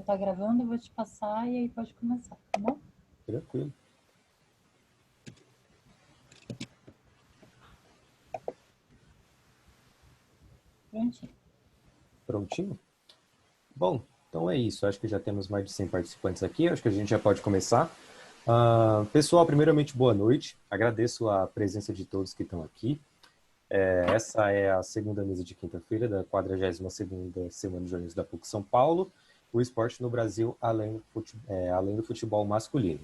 tá gravando, eu vou te passar e aí pode começar, tá bom? Tranquilo. Prontinho. Prontinho? Bom, então é isso. Acho que já temos mais de 100 participantes aqui. Acho que a gente já pode começar. Pessoal, primeiramente, boa noite. Agradeço a presença de todos que estão aqui. Essa é a segunda mesa de quinta-feira da 42ª Semana de Jornalismo da PUC São Paulo. O esporte no Brasil, além do futebol masculino.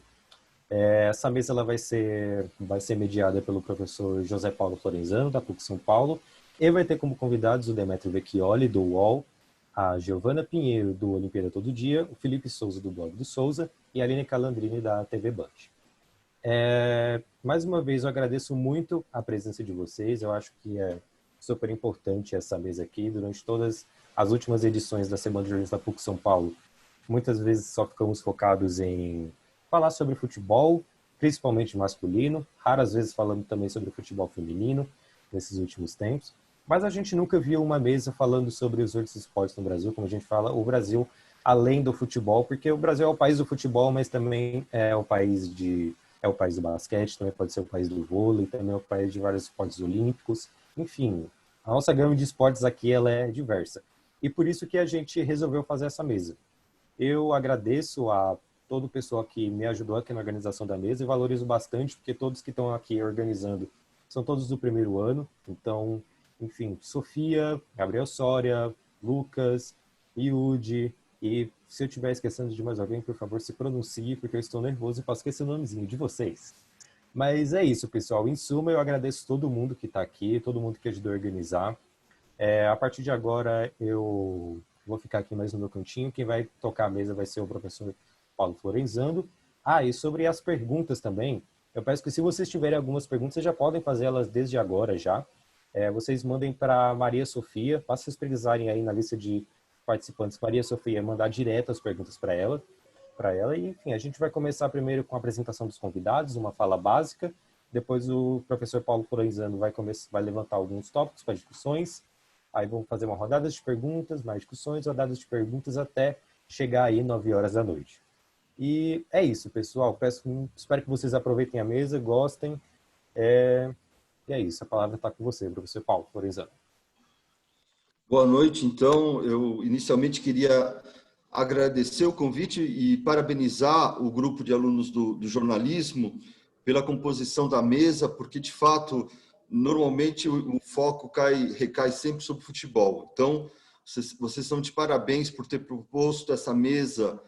Essa mesa ela vai ser mediada pelo professor José Paulo Florenzano, da PUC São Paulo, e vai ter como convidados o Demetrio Vecchioli, do UOL, a Giovana Pinheiro, do Olimpíada Todo Dia, o Felipe Souza, do Blog do Souza, e a Aline Calandrini, da TV Band. Mais uma vez, eu agradeço muito a presença de vocês. Eu acho que é super importante essa mesa aqui. Durante todas as últimas edições da Semana de Jornalismo da PUC São Paulo, muitas vezes só ficamos focados em falar sobre futebol, principalmente masculino, raras vezes falando também sobre futebol feminino, nesses últimos tempos. Mas a gente nunca viu uma mesa falando sobre os outros esportes no Brasil, como a gente fala, o Brasil além do futebol, porque o Brasil é o país do futebol, mas também é o país do basquete, também pode ser o país do vôlei, também é o país de vários esportes olímpicos. Enfim, a nossa gama de esportes aqui ela é diversa. E por isso que a gente resolveu fazer essa mesa. Eu agradeço a todo o pessoal que me ajudou aqui na organização da mesa e valorizo bastante, porque todos que estão aqui organizando são todos do primeiro ano. Então, enfim, Sofia, Gabriel Soria, Lucas, Yudi, e se eu estiver esquecendo de mais alguém, por favor, se pronuncie, porque eu estou nervoso e posso esquecer o nomezinho de vocês. Mas é isso, pessoal. Em suma, eu agradeço todo mundo que está aqui, todo mundo que ajudou a organizar. A partir de agora, eu vou ficar aqui mais no meu cantinho. Quem vai tocar a mesa vai ser o professor Paulo Florenzano. E sobre as perguntas também, eu peço que se vocês tiverem algumas perguntas, vocês já podem fazer elas desde agora já. Vocês mandem para Maria Sofia, basta vocês pesquisarem aí na lista de participantes, Maria Sofia, mandar direto as perguntas para ela. E, enfim, a gente vai começar primeiro com a apresentação dos convidados, uma fala básica. Depois o professor Paulo Florenzano vai levantar alguns tópicos para discussões. Aí vamos fazer uma rodada de perguntas, mais discussões, rodadas de perguntas até chegar aí 9 horas da noite. E é isso, pessoal. Espero que vocês aproveitem a mesa, gostem. E é isso, a palavra está com você, professor Paulo Florenzano. Boa noite, então. Eu inicialmente queria agradecer o convite e parabenizar o grupo de alunos do jornalismo pela composição da mesa, porque, de fato, normalmente o foco recai sempre sobre futebol. Então, vocês são de parabéns por ter proposto essa mesa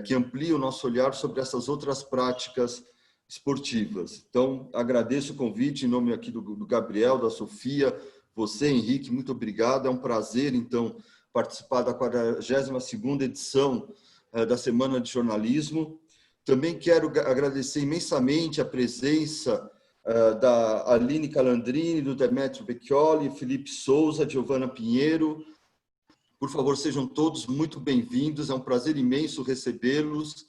que amplia o nosso olhar sobre essas outras práticas esportivas. Então, agradeço o convite em nome aqui do Gabriel, da Sofia, você, Henrique, muito obrigado. É um prazer, então, participar da 42ª edição da Semana de Jornalismo. Também quero agradecer imensamente a presença da Aline Calandrini, do Demetrio Vecchioli, Felipe Souza, Giovana Pinheiro. Por favor, sejam todos muito bem-vindos. É um prazer imenso recebê-los.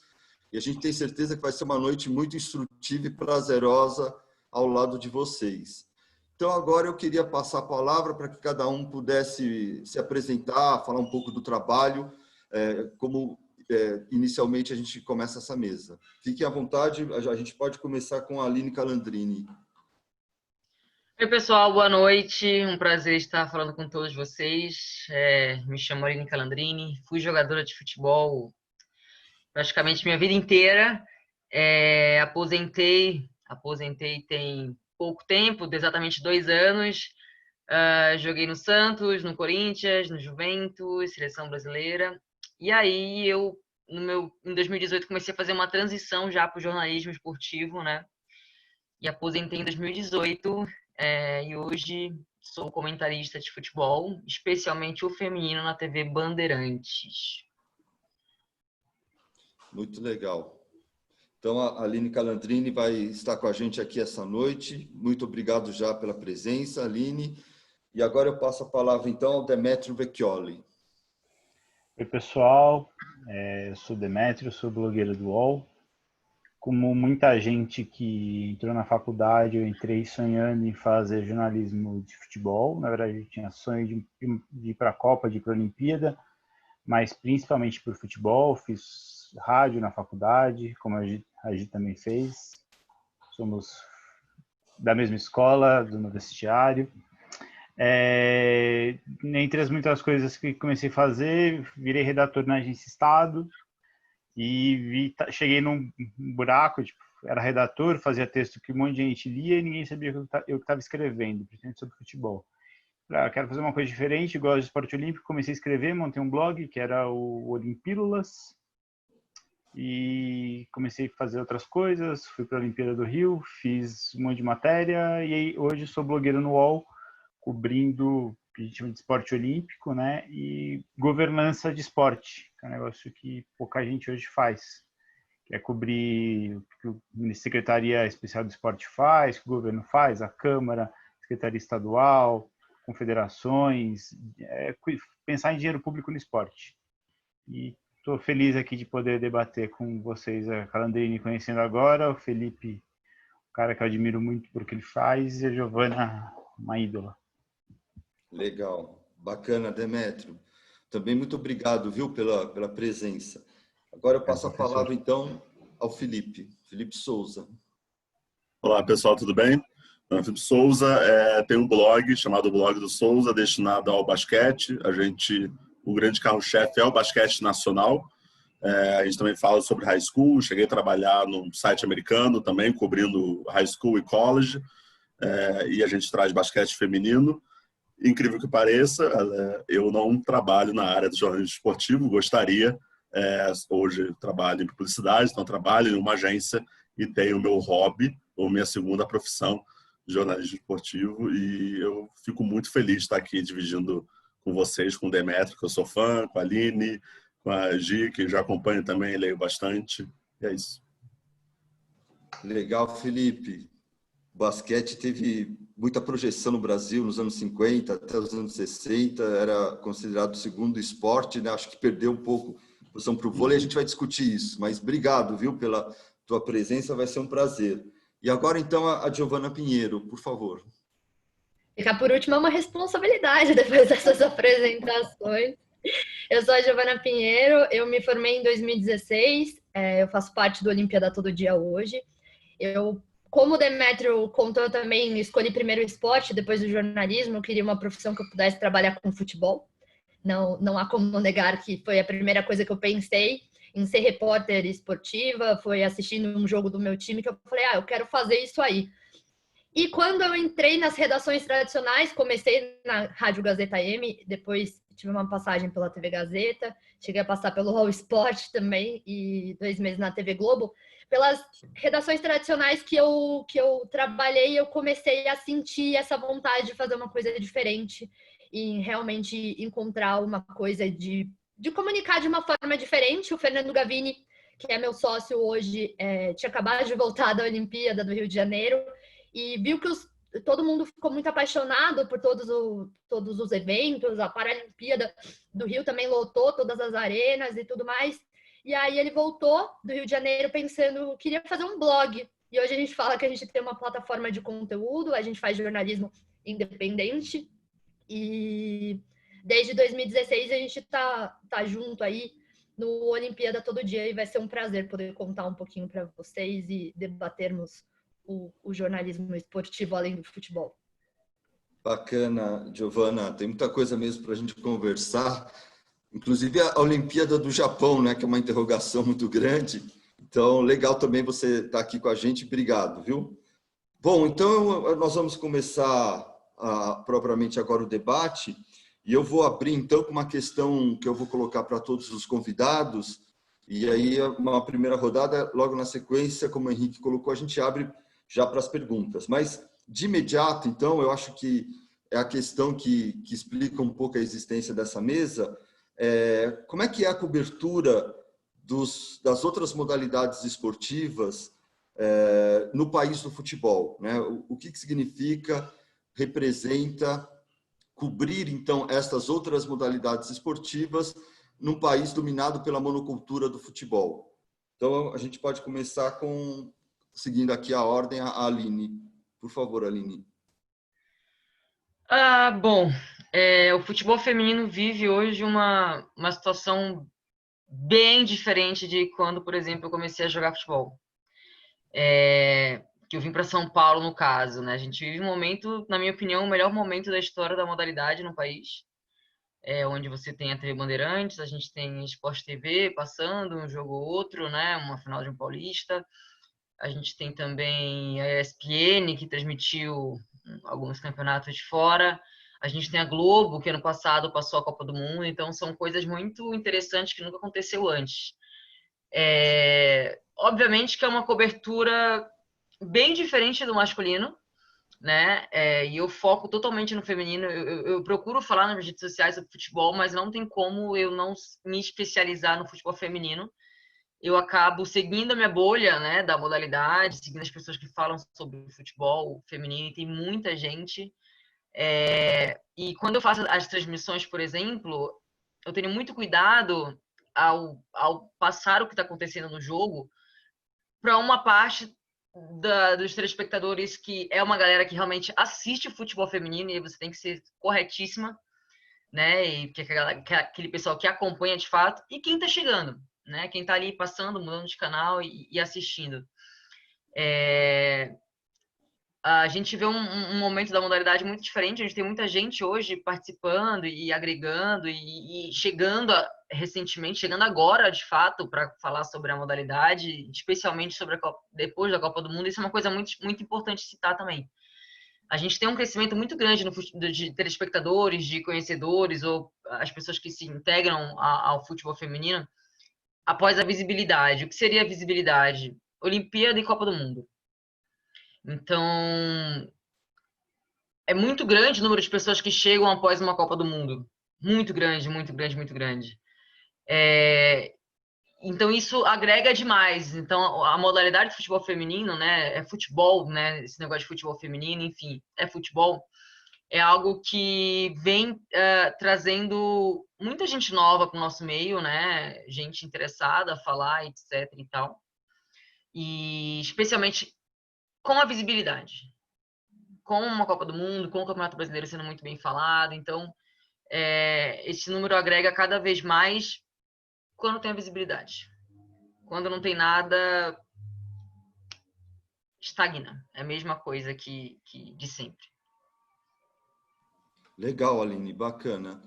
E a gente tem certeza que vai ser uma noite muito instrutiva e prazerosa ao lado de vocês. Então, agora eu queria passar a palavra para que cada um pudesse se apresentar, falar um pouco do trabalho, como inicialmente a gente começa essa mesa. Fiquem à vontade, a gente pode começar com a Aline Calandrini. Oi, pessoal, boa noite. Um prazer estar falando com todos vocês. Me chamo Aline Calandrini, fui jogadora de futebol praticamente minha vida inteira. Aposentei tem pouco tempo, exatamente 2 anos. Joguei no Santos, no Corinthians, no Juventus, seleção brasileira. E aí em 2018 comecei a fazer uma transição já para o jornalismo esportivo, né? E aposentei em 2018 e hoje sou comentarista de futebol, especialmente o feminino na TV Bandeirantes. Muito legal. Então, a Aline Calandrini vai estar com a gente aqui essa noite. Muito obrigado já pela presença, Aline. E agora eu passo a palavra, então, ao Demetrio Vecchioli. Oi, pessoal. Eu sou Demetrio, sou blogueiro do UOL. Como muita gente que entrou na faculdade, eu entrei sonhando em fazer jornalismo de futebol. Na verdade, eu tinha sonho de ir para a Copa, de ir para a Olimpíada, mas principalmente por futebol. Fiz rádio na faculdade, como a Gi também fez. Somos da mesma escola, do meu vestiário. Entre as muitas coisas que comecei a fazer, virei redator na Agência Estado e cheguei num buraco, tipo, era redator, fazia texto que um monte de gente lia e ninguém sabia o que eu estava escrevendo, principalmente sobre futebol. Quero fazer uma coisa diferente, gosto de esporte olímpico, comecei a escrever, montei um blog que era o Olimpílulas e comecei a fazer outras coisas, fui para a Olimpíada do Rio, fiz um monte de matéria e aí, hoje sou blogueiro no UOL, cobrindo o que a gente chama de esporte olímpico, né, e governança de esporte, que é um negócio que pouca gente hoje faz, que é cobrir o que a Secretaria Especial do Esporte faz, que o governo faz, a Câmara, Secretaria Estadual, confederações, pensar em dinheiro público no esporte. E estou feliz aqui de poder debater com vocês, a Calandrini conhecendo agora, o Felipe, um cara que eu admiro muito por que ele faz, e a Giovana, uma ídola. Legal, bacana, Demétrio. Também muito obrigado, viu, pela presença. Agora eu passo a palavra, então, ao Felipe Souza. Olá, pessoal, tudo bem? Meu nome é Felipe Souza, tem um blog chamado Blog do Souza, destinado ao basquete. O grande carro-chefe é o basquete nacional. A gente também fala sobre high school. Cheguei a trabalhar num site americano também, cobrindo high school e college. E a gente traz basquete feminino. Incrível que pareça, eu não trabalho na área do jornalismo esportivo, gostaria. Hoje trabalho em publicidade, então trabalho em uma agência e tenho o meu hobby, ou minha segunda profissão, jornalismo esportivo, e eu fico muito feliz de estar aqui dividindo com vocês, com o Demétrio, que eu sou fã, com a Aline, com a Gi, que já acompanho também, leio bastante, e é isso. Legal, Felipe. O basquete teve muita projeção no Brasil nos anos 50 até os anos 60, era considerado o segundo esporte, né? Acho que perdeu um pouco a posição para o vôlei, a gente vai discutir isso, mas obrigado, viu, pela tua presença, vai ser um prazer. E agora, então, a Giovana Pinheiro, por favor. Ficar por último é uma responsabilidade depois dessas apresentações. Eu sou a Giovana Pinheiro, eu me formei em 2016, eu faço parte do Olimpíada Todo Dia hoje. Como o Demétrio contou, eu também escolhi primeiro o esporte, depois o jornalismo, eu queria uma profissão que eu pudesse trabalhar com futebol. Não há como negar que foi a primeira coisa que eu pensei em ser repórter esportiva, foi assistindo um jogo do meu time que eu falei, eu quero fazer isso aí. E quando eu entrei nas redações tradicionais, comecei na Rádio Gazeta M, depois tive uma passagem pela TV Gazeta, cheguei a passar pelo All Sport também, e 2 meses na TV Globo. Pelas redações tradicionais que eu trabalhei, eu comecei a sentir essa vontade de fazer uma coisa diferente e realmente encontrar uma coisa de comunicar de uma forma diferente. O Fernando Gavini, que é meu sócio hoje, tinha acabado de voltar da Olimpíada do Rio de Janeiro e viu que todo mundo ficou muito apaixonado por todos os eventos. A Paralimpíada do Rio também lotou todas as arenas e tudo mais. E aí ele voltou do Rio de Janeiro pensando, queria fazer um blog. E hoje a gente fala que a gente tem uma plataforma de conteúdo, a gente faz jornalismo independente. E desde 2016 a gente tá junto aí no Olimpíada Todo Dia e vai ser um prazer poder contar um pouquinho para vocês e debatermos o jornalismo esportivo além do futebol. Bacana, Giovana. Tem muita coisa mesmo para a gente conversar. Inclusive a Olimpíada do Japão, né, que é uma interrogação muito grande. Então, legal também você estar aqui com a gente. Obrigado, viu? Bom, então nós vamos começar propriamente agora o debate. E eu vou abrir, então, com uma questão que eu vou colocar para todos os convidados. E aí, uma primeira rodada, logo na sequência, como o Henrique colocou, a gente abre já para as perguntas. Mas, de imediato, então, eu acho que é a questão que explica um pouco a existência dessa mesa. Como é que é a cobertura das outras modalidades esportivas no país do futebol, né? O que significa, representa cobrir, então, estas outras modalidades esportivas num país dominado pela monocultura do futebol? Então, a gente pode começar seguindo aqui a ordem, a Aline. Por favor, Aline. Bom, O futebol feminino vive hoje uma situação bem diferente de quando, por exemplo, eu comecei a jogar futebol. Que eu vim para São Paulo, no caso, né? A gente vive um momento, na minha opinião, o melhor momento da história da modalidade no país. Onde você tem a TV Bandeirantes, a gente tem Sport TV passando, um jogo ou outro, né? Uma final de um Paulista. A gente tem também a ESPN, que transmitiu alguns campeonatos de fora. A gente tem a Globo, que ano passado passou a Copa do Mundo. Então, são coisas muito interessantes que nunca aconteceu antes. Obviamente que é uma cobertura bem diferente do masculino, né? E eu foco totalmente no feminino. Eu procuro falar nas redes sociais sobre futebol, mas não tem como eu não me especializar no futebol feminino. Eu acabo seguindo a minha bolha, né, da modalidade, seguindo as pessoas que falam sobre o futebol feminino, e tem muita gente. E quando eu faço as transmissões, por exemplo, eu tenho muito cuidado ao passar o que está acontecendo no jogo para uma parte dos telespectadores que é uma galera que realmente assiste futebol feminino, e você tem que ser corretíssima, né? E que é aquele pessoal que acompanha de fato, e quem está chegando, né? Quem está ali passando, mudando de canal e assistindo. A gente vê um momento da modalidade muito diferente. A gente tem muita gente hoje participando e agregando e chegando recentemente, chegando agora, de fato, para falar sobre a modalidade, especialmente sobre depois da Copa do Mundo. Isso é uma coisa muito, muito importante citar também. A gente tem um crescimento muito grande de telespectadores, de conhecedores, ou as pessoas que se integram ao futebol feminino após a visibilidade. O que seria a visibilidade? Olimpíada e Copa do Mundo. Então, é muito grande o número de pessoas que chegam após uma Copa do Mundo. Muito grande, muito grande, muito grande. Então, isso agrega demais. Então, a modalidade de futebol feminino, né? É futebol, né? Esse negócio de futebol feminino, enfim, é futebol. É algo que vem trazendo muita gente nova para o nosso meio, né? Gente interessada a falar, etc e tal. E especialmente com a visibilidade. Com uma Copa do Mundo, com o Campeonato Brasileiro sendo muito bem falado. Então, esse número agrega cada vez mais quando tem a visibilidade. Quando não tem nada, estagna. É a mesma coisa que de sempre. Legal, Aline, bacana.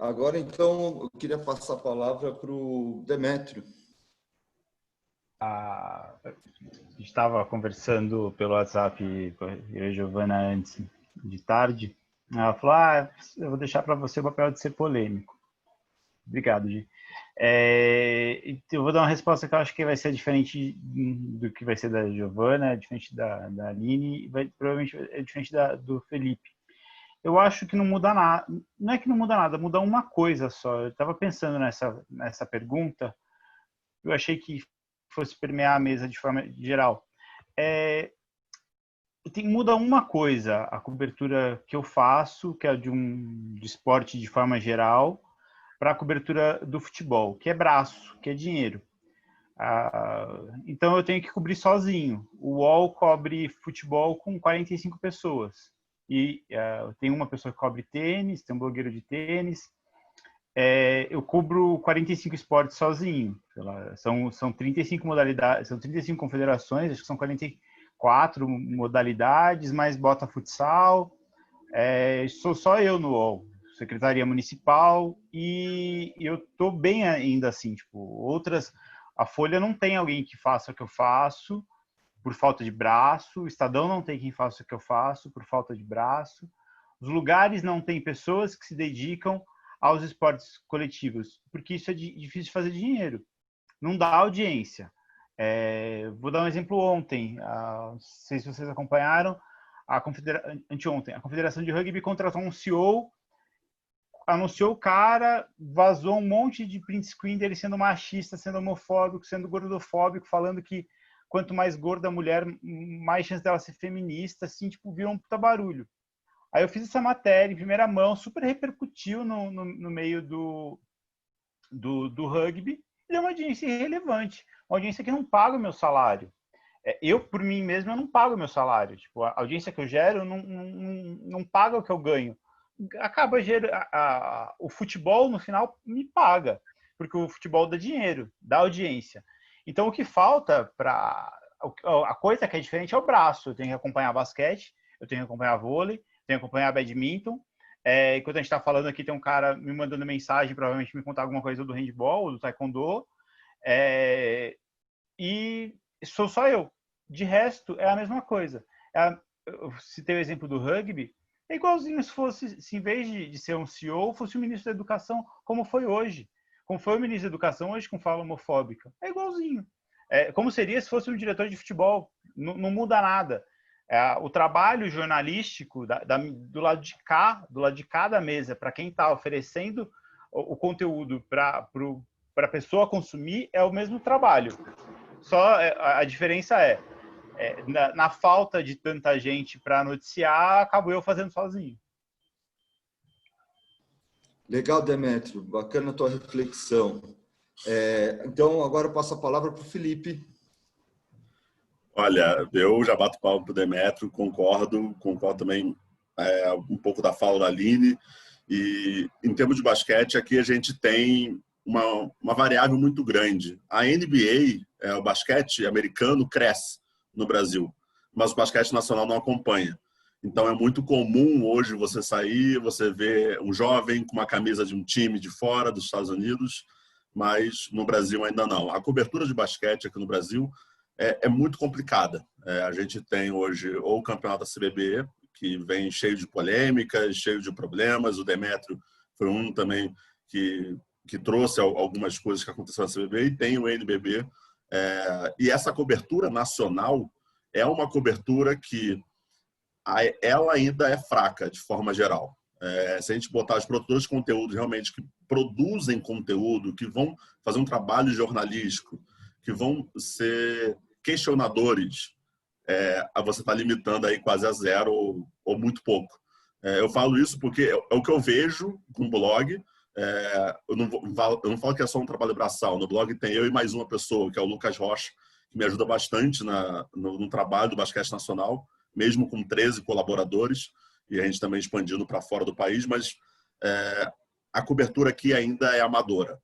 Agora, então, eu queria passar a palavra para o Demétrio. A gente estava conversando pelo WhatsApp com eu e a Giovana antes de tarde. Ela falou: eu vou deixar para você o papel de ser polêmico. Obrigado, Gi. Eu vou dar uma resposta que eu acho que vai ser diferente do que vai ser da Giovana, diferente da Aline, provavelmente é diferente do Felipe. Eu acho que não muda nada. Não é que não muda nada, muda uma coisa só. Eu estava pensando nessa pergunta, eu achei que fosse permear a mesa de forma geral. Muda uma coisa, a cobertura que eu faço, que é de esporte de forma geral, para a cobertura do futebol, que é braço, que é dinheiro. Então eu tenho que cobrir sozinho. O UOL cobre futebol com 45 pessoas. E tem uma pessoa que cobre tênis, tem um blogueiro de tênis. Eu cubro 45 esportes sozinho. São 35 modalidades, são 35 confederações, acho que são 44 modalidades, mais bota futsal. Sou só eu no UOL, secretaria municipal, e eu tô bem ainda assim, a Folha não tem alguém que faça o que eu faço por falta de braço, o Estadão não tem quem faça o que eu faço por falta de braço, os lugares não têm pessoas que se dedicam aos esportes coletivos, porque isso é difícil de fazer dinheiro, não dá audiência. Vou dar um exemplo ontem, não sei se vocês acompanharam, anteontem, a Confederação de Rugby contratou um CEO, anunciou o cara, vazou um monte de print screen dele sendo machista, sendo homofóbico, sendo gordofóbico, falando que quanto mais gorda a mulher, mais chance dela ser feminista, assim, virou um puta barulho. Aí eu fiz essa matéria em primeira mão, super repercutiu no meio do rugby, e deu uma audiência irrelevante, uma audiência que não paga o meu salário. Eu, por mim mesmo, eu não pago o meu salário. A audiência que eu gero não paga o que eu ganho acaba o futebol, no final, me paga, porque o futebol dá dinheiro, dá audiência. Então, o que falta a coisa que é diferente é o braço. Eu tenho que acompanhar basquete, eu tenho que acompanhar vôlei, tenho que acompanhar badminton. Enquanto a gente está falando aqui, tem um cara me mandando mensagem, provavelmente me contar alguma coisa do handball, do taekwondo. E sou só eu. De resto, é a mesma coisa. Eu citei o exemplo do rugby. É igualzinho se em vez de ser um CEO, fosse o ministro da Educação, como foi hoje. Como foi o ministro da Educação hoje com fala homofóbica. É igualzinho. Como seria se fosse um diretor de futebol. Não muda nada. O trabalho jornalístico do lado de cá da mesa, para quem está oferecendo o conteúdo para a pessoa consumir, é o mesmo trabalho. Só a diferença na falta de tanta gente para noticiar, acabo eu fazendo sozinho. Legal, Demétrio. Bacana a tua reflexão. Então, agora eu passo a palavra para o Felipe. Olha, eu já bato palmo para o Demétrio, concordo também um pouco da fala da Aline. E em termos de basquete, aqui a gente tem uma variável muito grande. A NBA, o basquete americano, cresce no Brasil, mas o basquete nacional não acompanha. Então é muito comum hoje você sair, você ver um jovem com uma camisa de um time de fora dos Estados Unidos, mas no Brasil ainda não. A cobertura de basquete aqui no Brasil é muito complicada. A gente tem hoje ou o campeonato da CBB, que vem cheio de polêmicas, cheio de problemas. O Demétrio foi um também que trouxe algumas coisas que aconteceram na CBB, e tem o NBB. E essa cobertura nacional é uma cobertura que ela ainda é fraca, de forma geral. Se a gente botar os produtores de conteúdo realmente que produzem conteúdo, que vão fazer um trabalho jornalístico, que vão ser questionadores, você está limitando aí quase a zero ou muito pouco. Eu falo isso porque é o que eu vejo com o blog. Eu não falo que é só um trabalho braçal. No blog tem eu e mais uma pessoa, que é o Lucas Rocha, que me ajuda bastante no trabalho do basquete nacional, mesmo com 13 colaboradores, e a gente também expandindo para fora do país, mas a cobertura aqui ainda é amadora.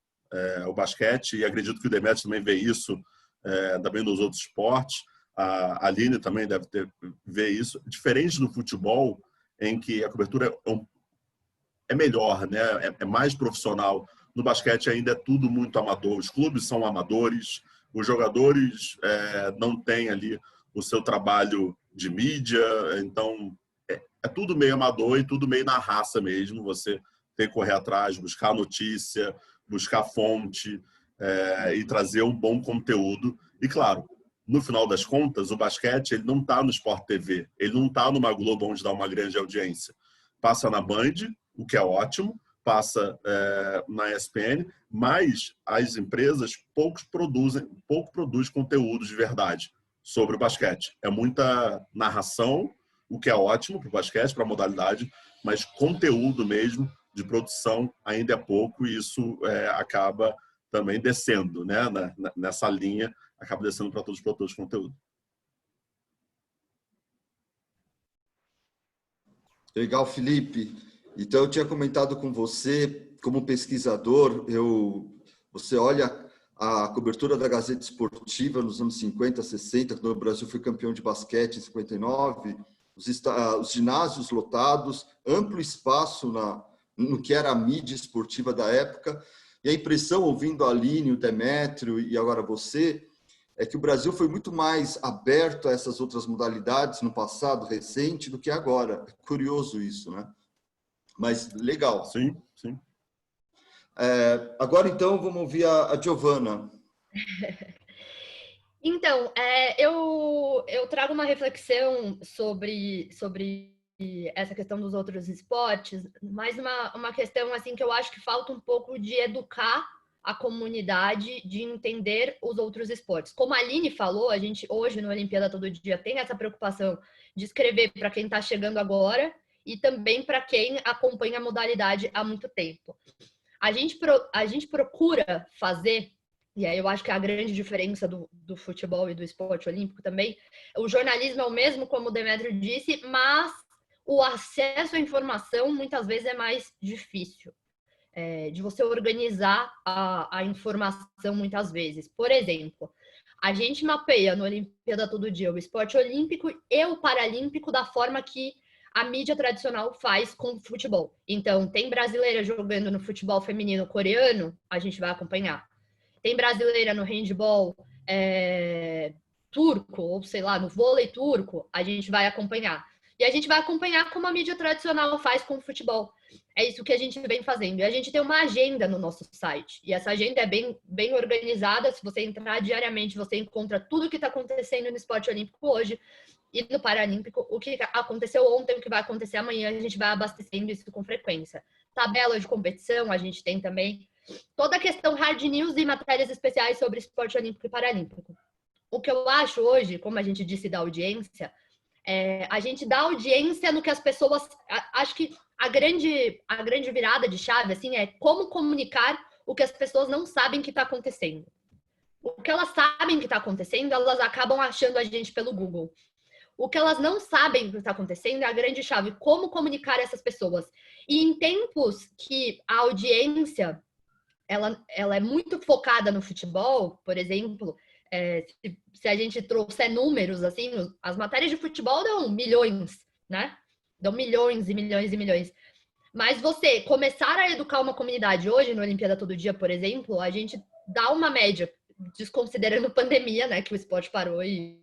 O basquete, e acredito que o Demétrio também vê isso, também nos outros esportes, a Aline também deve ver isso, diferente do futebol, em que a cobertura é melhor, né? É mais profissional. No basquete ainda é tudo muito amador. Os clubes são amadores, os jogadores não têm ali o seu trabalho de mídia, então é tudo meio amador e tudo meio na raça mesmo. Você tem que correr atrás, buscar notícia, buscar fonte e trazer um bom conteúdo. E claro, no final das contas, o basquete ele não está no Sport TV, ele não está numa Globo onde dá uma grande audiência. Passa na Band, o que é ótimo, passa na ESPN, mas as empresas pouco produzem conteúdo de verdade sobre o basquete. É muita narração, o que é ótimo para o basquete, para a modalidade, mas conteúdo mesmo de produção ainda é pouco, e isso acaba também descendo, né? Nessa linha, acaba descendo para todos os produtores de conteúdo. Legal, Felipe. Então, eu tinha comentado com você, como pesquisador, você olha a cobertura da Gazeta Esportiva nos anos 50, 60, quando o Brasil foi campeão de basquete em 59, os ginásios lotados, amplo espaço no que era a mídia esportiva da época, e a impressão, ouvindo a Aline, o Demétrio e agora você, é que o Brasil foi muito mais aberto a essas outras modalidades no passado recente do que agora. É curioso isso, né? Mas legal. Sim, sim. Agora, então, vamos ouvir a Giovana. Então, eu trago uma reflexão sobre essa questão dos outros esportes, mas uma questão assim que eu acho que falta um pouco de educar a comunidade, de entender os outros esportes. Como a Aline falou, a gente hoje no Olimpíada Todo Dia tem essa preocupação de escrever para quem está chegando agora e também para quem acompanha a modalidade há muito tempo. A gente procura fazer, e aí eu acho que é a grande diferença do futebol e do esporte olímpico também, o jornalismo é o mesmo, como o Demétrio disse, mas o acesso à informação muitas vezes é mais difícil. De você organizar a informação muitas vezes. Por exemplo, a gente mapeia no Olimpíada Todo Dia o esporte olímpico e o paralímpico da forma que a mídia tradicional faz com o futebol. Então, tem brasileira jogando no futebol feminino coreano, a gente vai acompanhar. Tem brasileira no handball turco, ou sei lá, no vôlei turco, a gente vai acompanhar. E a gente vai acompanhar como a mídia tradicional faz com o futebol. É isso que a gente vem fazendo. E a gente tem uma agenda no nosso site. E essa agenda é bem organizada. Se você entrar diariamente, você encontra tudo o que está acontecendo no esporte olímpico hoje e no paralímpico. O que aconteceu ontem, o que vai acontecer amanhã, a gente vai abastecendo isso com frequência. Tabela de competição, a gente tem também. Toda a questão hard news e matérias especiais sobre esporte olímpico e paralímpico. O que eu acho hoje, como a gente disse da audiência, a gente dá audiência no que as pessoas... Acho que a grande virada de chave assim, é como comunicar o que as pessoas não sabem que está acontecendo. O que elas sabem que está acontecendo, elas acabam achando a gente pelo Google. O que elas não sabem que está acontecendo é a grande chave. Como comunicar essas pessoas. E em tempos que a audiência ela é muito focada no futebol, por exemplo... se a gente trouxer números, assim, as matérias de futebol dão milhões, né? Dão milhões e milhões e milhões. Mas você começar a educar uma comunidade hoje, no Olimpíada Todo Dia, por exemplo, a gente dá uma média, desconsiderando pandemia, né? Que o esporte parou e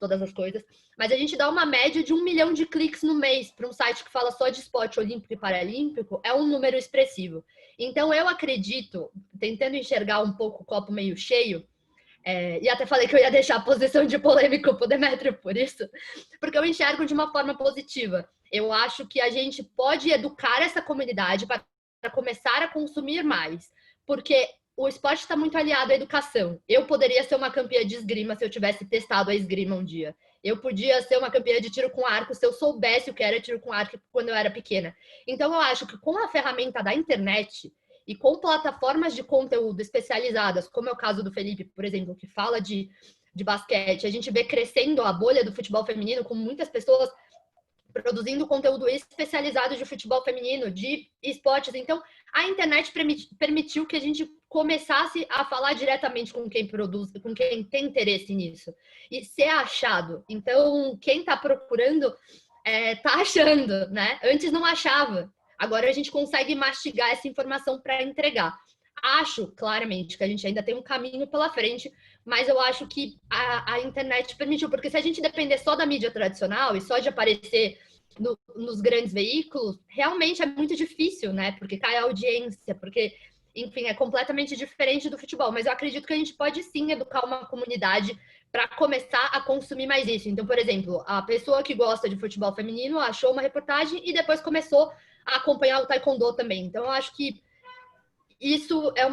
todas as coisas. Mas a gente dá uma média de 1 milhão de cliques no mês para um site que fala só de esporte olímpico e paralímpico, é um número expressivo. Então, eu acredito, tentando enxergar um pouco o copo meio cheio, e até falei que eu ia deixar a posição de polêmico pro Demétrio por isso, porque eu enxergo de uma forma positiva. Eu acho que a gente pode educar essa comunidade para começar a consumir mais, porque o esporte está muito aliado à educação. Eu poderia ser uma campeã de esgrima se eu tivesse testado a esgrima um dia. Eu podia ser uma campeã de tiro com arco se eu soubesse o que era tiro com arco quando eu era pequena. Então, eu acho que com a ferramenta da internet... E com plataformas de conteúdo especializadas, como é o caso do Felipe, por exemplo, que fala de basquete, a gente vê crescendo a bolha do futebol feminino, com muitas pessoas produzindo conteúdo especializado de futebol feminino, de esportes. Então, a internet permitiu que a gente começasse a falar diretamente com quem produz, com quem tem interesse nisso. E ser achado. Então, quem está procurando, está achando, né? Antes não achava. Agora a gente consegue mastigar essa informação para entregar. Acho, claramente, que a gente ainda tem um caminho pela frente, mas eu acho que a internet permitiu, porque se a gente depender só da mídia tradicional e só de aparecer nos grandes veículos, realmente é muito difícil, né? Porque cai a audiência, porque, enfim, é completamente diferente do futebol. Mas eu acredito que a gente pode sim educar uma comunidade para começar a consumir mais isso. Então, por exemplo, a pessoa que gosta de futebol feminino achou uma reportagem e depois começou a acompanhar o taekwondo também. Então, eu acho que isso é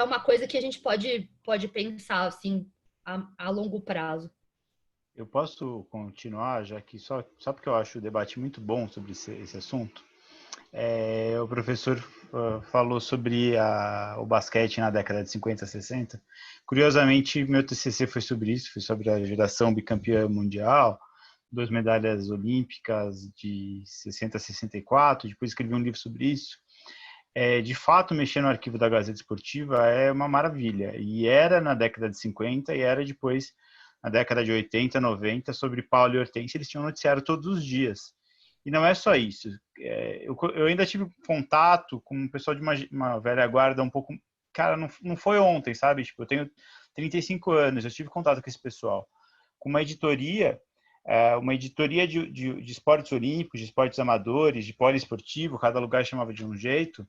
uma coisa que a gente pode pensar, assim, a longo prazo. Eu posso continuar, já que só porque eu acho o debate muito bom sobre esse assunto. O professor falou sobre o basquete na década de 50, 60. Curiosamente, meu TCC foi sobre isso, foi sobre a geração bicampeã mundial, 2 medalhas olímpicas de 60 a 64, depois escrevi um livro sobre isso. De fato, mexer no arquivo da Gazeta Esportiva é uma maravilha. E era na década de 50 e era depois, na década de 80, 90, sobre Paulo e Hortência, eles tinham noticiário todos os dias. E não é só isso. Eu ainda tive contato com um pessoal de uma velha guarda um pouco... Cara, não foi ontem, sabe? Tipo, eu tenho 35 anos, eu tive contato com esse pessoal. Com uma editoria de esportes olímpicos, de esportes amadores, de poliesportivo, cada lugar chamava de um jeito,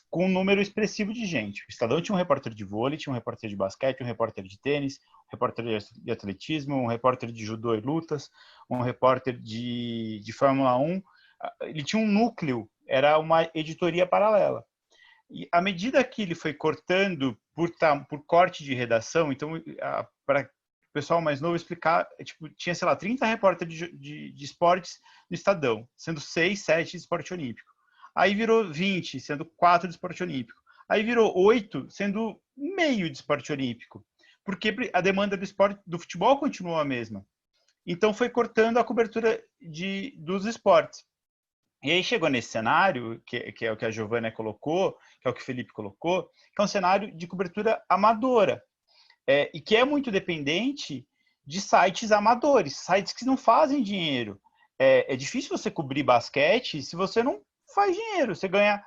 com um número expressivo de gente. O Estadão tinha um repórter de vôlei, tinha um repórter de basquete, um repórter de tênis, um repórter de atletismo, um repórter de judô e lutas, um repórter de Fórmula 1. Ele tinha um núcleo, era uma editoria paralela. E à medida que ele foi cortando por corte de redação, então, para o pessoal mais novo explicar, tinha, sei lá, 30 repórteres de esportes no Estadão, sendo 6, 7 de esporte olímpico. Aí virou 20, sendo 4 de esporte olímpico. Aí virou 8, sendo meio de esporte olímpico. Porque a demanda do futebol continuou a mesma. Então foi cortando a cobertura dos esportes. E aí chegou nesse cenário, que é o que a Giovana colocou, que é o que o Felipe colocou, que é um cenário de cobertura amadora, e que é muito dependente de sites amadores, sites que não fazem dinheiro. É difícil você cobrir basquete se você não faz dinheiro. Você ganha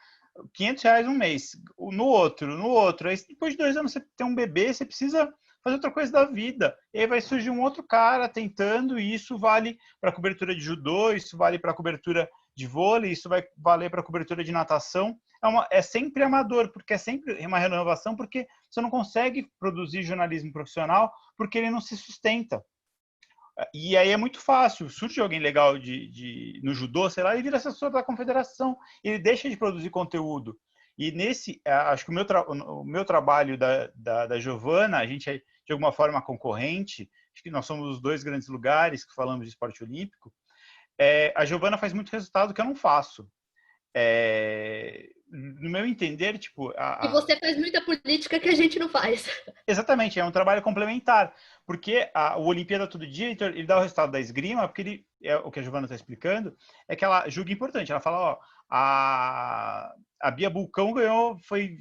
R$500 um mês, no outro. Aí depois de 2 anos você tem um bebê, você precisa fazer outra coisa da vida. E aí vai surgir um outro cara tentando, e isso vale para cobertura de judô, isso vale para cobertura de vôlei, isso vai valer para cobertura de natação. É sempre amador, porque é sempre uma renovação, porque você não consegue produzir jornalismo profissional porque ele não se sustenta. E aí é muito fácil, surge alguém legal no judô, sei lá, ele vira assessor da confederação, ele deixa de produzir conteúdo. E acho que o meu trabalho da Giovana, a gente é de alguma forma concorrente, acho que nós somos os 2 grandes lugares que falamos de esporte olímpico. A Giovana faz muito resultado que eu não faço. No meu entender, tipo... E você faz muita política que a gente não faz. Exatamente, é um trabalho complementar, porque o Olimpíada Todo Dia, ele dá o resultado da esgrima, porque o que a Giovana está explicando, é que ela julga importante, ela fala, ó, a Bia Bulcão ganhou, foi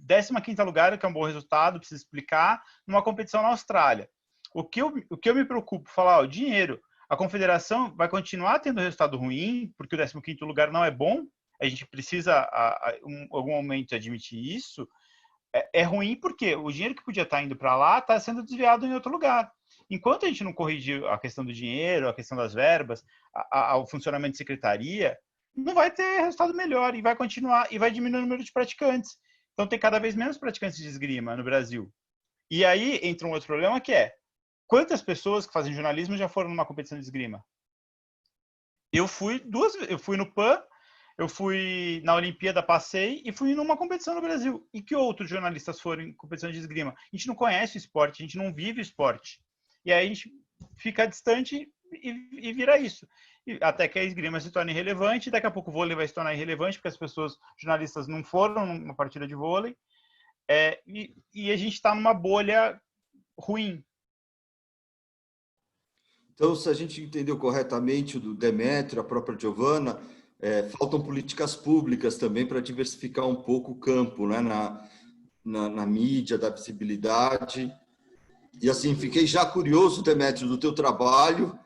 15º lugar, que é um bom resultado, precisa explicar, numa competição na Austrália. O que eu me preocupo, falar, ó, o dinheiro, a confederação vai continuar tendo resultado ruim, porque o 15º lugar não é bom, a gente precisa, em algum momento, admitir isso. É ruim porque o dinheiro que podia estar indo para lá está sendo desviado em outro lugar. Enquanto a gente não corrigir a questão do dinheiro, a questão das verbas, o funcionamento de secretaria, não vai ter resultado melhor e vai continuar, e vai diminuir o número de praticantes. Então tem cada vez menos praticantes de esgrima no Brasil. E aí entra um outro problema, que é: quantas pessoas que fazem jornalismo já foram numa competição de esgrima? Eu fui no PAN, eu fui na Olimpíada, passei, e fui numa competição no Brasil. E que outros jornalistas foram em competição de esgrima? A gente não conhece o esporte, a gente não vive o esporte. E aí a gente fica distante e vira isso. Até que a esgrima se torne irrelevante, daqui a pouco o vôlei vai se tornar irrelevante, porque as pessoas, jornalistas, não foram numa partida de vôlei. E a gente está numa bolha ruim. Então, se a gente entendeu corretamente o do Demétrio, a própria Giovana, faltam políticas públicas também para diversificar um pouco o campo, né, na mídia, da visibilidade. E assim, fiquei já curioso, Demétrio, do teu trabalho,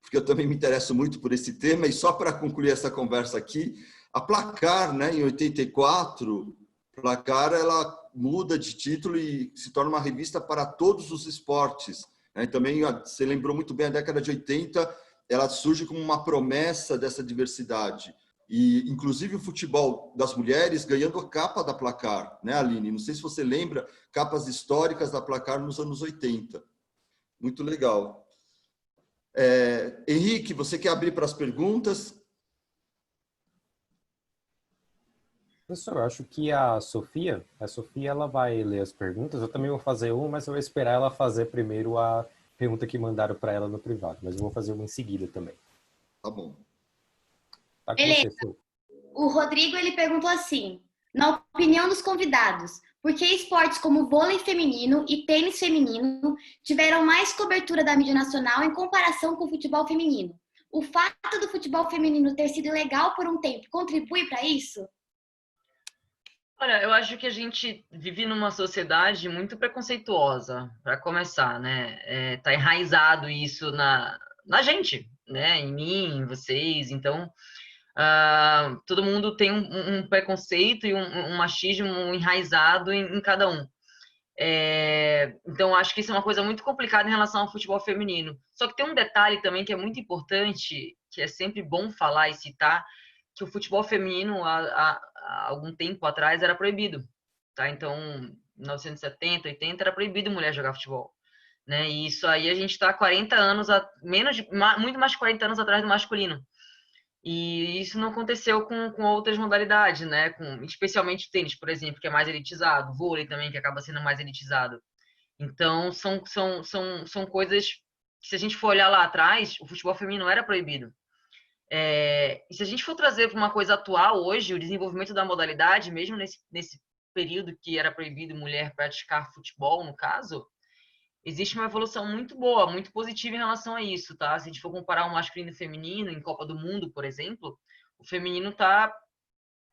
porque eu também me interesso muito por esse tema. E só para concluir essa conversa aqui, a Placar, né, em 84, Placar, ela muda de título e se torna uma revista para todos os esportes. Também, você lembrou muito bem, a década de 80, ela surge como uma promessa dessa diversidade. E, inclusive, o futebol das mulheres ganhando a capa da Placar, né, Aline? Não sei se você lembra, capas históricas da Placar nos anos 80. Muito legal. Henrique, você quer abrir para as perguntas? Professor, eu acho que a Sofia ela vai ler as perguntas. Eu também vou fazer uma, mas eu vou esperar ela fazer primeiro a pergunta que mandaram para ela no privado. Mas eu vou fazer uma em seguida também. Tá bom. Tá com Beleza. você, Sofia. O Rodrigo, ele perguntou assim, na opinião dos convidados, por que esportes como vôlei feminino e tênis feminino tiveram mais cobertura da mídia nacional em comparação com o futebol feminino? O fato do futebol feminino ter sido ilegal por um tempo contribui para isso? Olha, eu acho que a gente vive numa sociedade muito preconceituosa, para começar, né? Tá enraizado isso na gente, né? Em mim, em vocês. Então, todo mundo tem um preconceito e um machismo enraizado em cada um. Então, acho que isso é uma coisa muito complicada em relação ao futebol feminino. Só que tem um detalhe também que é muito importante, que é sempre bom falar e citar, que o futebol feminino, há algum tempo atrás, era proibido. Tá? Então, em 1970, 80, era proibido mulher jogar futebol. Né? E isso aí a gente está 40 anos, muito mais de 40 anos atrás do masculino. E isso não aconteceu com outras modalidades, né? Especialmente o tênis, por exemplo, que é mais elitizado, vôlei também, que acaba sendo mais elitizado. Então, são coisas que, se a gente for olhar lá atrás, o futebol feminino era proibido. E se a gente for trazer para uma coisa atual hoje, o desenvolvimento da modalidade, mesmo nesse período que era proibido mulher praticar futebol, no caso, existe uma evolução muito boa, muito positiva em relação a isso, tá? Se a gente for comparar o masculino e o feminino em Copa do Mundo, por exemplo, o feminino está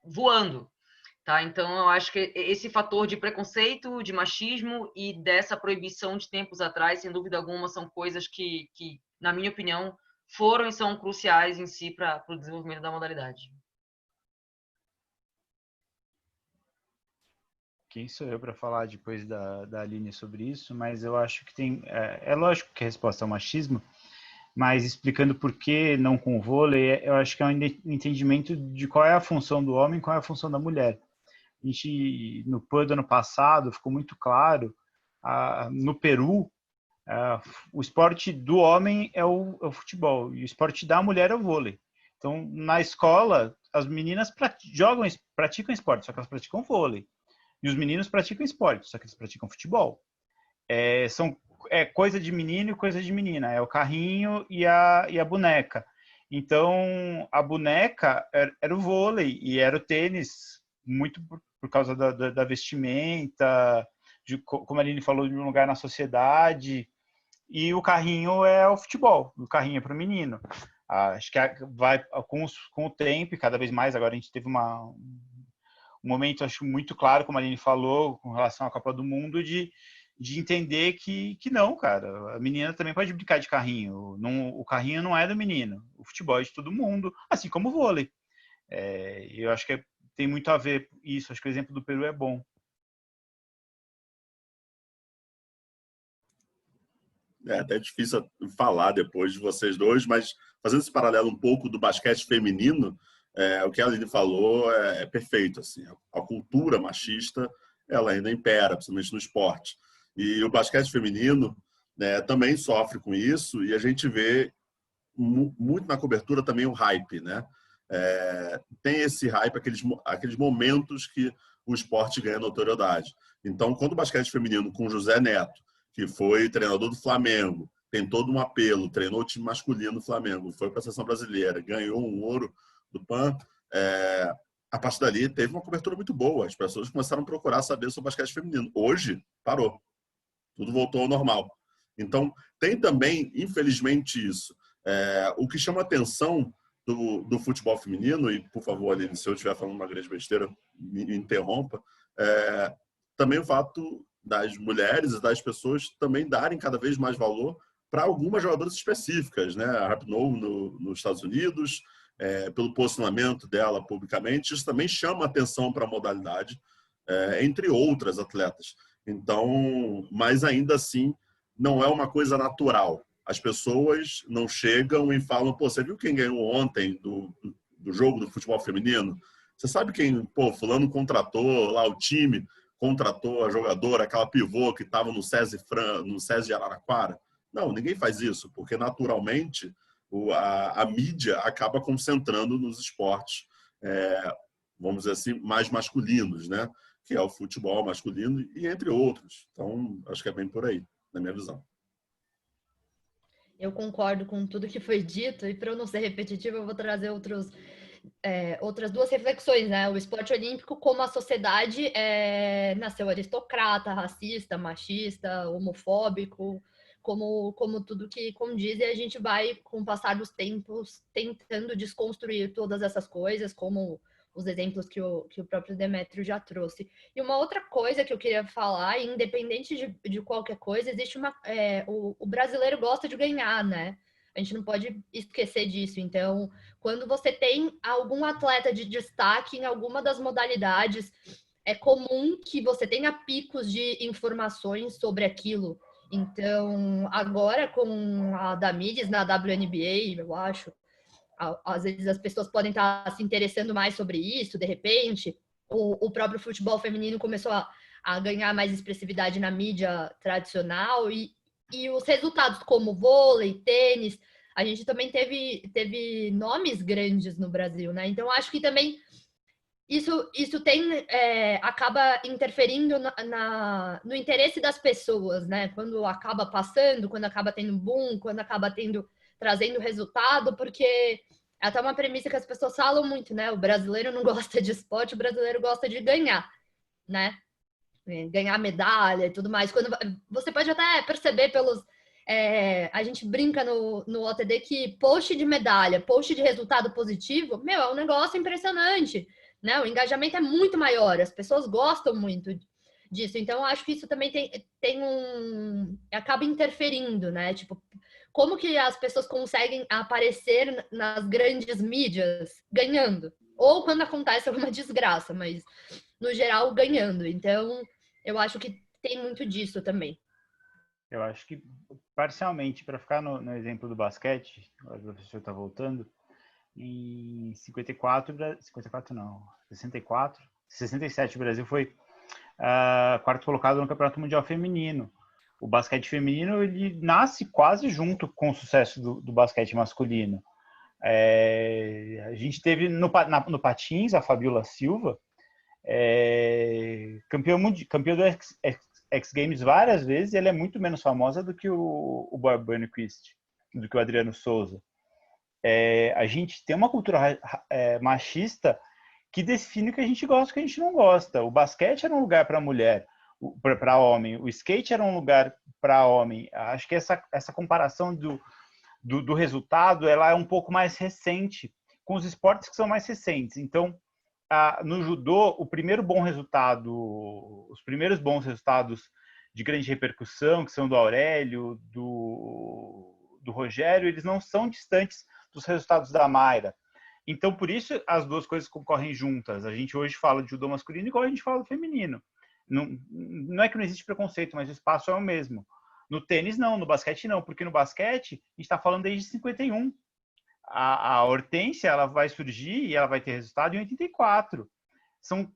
voando. Tá? Então, eu acho que esse fator de preconceito, de machismo e dessa proibição de tempos atrás, sem dúvida alguma, são coisas que na minha opinião, foram e são cruciais em si para o desenvolvimento da modalidade. Quem sou eu para falar depois da Aline sobre isso, mas eu acho que tem... É lógico que a resposta é o machismo, mas explicando por que não com o vôlei, eu acho que é um entendimento de qual é a função do homem e qual é a função da mulher. A gente, no PAN do ano passado, ficou muito claro, no Peru, o esporte do homem é o futebol e o esporte da mulher é o vôlei. Então, na escola, as meninas praticam esporte, só que elas praticam vôlei. E os meninos praticam esporte, só que eles praticam futebol. É coisa de menino e coisa de menina. É o carrinho e a boneca. Então, a boneca era o vôlei e era o tênis, muito por causa da vestimenta, como a Aline falou, de um lugar na sociedade. E o carrinho é o futebol. O carrinho é para o menino. Acho que vai com o tempo, e cada vez mais, agora a gente teve um momento, acho muito claro, como a Aline falou, com relação à Copa do Mundo, de entender que não, cara, a menina também pode brincar de carrinho. O carrinho não é do menino, o futebol é de todo mundo, assim como o vôlei. Eu acho que tem muito a ver isso, acho que o exemplo do Peru é bom. É até difícil falar depois de vocês dois, mas fazendo esse paralelo um pouco do basquete feminino, o que a Aline falou é perfeito. Assim, a cultura machista ela ainda impera, principalmente no esporte. E o basquete feminino, né, também sofre com isso, e a gente vê muito na cobertura também o hype. Né? Tem esse hype, aqueles momentos que o esporte ganha notoriedade. Então, quando o basquete feminino com José Neto, que foi treinador do Flamengo, tem todo um apelo, treinou o time masculino do Flamengo, foi para a seleção brasileira, ganhou um ouro do PAN, a partir dali teve uma cobertura muito boa. As pessoas começaram a procurar saber sobre basquete feminino. Hoje, parou. Tudo voltou ao normal. Então, tem também, infelizmente, isso. O que chama atenção do futebol feminino, e, por favor, Aline, se eu estiver falando uma grande besteira, me interrompa, também o fato das mulheres e das pessoas também darem cada vez mais valor para algumas jogadoras específicas, né? A Rapinoe nos Estados Unidos, pelo posicionamento dela publicamente, isso também chama atenção para a modalidade, entre outras atletas. Então, mas ainda assim, não é uma coisa natural. As pessoas não chegam e falam, pô, você viu quem ganhou ontem do jogo do futebol feminino? Você sabe quem, pô, fulano contratou lá o time, contratou a jogadora, aquela pivô que estava no SESI de Araraquara? Não, ninguém faz isso, porque naturalmente a mídia acaba concentrando nos esportes, vamos dizer assim, mais masculinos, né? Que é o futebol masculino e entre outros. Então, acho que é bem por aí, na minha visão. Eu concordo com tudo que foi dito, e para eu não ser repetitiva, eu vou trazer outras duas reflexões, né? O esporte olímpico, como a sociedade nasceu aristocrata, racista, machista, homofóbico, como tudo que condiz, e a gente vai, com o passar dos tempos, tentando desconstruir todas essas coisas, como os exemplos que o próprio Demétrio já trouxe. E uma outra coisa que eu queria falar, independente de qualquer coisa, existe o brasileiro gosta de ganhar, né? A gente não pode esquecer disso. Então, quando você tem algum atleta de destaque em alguma das modalidades, é comum que você tenha picos de informações sobre aquilo. Então, agora com a Damides na WNBA, eu acho, às vezes as pessoas podem estar se interessando mais sobre isso, de repente. O próprio futebol feminino começou a ganhar mais expressividade na mídia tradicional, e os resultados como vôlei, tênis, a gente também teve nomes grandes no Brasil, né? Então, acho que também isso acaba interferindo no interesse das pessoas, né? Quando acaba passando, quando acaba tendo boom, quando acaba trazendo resultado, porque é até uma premissa que as pessoas falam muito, né? O brasileiro não gosta de esporte, o brasileiro gosta de ganhar, né? Ganhar medalha e tudo mais. Quando você pode até perceber a gente brinca no OTD que post de medalha, post de resultado positivo, é um negócio impressionante, né? O engajamento é muito maior, as pessoas gostam muito disso. Então, eu acho que isso também acaba interferindo, né? Tipo, como que as pessoas conseguem aparecer nas grandes mídias ganhando? Ou quando acontece alguma desgraça, mas no geral ganhando. Então, eu acho que tem muito disso também. Eu acho que, parcialmente, para ficar no exemplo do basquete, o professor está voltando, em 54 não, 64, 67 o Brasil foi quarto colocado no Campeonato Mundial Feminino. O basquete feminino, ele nasce quase junto com o sucesso do basquete masculino. A gente teve no patins a Fabiola Silva, campeã do X Games várias vezes, e ela é muito menos famosa do que o Bob Burnquist, do que o Adriano Souza. A gente tem uma cultura machista que define o que a gente gosta e o que a gente não gosta. O basquete era um lugar para mulher, para homem. O skate era um lugar para homem. Acho que essa comparação do resultado, ela é um pouco mais recente, com os esportes que são mais recentes. Então, no judô, os primeiros bons resultados de grande repercussão, que são do Aurélio, do Rogério, eles não são distantes dos resultados da Mayra. Então, por isso, as duas coisas concorrem juntas. A gente hoje fala de judô masculino igual a gente fala do feminino. Não é que não existe preconceito, mas o espaço é o mesmo. No tênis, não. No basquete, não. Porque no basquete, a gente está falando desde 51. A Hortência, ela vai surgir e ela vai ter resultado em 84. São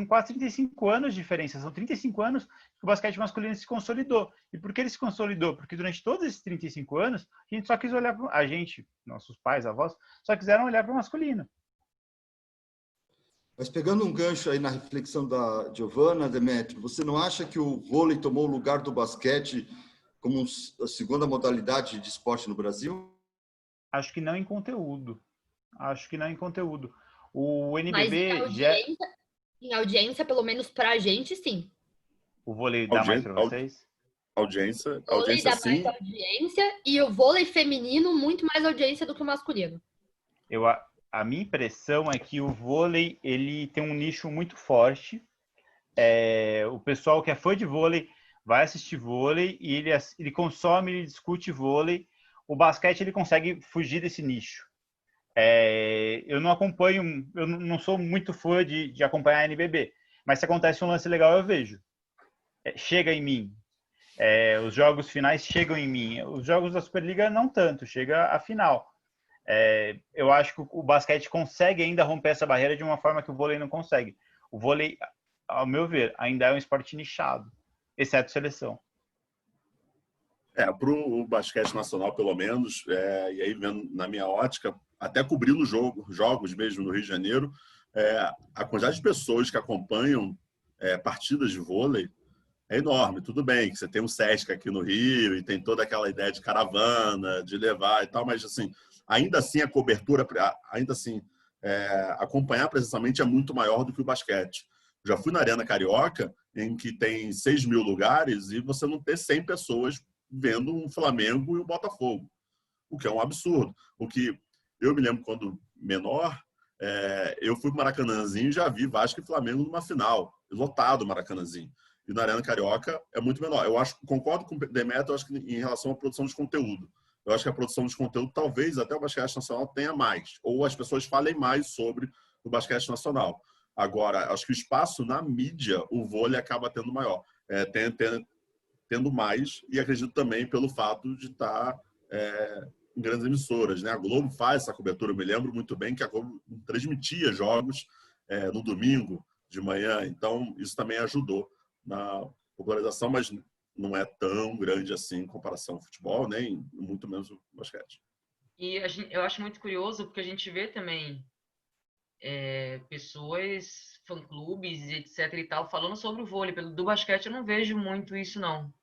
quase 35 anos de diferença. São 35 anos que o basquete masculino se consolidou. E por que ele se consolidou? Porque durante todos esses 35 anos, a gente só quis olhar para nossos pais, avós, só quiseram olhar para o masculino. Mas pegando um gancho aí na reflexão da Giovana, Demetrio, você não acha que o vôlei tomou o lugar do basquete como a segunda modalidade de esporte no Brasil? Acho que não em conteúdo. O NBB mas em audiência, pelo menos pra gente, sim. O vôlei dá mais pra vocês? Audiência Dá sim. mais audiência, e o vôlei feminino muito mais audiência do que o masculino. A minha impressão é que o vôlei, ele tem um nicho muito forte. O pessoal que é fã de vôlei vai assistir vôlei e ele consome, ele discute vôlei. O basquete, ele consegue fugir desse nicho. Eu não acompanho, eu não sou muito fã de acompanhar a NBB, mas se acontece um lance legal, eu vejo. Chega em mim. Os jogos finais chegam em mim. Os jogos da Superliga, não tanto. Chega a final. Eu acho que o basquete consegue ainda romper essa barreira de uma forma que o vôlei não consegue. O vôlei, ao meu ver, ainda é um esporte nichado, exceto seleção. Para o basquete nacional, pelo menos, e aí vendo na minha ótica, até cobrindo jogos mesmo no Rio de Janeiro, a quantidade de pessoas que acompanham partidas de vôlei é enorme. Tudo bem que você tem um Sesc aqui no Rio e tem toda aquela ideia de caravana, de levar e tal, mas assim, ainda assim a cobertura, acompanhar presencialmente é muito maior do que o basquete. Já fui na Arena Carioca, em que tem 6 mil lugares, e você não ter 100 pessoas vendo um Flamengo e um Botafogo, o que é um absurdo. O que eu me lembro quando menor, eu fui para o Maracanãzinho e já vi Vasco e Flamengo numa final, lotado o Maracanãzinho. E na Arena Carioca é muito menor. Concordo com o Demetrio, eu acho que em relação à produção de conteúdo. Eu acho que a produção de conteúdo, talvez até o basquete nacional tenha mais, ou as pessoas falem mais sobre o basquete nacional. Agora, acho que o espaço na mídia, o vôlei acaba tendo maior. Tendo mais, e acredito também pelo fato de estar em grandes emissoras, né? A Globo faz essa cobertura, eu me lembro muito bem que a Globo transmitia jogos no domingo de manhã, então isso também ajudou na popularização, mas não é tão grande assim em comparação ao futebol, nem muito menos o basquete. E eu acho muito curioso porque a gente vê também pessoas, fã-clubes, etc e tal, falando sobre o vôlei. Do basquete eu não vejo muito isso, não.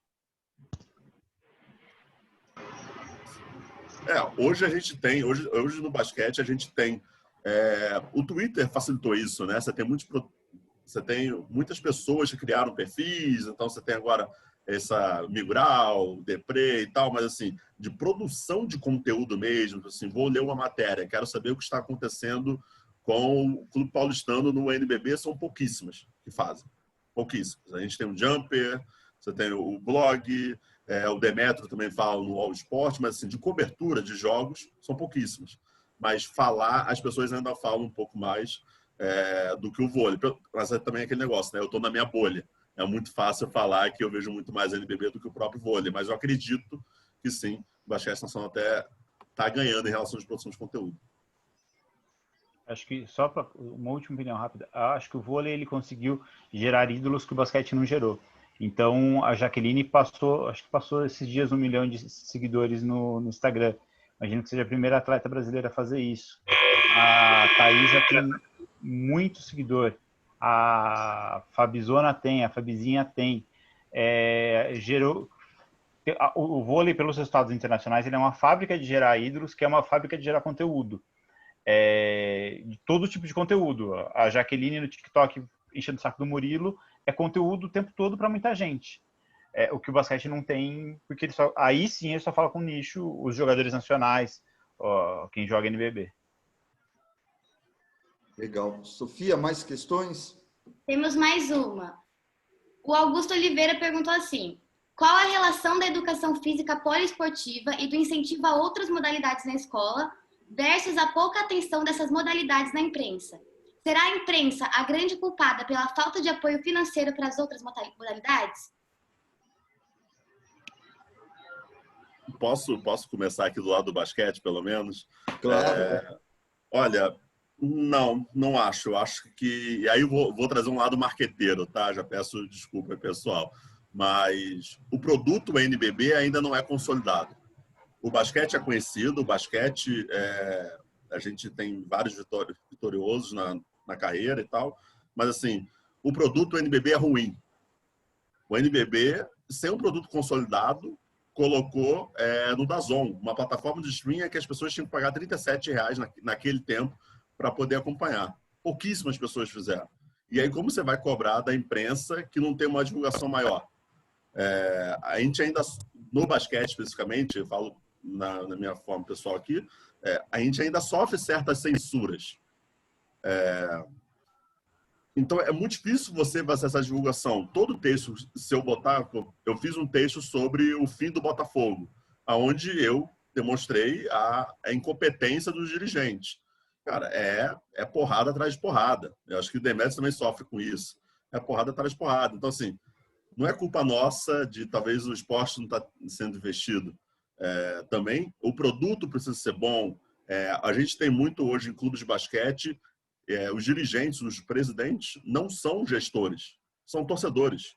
Hoje a gente tem, hoje no basquete a gente tem, o Twitter facilitou isso, né? Você tem muitas pessoas que criaram perfis, então você tem agora essa Migral, Deprê e tal, mas assim, de produção de conteúdo mesmo, assim, vou ler uma matéria, quero saber o que está acontecendo com o Clube Paulistano no NBB, são pouquíssimas que fazem. Pouquíssimas. A gente tem o Jumper, você tem o blog, o Demetrio também fala no All Sport, mas assim, de cobertura de jogos, são pouquíssimas. Mas falar, as pessoas ainda falam um pouco mais do que o vôlei. Mas é também aquele negócio, né? Eu estou na minha bolha. É muito fácil falar que eu vejo muito mais NBB do que o próprio vôlei, mas eu acredito que sim, o basquete nacional até está ganhando em relação à produção de conteúdo. Acho que, só para uma última opinião rápida, acho que o vôlei ele conseguiu gerar ídolos que o basquete não gerou. Então, a Jaqueline passou esses dias 1 milhão de seguidores no Instagram. Imagino que seja a primeira atleta brasileira a fazer isso. A Thaísa tem muito seguidor. A Fabizona tem, a Fabizinha tem. O vôlei, pelos resultados internacionais, ele é uma fábrica de gerar ídolos, que é uma fábrica de gerar conteúdo. De todo tipo de conteúdo. A Jaqueline no TikTok enchendo o saco do Murilo é conteúdo o tempo todo para muita gente. O que o basquete não tem, porque aí sim ele só fala com nicho, os jogadores nacionais, quem joga NBB. Legal. Sofia, mais questões? Temos mais uma. O Augusto Oliveira perguntou assim: qual a relação da educação física poliesportiva e do incentivo a outras modalidades na escola versus a pouca atenção dessas modalidades na imprensa? Será a imprensa a grande culpada pela falta de apoio financeiro para as outras modalidades? Posso começar aqui do lado do basquete, pelo menos? Claro. Olha, não acho. Eu acho que... E aí eu vou trazer um lado marqueteiro, tá? Já peço desculpa, pessoal. Mas o produto NBB ainda não é consolidado. O basquete é conhecido, o basquete... a gente tem vários vitoriosos na carreira e tal. Mas, assim, o produto NBB é ruim. O NBB, sem um produto consolidado, colocou no DAZN, uma plataforma de streaming que as pessoas tinham que pagar R$37 naquele tempo para poder acompanhar. Pouquíssimas pessoas fizeram. E aí, como você vai cobrar da imprensa que não tem uma divulgação maior? A gente ainda, no basquete especificamente, eu falo na minha forma pessoal aqui, a gente ainda sofre certas censuras. Então, é muito difícil você fazer essa divulgação. Todo texto, se eu botar... Eu fiz um texto sobre o fim do Botafogo, onde eu demonstrei a incompetência dos dirigentes. Cara, é porrada atrás de porrada. Eu acho que o Demetrio também sofre com isso. É porrada atrás de porrada. Então, assim, não é culpa nossa de talvez o esporte não estar sendo investido. Também, o produto precisa ser bom. A gente tem muito hoje em clubes de basquete... os dirigentes, os presidentes, não são gestores, são torcedores.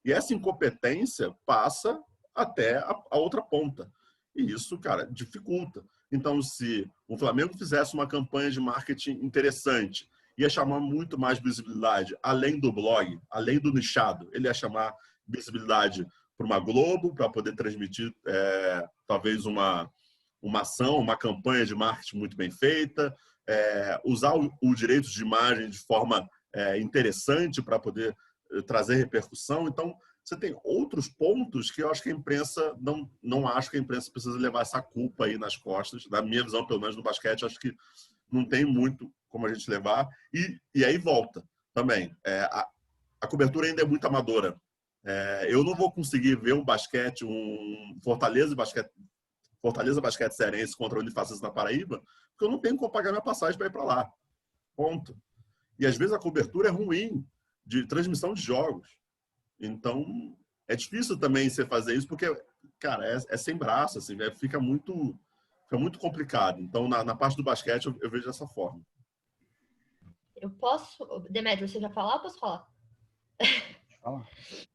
E essa incompetência passa até a outra ponta. E isso, cara, dificulta. Então, se o Flamengo fizesse uma campanha de marketing interessante, ia chamar muito mais visibilidade, além do blog, além do nichado, ele ia chamar visibilidade para uma Globo, para poder transmitir talvez uma ação, uma campanha de marketing muito bem feita, usar o direito de imagem de forma interessante para poder trazer repercussão. Então, você tem outros pontos que eu acho que a imprensa, não acho que a imprensa precisa levar essa culpa aí nas costas. Na minha visão, pelo menos no basquete, acho que não tem muito como a gente levar. E aí volta também. A cobertura ainda é muito amadora. Eu não vou conseguir ver um basquete, um Fortaleza Basquete Cearense contra o Unifacis na Paraíba, porque eu não tenho como pagar minha passagem para ir para lá. Ponto. E às vezes a cobertura é ruim de transmissão de jogos. Então, é difícil também você fazer isso, porque, cara, é sem braço, assim, fica muito complicado. Então, na parte do basquete, eu vejo dessa forma. Eu posso... Demetrio, você já falar ou posso falar? Fala.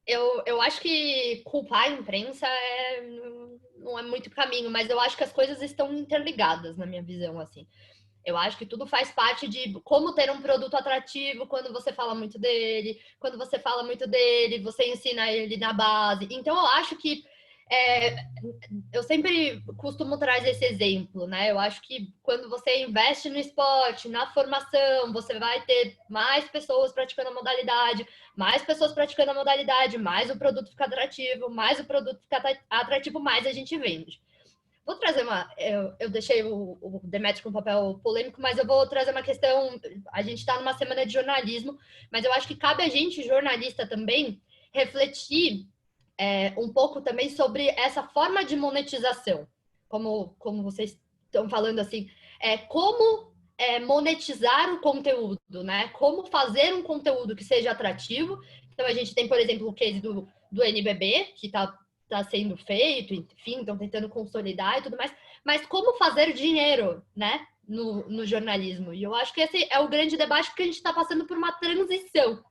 Eu acho que culpar a imprensa não é muito caminho, mas eu acho que as coisas estão interligadas, na minha visão, assim. Eu acho que tudo faz parte de como ter um produto atrativo quando você fala muito dele. Quando você fala muito dele, você ensina ele na base. Então, eu acho que eu sempre costumo trazer esse exemplo, né? Eu acho que quando você investe no esporte, na formação, você vai ter mais pessoas praticando a modalidade, mais pessoas praticando a modalidade, mais o produto fica atrativo, mais o produto fica atrativo, mais a gente vende. Vou trazer eu deixei o Demetrio com um papel polêmico, mas eu vou trazer uma questão. A gente está numa semana de jornalismo, mas eu acho que cabe a gente, jornalista, também, refletir um pouco também sobre essa forma de monetização. Como vocês estão falando assim, como monetizar o conteúdo, né? Como fazer um conteúdo que seja atrativo. Então, a gente tem, por exemplo, o case do NBB, que está sendo feito, enfim, estão tentando consolidar e tudo mais, mas como fazer dinheiro, né, no jornalismo? E eu acho que esse é o grande debate, porque a gente está passando por uma transição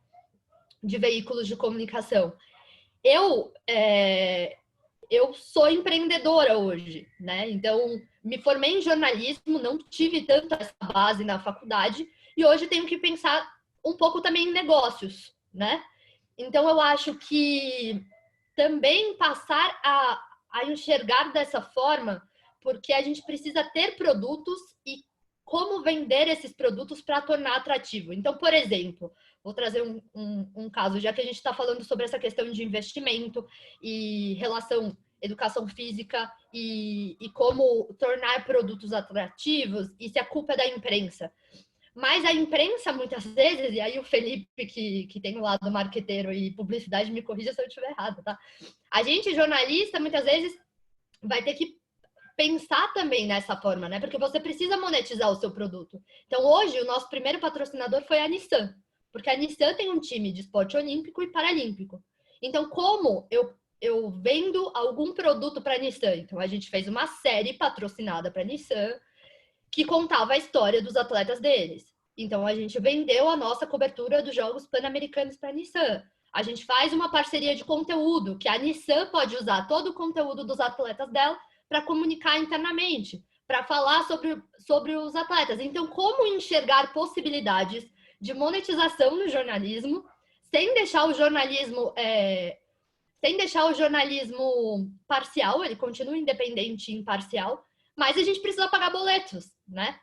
de veículos de comunicação. Eu sou empreendedora hoje, né, então me formei em jornalismo, não tive tanta essa base na faculdade, e hoje tenho que pensar um pouco também em negócios, né? Então eu acho que também passar a enxergar dessa forma, porque a gente precisa ter produtos e como vender esses produtos para tornar atrativo. Então, por exemplo, vou trazer um caso, já que a gente está falando sobre essa questão de investimento e relação educação física e como tornar produtos atrativos, e se a culpa é da imprensa. Mas a imprensa, muitas vezes, e aí o Felipe, que tem o lado marqueteiro e publicidade, me corrija se eu estiver errado, tá? A gente, jornalista, muitas vezes vai ter que pensar também nessa forma, né? Porque você precisa monetizar o seu produto. Então, hoje, o nosso primeiro patrocinador foi a Nissan, porque a Nissan tem um time de esporte olímpico e paralímpico. Então, como eu vendo algum produto para a Nissan? Então, a gente fez uma série patrocinada para a Nissan, que contava a história dos atletas deles. Então, a gente vendeu a nossa cobertura dos Jogos Pan-Americanos para a Nissan. A gente faz uma parceria de conteúdo, que a Nissan pode usar todo o conteúdo dos atletas dela para comunicar internamente, para falar sobre os atletas. Então, como enxergar possibilidades de monetização no jornalismo, sem deixar o jornalismo parcial, ele continua independente e imparcial, mas a gente precisa pagar boletos, né?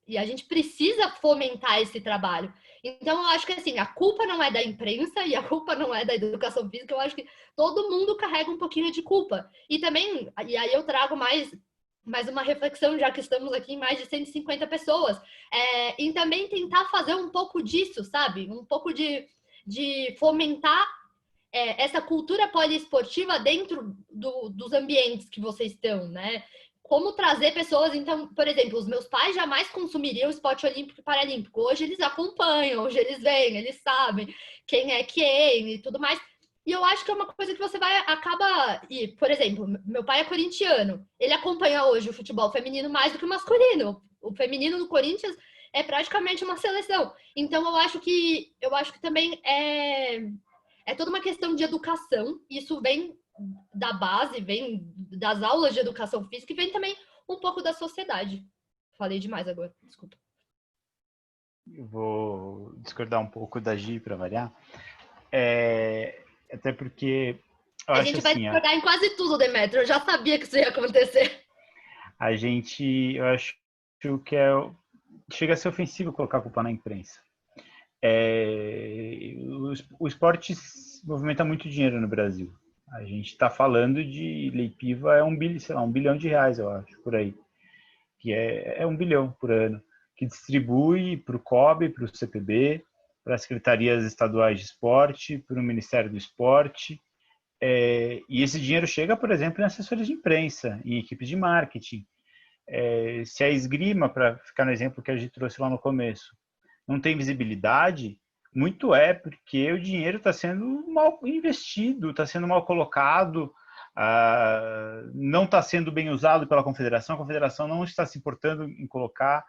E a gente precisa fomentar esse trabalho. Então, eu acho que assim, a culpa não é da imprensa e a culpa não é da educação física, eu acho que todo mundo carrega um pouquinho de culpa. E também, e aí eu trago mais uma reflexão, já que estamos aqui em mais de 150 pessoas, e também tentar fazer um pouco disso, sabe? Um pouco de fomentar essa cultura poliesportiva dentro dos ambientes que vocês estão, né? Como trazer pessoas, então, por exemplo, os meus pais jamais consumiriam esporte olímpico e paralímpico. Hoje eles acompanham, hoje eles veem, eles sabem quem é quem e tudo mais. E eu acho que é uma coisa que você acaba... E, por exemplo, meu pai é corintiano. Ele acompanha hoje o futebol feminino mais do que o masculino. O feminino no Corinthians é praticamente uma seleção. Então, eu acho que também é toda uma questão de educação. Isso vem da base, vem das aulas de educação física e vem também um pouco da sociedade. Falei demais agora, desculpa. Eu vou discordar um pouco da Gi para variar. Até porque eu a acho gente vai assim, discordar em quase tudo, Demetrio. Eu já sabia que isso ia acontecer. Eu acho que chega a ser ofensivo colocar a culpa na imprensa. O esporte movimenta muito dinheiro no Brasil. A gente está falando de Lei Piva, é $1 bilhão, eu acho, por aí. Que é 1 bilhão por ano, que distribui para o COB, para o CPB, para as secretarias estaduais de esporte, para o Ministério do Esporte. E esse dinheiro chega, por exemplo, em assessores de imprensa, em equipes de marketing. Se a esgrima, para ficar no exemplo que a gente trouxe lá no começo, não tem visibilidade, muito porque o dinheiro está sendo mal investido, está sendo mal colocado, não está sendo bem usado pela confederação, a confederação não está se importando em colocar.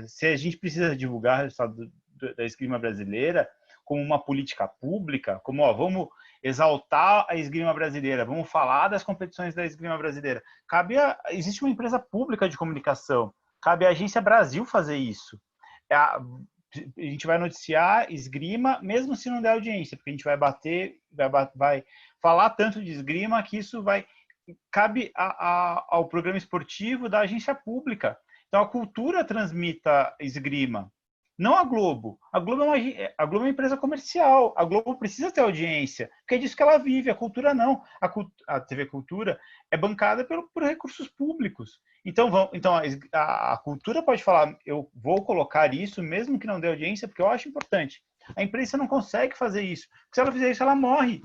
Se a gente precisa divulgar o resultado da esgrima brasileira como uma política pública, como vamos exaltar a esgrima brasileira, vamos falar das competições da esgrima brasileira, existe uma empresa pública de comunicação, cabe à Agência Brasil fazer isso. a gente vai noticiar esgrima, mesmo se não der audiência, porque a gente vai bater, vai falar tanto de esgrima que isso cabe ao programa esportivo da agência pública. Então, a cultura transmita esgrima, não a Globo. A Globo é uma empresa comercial. A Globo precisa ter audiência, porque é disso que ela vive. A cultura não. A TV Cultura é bancada por recursos públicos. Então a cultura pode falar, eu vou colocar isso, mesmo que não dê audiência, porque eu acho importante. A imprensa não consegue fazer isso. Porque se ela fizer isso, ela morre.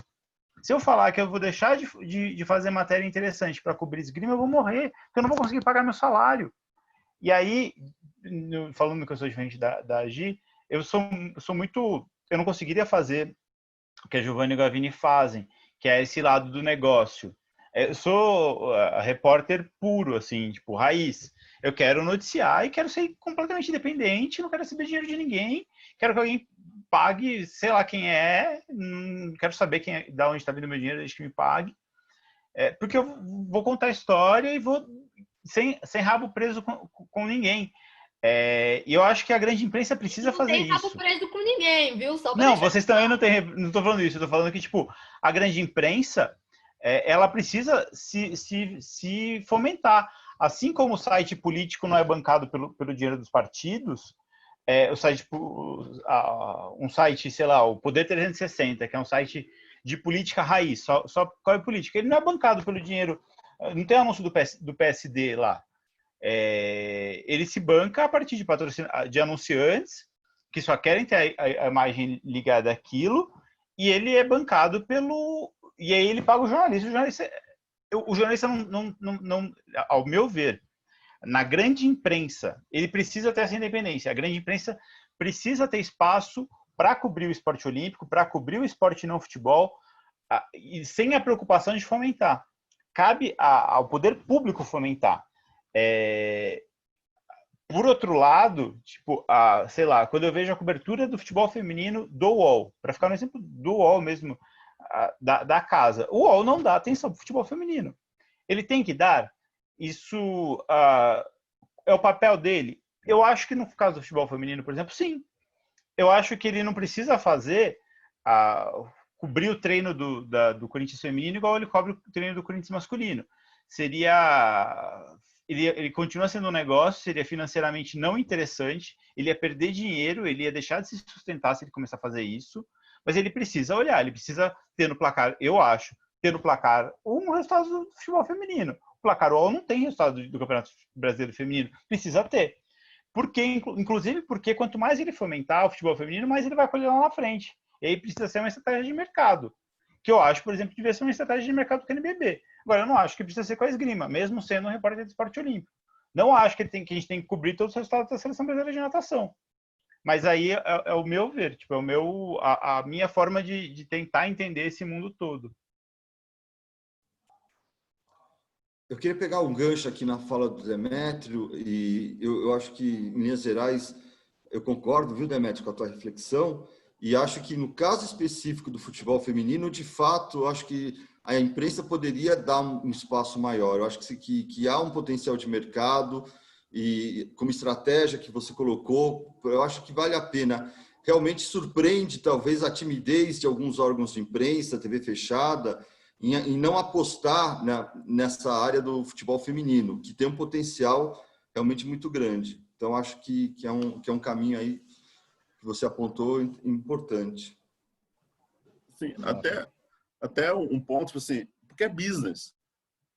Se eu falar que eu vou deixar de fazer matéria interessante para cobrir esgrima, eu vou morrer, porque eu não vou conseguir pagar meu salário. E aí, falando que eu sou diferente da Agi, eu não conseguiria fazer o que a Giovanna e o Gavini fazem, que é esse lado do negócio. Eu sou repórter puro, assim, tipo, raiz. Eu quero noticiar e quero ser completamente independente, não quero receber dinheiro de ninguém, quero que alguém pague, sei lá quem é, não quero saber de onde está vindo o meu dinheiro, desde que me pague. Porque eu vou contar a história e vou sem rabo preso com ninguém. E eu acho que a grande imprensa precisa fazer isso. Não tem rabo preso com ninguém, viu? Não, vocês também não estou falando isso. Eu estou falando que, tipo, a grande imprensa, ela precisa se fomentar. Assim como o site político não é bancado pelo dinheiro dos partidos, um site, sei lá, o Poder 360, que é um site de política raiz, só qual é política? Ele não é bancado pelo dinheiro, não tem anúncio do PSD lá. Ele se banca a partir de anunciantes que só querem ter a imagem ligada àquilo, e ele é bancado e aí ele paga o jornalista. O jornalista não, ao meu ver, na grande imprensa, ele precisa ter essa independência. A grande imprensa precisa ter espaço para cobrir o esporte olímpico, para cobrir o esporte não futebol, e sem a preocupação de fomentar. Cabe ao poder público fomentar. Por outro lado, tipo, sei lá, quando eu vejo a cobertura do futebol feminino do UOL, para ficar no exemplo do UOL mesmo, da casa, o UOL não dá atenção para o futebol feminino. Ele tem que dar. Isso é o papel dele. Eu acho que no caso do futebol feminino, por exemplo, sim. Eu acho que ele não precisa cobrir o treino do Corinthians feminino igual ele cobre o treino do Corinthians masculino. Ele continua sendo um negócio, seria financeiramente não interessante, ele ia perder dinheiro, ele ia deixar de se sustentar se ele começar a fazer isso, mas ele precisa olhar, ele precisa ter no placar, eu acho, ter no placar um resultado do futebol feminino. O placar UOL não tem resultado do Campeonato Brasileiro Feminino, precisa ter. Inclusive porque quanto mais ele fomentar o futebol feminino, mais ele vai colher lá na frente. E aí precisa ser uma estratégia de mercado, que eu acho, por exemplo, que devia ser uma estratégia de mercado do NBB. Agora, eu não acho que precisa ser com a esgrima, mesmo sendo um repórter de esporte olímpico. Não acho que a gente tem que cobrir todos os resultados da Seleção Brasileira de Natação. Mas aí é o meu ver, tipo, a minha forma de tentar entender esse mundo todo. Eu queria pegar um gancho aqui na fala do Demétrio, e eu acho que, em linhas gerais, eu concordo, viu, Demétrio, com a tua reflexão, e acho que, no caso específico do futebol feminino, de fato, eu acho que a imprensa poderia dar um espaço maior. Eu acho que há um potencial de mercado, e como estratégia que você colocou, eu acho que vale a pena. Realmente surpreende, talvez, a timidez de alguns órgãos de imprensa, TV fechada, em não apostar nessa área do futebol feminino, que tem um potencial realmente muito grande. Então, acho que é um caminho aí que você apontou importante. Sim, até um ponto, assim, porque é business.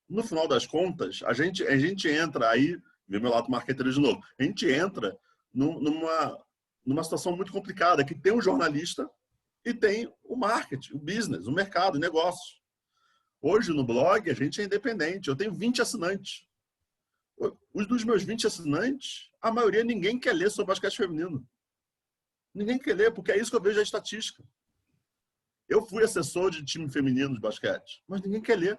No final das contas, a gente entra aí, vê meu lado marqueteiro de novo, a gente entra numa situação muito complicada, que tem um jornalista e tem o marketing, o business, o mercado, o negócio. Hoje, no blog, a gente é independente. Eu tenho 20 assinantes. Os dos meus 20 assinantes, a maioria ninguém quer ler sobre basquete feminino. Ninguém quer ler, porque é isso que eu vejo a estatística. Eu fui assessor de time feminino de basquete, mas ninguém quer ler.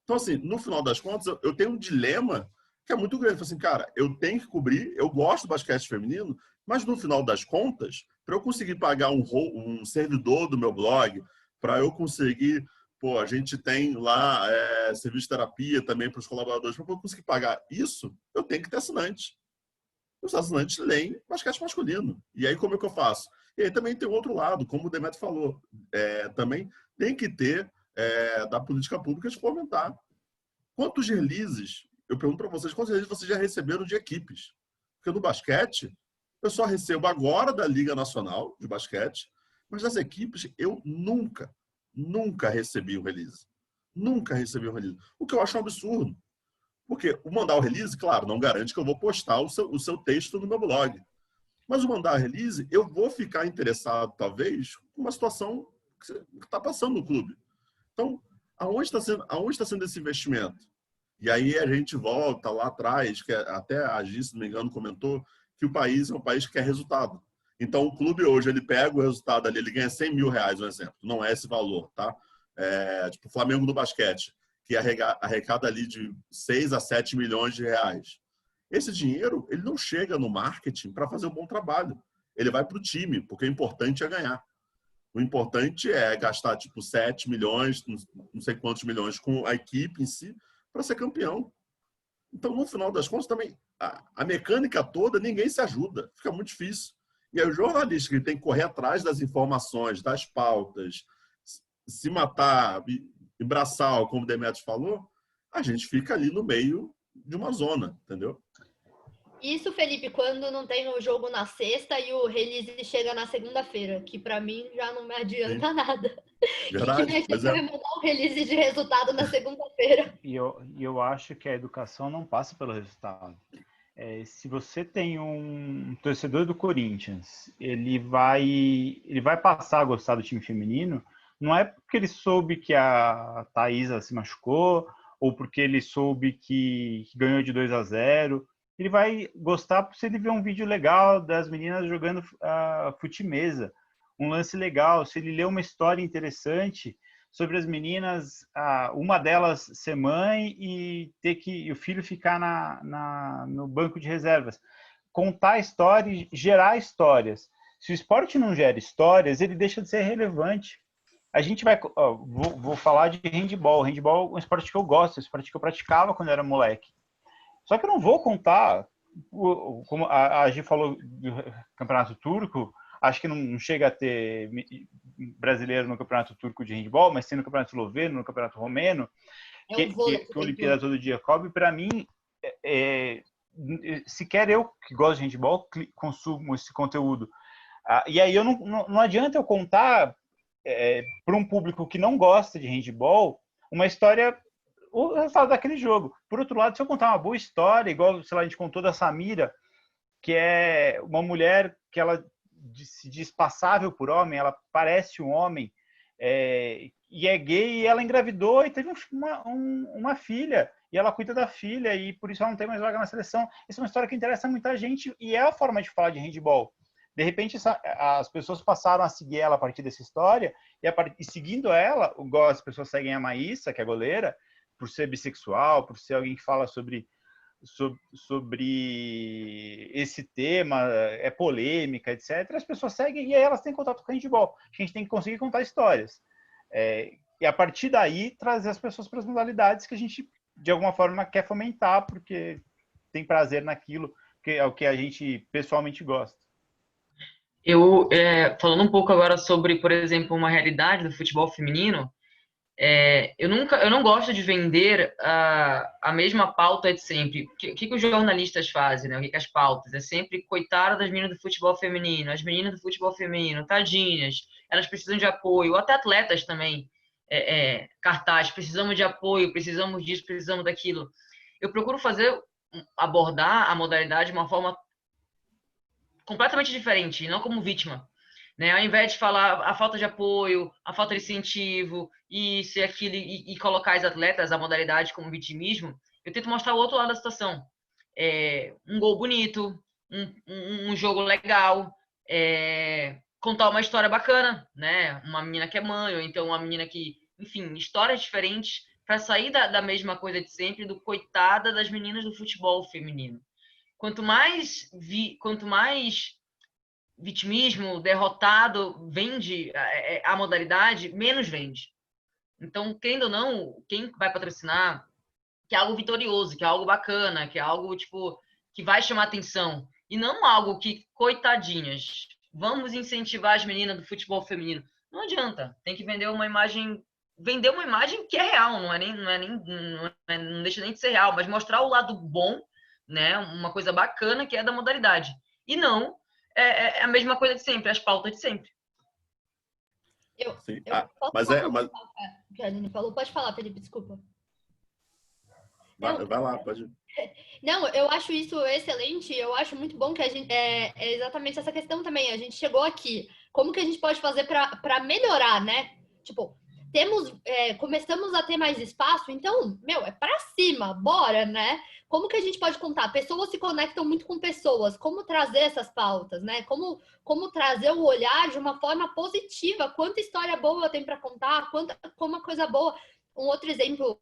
Então, assim, no final das contas, eu tenho um dilema que é muito grande. Eu falo assim, cara, eu tenho que cobrir, eu gosto do basquete feminino, mas no final das contas, para eu conseguir pagar um servidor do meu blog, para eu conseguir... Pô, a gente tem lá serviço de terapia também para os colaboradores. Para eu conseguir pagar isso, eu tenho que ter assinante. os assinantes leem basquete masculino. E aí, como é que eu faço? E aí também tem o outro lado, como o Demetrio falou. Também tem que ter, da política pública, de fomentar. Quantos releases, eu pergunto para vocês, quantos releases vocês já receberam de equipes? Porque no basquete, eu só recebo agora da Liga Nacional de Basquete, mas das equipes eu nunca recebi um release. Nunca recebi um release. O que eu acho um absurdo. Porque o mandar o release, claro, não garante que eu vou postar o seu texto no meu blog. Mas o mandar release, eu vou ficar interessado, talvez, com uma situação que está passando no clube. Então, aonde está sendo esse investimento? E aí a gente volta lá atrás, que até a Gi, se não me engano, comentou que o país é um país que quer resultado. Então, o clube hoje, ele pega o resultado ali, ele ganha 100 mil reais, um exemplo. Não é esse valor, tá? Tipo o Flamengo do basquete, que arrecada ali de 6 a 7 milhões de reais. Esse dinheiro, ele não chega no marketing para fazer um bom trabalho. Ele vai para o time, porque o importante é ganhar. O importante é gastar, tipo, 7 milhões, não sei quantos milhões, com a equipe em si, para ser campeão. Então, no final das contas, também, a mecânica toda, ninguém se ajuda. Fica muito difícil. E aí o jornalista que tem que correr atrás das informações, das pautas, se matar, braçal, como o Demetrio falou, a gente fica ali no meio de uma zona, entendeu? Isso, Felipe, quando não tem o jogo na sexta e o release chega na segunda-feira, que para mim já não me adianta nada. Verdade, Que me pois adianta me mandar um release de resultado na segunda-feira. E eu acho que a educação não passa pelo resultado. Se você tem um torcedor do Corinthians, ele vai passar a gostar do time feminino, não é porque ele soube que a Thaísa se machucou, ou porque ele soube que ganhou de 2-0. Ele vai gostar se ele ver um vídeo legal das meninas jogando fute-mesa, um lance legal, se ele ler uma história interessante sobre as meninas, uma delas ser mãe e ter que o filho ficar no banco de reservas. Contar histórias, gerar histórias. Se o esporte não gera histórias, ele deixa de ser relevante. A gente vai... vou falar de handball. Handball é um esporte que eu gosto, é um esporte que eu praticava quando eu era moleque. Só que eu não vou contar, como a Gi falou do campeonato turco, acho que não chega a ter brasileiro no campeonato turco de handball, mas tem no campeonato esloveno, no campeonato romeno, que a Olimpíada todo dia cobre. Para mim, sequer eu, que gosto de handball, consumo esse conteúdo. E aí não adianta eu contar para um público que não gosta de handball uma história, o resultado daquele jogo. Por outro lado, se eu contar uma boa história, igual, sei lá, a gente contou da Samira, que é uma mulher que ela se diz passável por homem, ela parece um homem, e é gay, e ela engravidou e teve uma filha, e ela cuida da filha, e por isso ela não tem mais vaga na seleção. Isso é uma história que interessa muita gente, e é a forma de falar de handball. De repente, as pessoas passaram a seguir ela a partir dessa história, e seguindo ela, igual as pessoas seguem a Maíssa, que é goleira, por ser bissexual, por ser alguém que fala sobre esse tema, é polêmica, etc. As pessoas seguem e aí elas têm contato com o handball. A gente tem que conseguir contar histórias. E a partir daí, trazer as pessoas para as modalidades que a gente, de alguma forma, quer fomentar, porque tem prazer naquilo, que é o que a gente pessoalmente gosta. Eu, falando um pouco agora sobre, por exemplo, uma realidade do futebol feminino, eu não gosto de vender a mesma pauta de sempre. O que os jornalistas fazem, né? O que as pautas? É sempre coitada das meninas do futebol feminino, as meninas do futebol feminino, tadinhas, elas precisam de apoio, até atletas também, cartaz, precisamos de apoio, precisamos disso, precisamos daquilo. Eu procuro abordar a modalidade de uma forma completamente diferente, não como vítima. Né? Ao invés de falar a falta de apoio, a falta de incentivo e ser aquilo e colocar as atletas, a modalidade como vitimismo, eu tento mostrar o outro lado da situação. Um gol bonito, um jogo legal, contar uma história bacana, né? Uma menina que é mãe, ou então uma menina que, enfim, histórias diferentes para sair da mesma coisa de sempre, do coitada das meninas do futebol feminino. Quanto mais vitimismo, derrotado, vende a modalidade, menos vende. Então, querendo ou não, quem vai patrocinar, que é algo vitorioso, que é algo bacana, que é algo, tipo, que vai chamar atenção. e não algo que, coitadinhas, vamos incentivar as meninas do futebol feminino. Não adianta, tem que vender uma imagem que é real, não deixa nem de ser real, mas mostrar o lado bom, né? Uma coisa bacana que é da modalidade. E não é a mesma coisa de sempre, as pautas de sempre. Sim. Posso Mas falar o que a Aline falou? Pode falar, Felipe, desculpa. vai lá, pode. Não, eu acho isso excelente. Eu acho muito bom que a gente é exatamente essa questão também. A gente chegou aqui. Como que a gente pode fazer para melhorar, né? Tipo, começamos a ter mais espaço, então, é para cima, bora, né? Como que a gente pode contar? Pessoas se conectam muito com pessoas. Como trazer essas pautas, né? Como trazer o olhar de uma forma positiva? Quanta história boa tem para contar? Como coisa boa. Um outro exemplo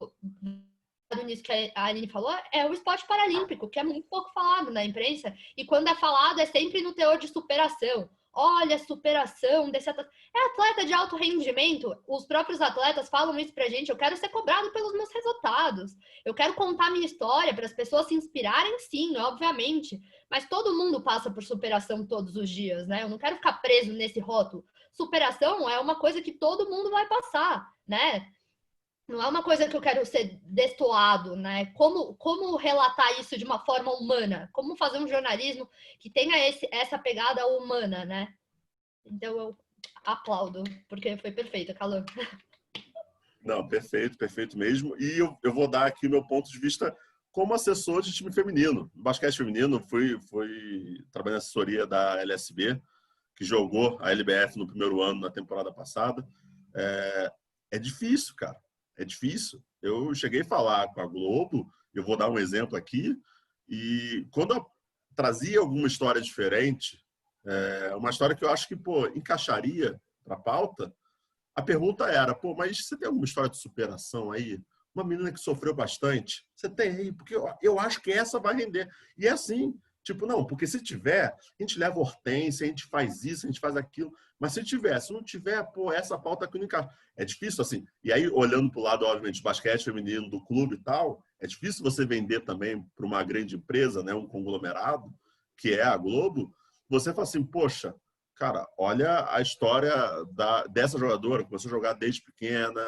nisso que a Aline falou é o esporte paralímpico, que é muito pouco falado na imprensa, e quando é falado é sempre no teor de superação. Olha, superação desse atleta. É atleta de alto rendimento. Os próprios atletas falam isso pra gente. Eu quero ser cobrado pelos meus resultados. Eu quero contar minha história para as pessoas se inspirarem, sim, obviamente. Mas todo mundo passa por superação todos os dias, né? Eu não quero ficar preso nesse rótulo. Superação é uma coisa que todo mundo vai passar, né? Não é uma coisa que eu quero ser destoado, né? Como relatar isso de uma forma humana? Como fazer um jornalismo que tenha essa pegada humana, né? Então eu aplaudo, porque foi perfeito, Cauã. Não, perfeito mesmo. E eu vou dar aqui o meu ponto de vista como assessor de time feminino. No basquete feminino, fui trabalhando na assessoria da LSB, que jogou a LBF no primeiro ano, na temporada passada. É difícil, cara. É difícil. Eu cheguei a falar com a Globo, eu vou dar um exemplo aqui, e quando eu trazia alguma história diferente, uma história que eu acho que, encaixaria para a pauta, a pergunta era, mas você tem alguma história de superação aí? Uma menina que sofreu bastante? Você tem aí? Porque eu acho que essa vai render. E é assim, não, porque se tiver, a gente leva hortência, a gente faz isso, a gente faz aquilo, mas se não tiver, essa pauta aqui não encaixa. É difícil, assim. E aí, olhando para o lado, obviamente, basquete feminino, do clube e tal, é difícil você vender também para uma grande empresa, né, um conglomerado, que é a Globo, você fala assim, poxa, cara, olha a história dessa jogadora, começou a jogar desde pequena,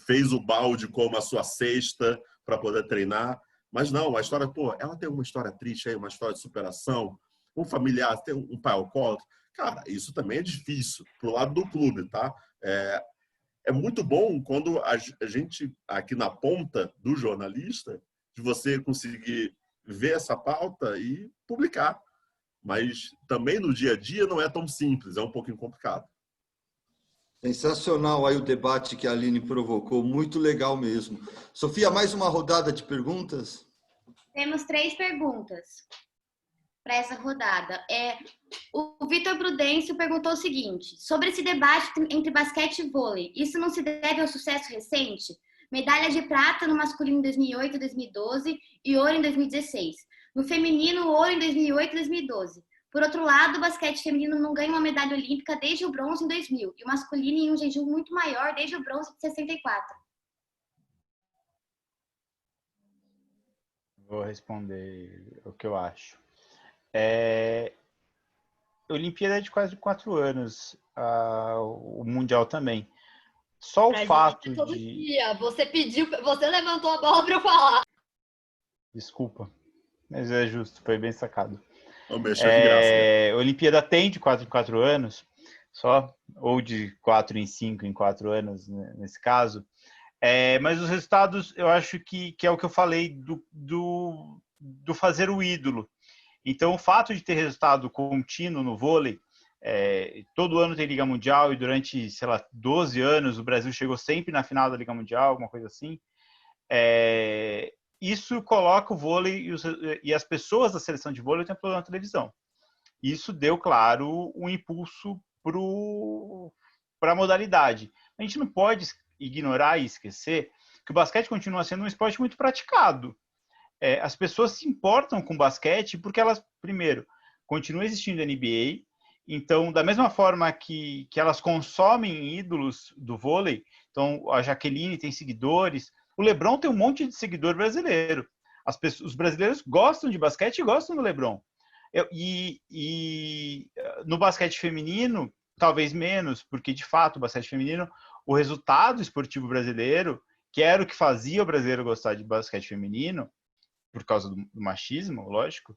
fez o balde como a sua cesta para poder treinar. Mas não, a história, ela tem uma história triste aí, uma história de superação, um familiar, tem um pai alcoólatra. Cara, isso também é difícil pro lado do clube, tá? É muito bom quando a gente, aqui na ponta do jornalista, de você conseguir ver essa pauta e publicar. Mas também no dia a dia não é tão simples, é um pouquinho complicado. Sensacional aí o debate que a Aline provocou, muito legal mesmo. Sofia, mais uma rodada de perguntas? Temos 3 perguntas para essa rodada. O Vitor Prudêncio perguntou o seguinte: sobre esse debate entre basquete e vôlei, isso não se deve ao sucesso recente? Medalha de prata no masculino em 2008 e 2012 e ouro em 2016. No feminino, ouro em 2008 e 2012. Por outro lado, o basquete feminino não ganha uma medalha olímpica desde o bronze em 2000 e o masculino em um jejum muito maior desde o bronze de 64. Vou responder o que eu acho. Olimpíada é de quase 4 anos, o Mundial também. Só o fato todo de... dia. Você levantou a bola para eu falar. Desculpa, mas é justo, foi bem sacado. Não mexa de graça. Né? Olimpíada tem de 4 em 4 anos, só, ou de 4 em 5 em 4 anos, né, nesse caso. Mas os resultados, eu acho que é o que eu falei do fazer o ídolo. Então, o fato de ter resultado contínuo no vôlei, todo ano tem Liga Mundial e durante, 12 anos o Brasil chegou sempre na final da Liga Mundial, alguma coisa assim. Isso coloca o vôlei e as pessoas da seleção de vôlei o tempo todo na televisão. Isso deu, claro, um impulso para a modalidade. A gente não pode ignorar e esquecer que o basquete continua sendo um esporte muito praticado. As pessoas se importam com basquete porque elas, primeiro, continua existindo a NBA, então, da mesma forma que elas consomem ídolos do vôlei, então a Jaqueline tem seguidores, o LeBron tem um monte de seguidor brasileiro. Os brasileiros gostam de basquete e gostam do LeBron. No basquete feminino, talvez menos, porque de fato o basquete feminino, o resultado esportivo brasileiro, que era o que fazia o brasileiro gostar de basquete feminino, por causa do machismo, lógico,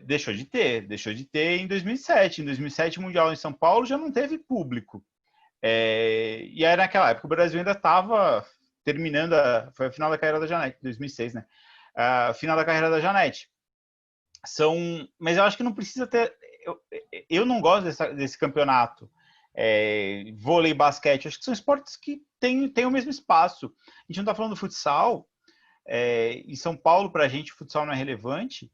deixou de ter em 2007. Em 2007, o Mundial em São Paulo já não teve público. E aí, naquela época, o Brasil ainda estava terminando, foi a final da carreira da Janete, 2006, né? A final da carreira da Janete. Mas eu acho que não precisa ter... Eu não gosto desse campeonato. Vôlei e basquete, acho que são esportes que têm o mesmo espaço. A gente não está falando do futsal. Em São Paulo, para a gente, o futsal não é relevante.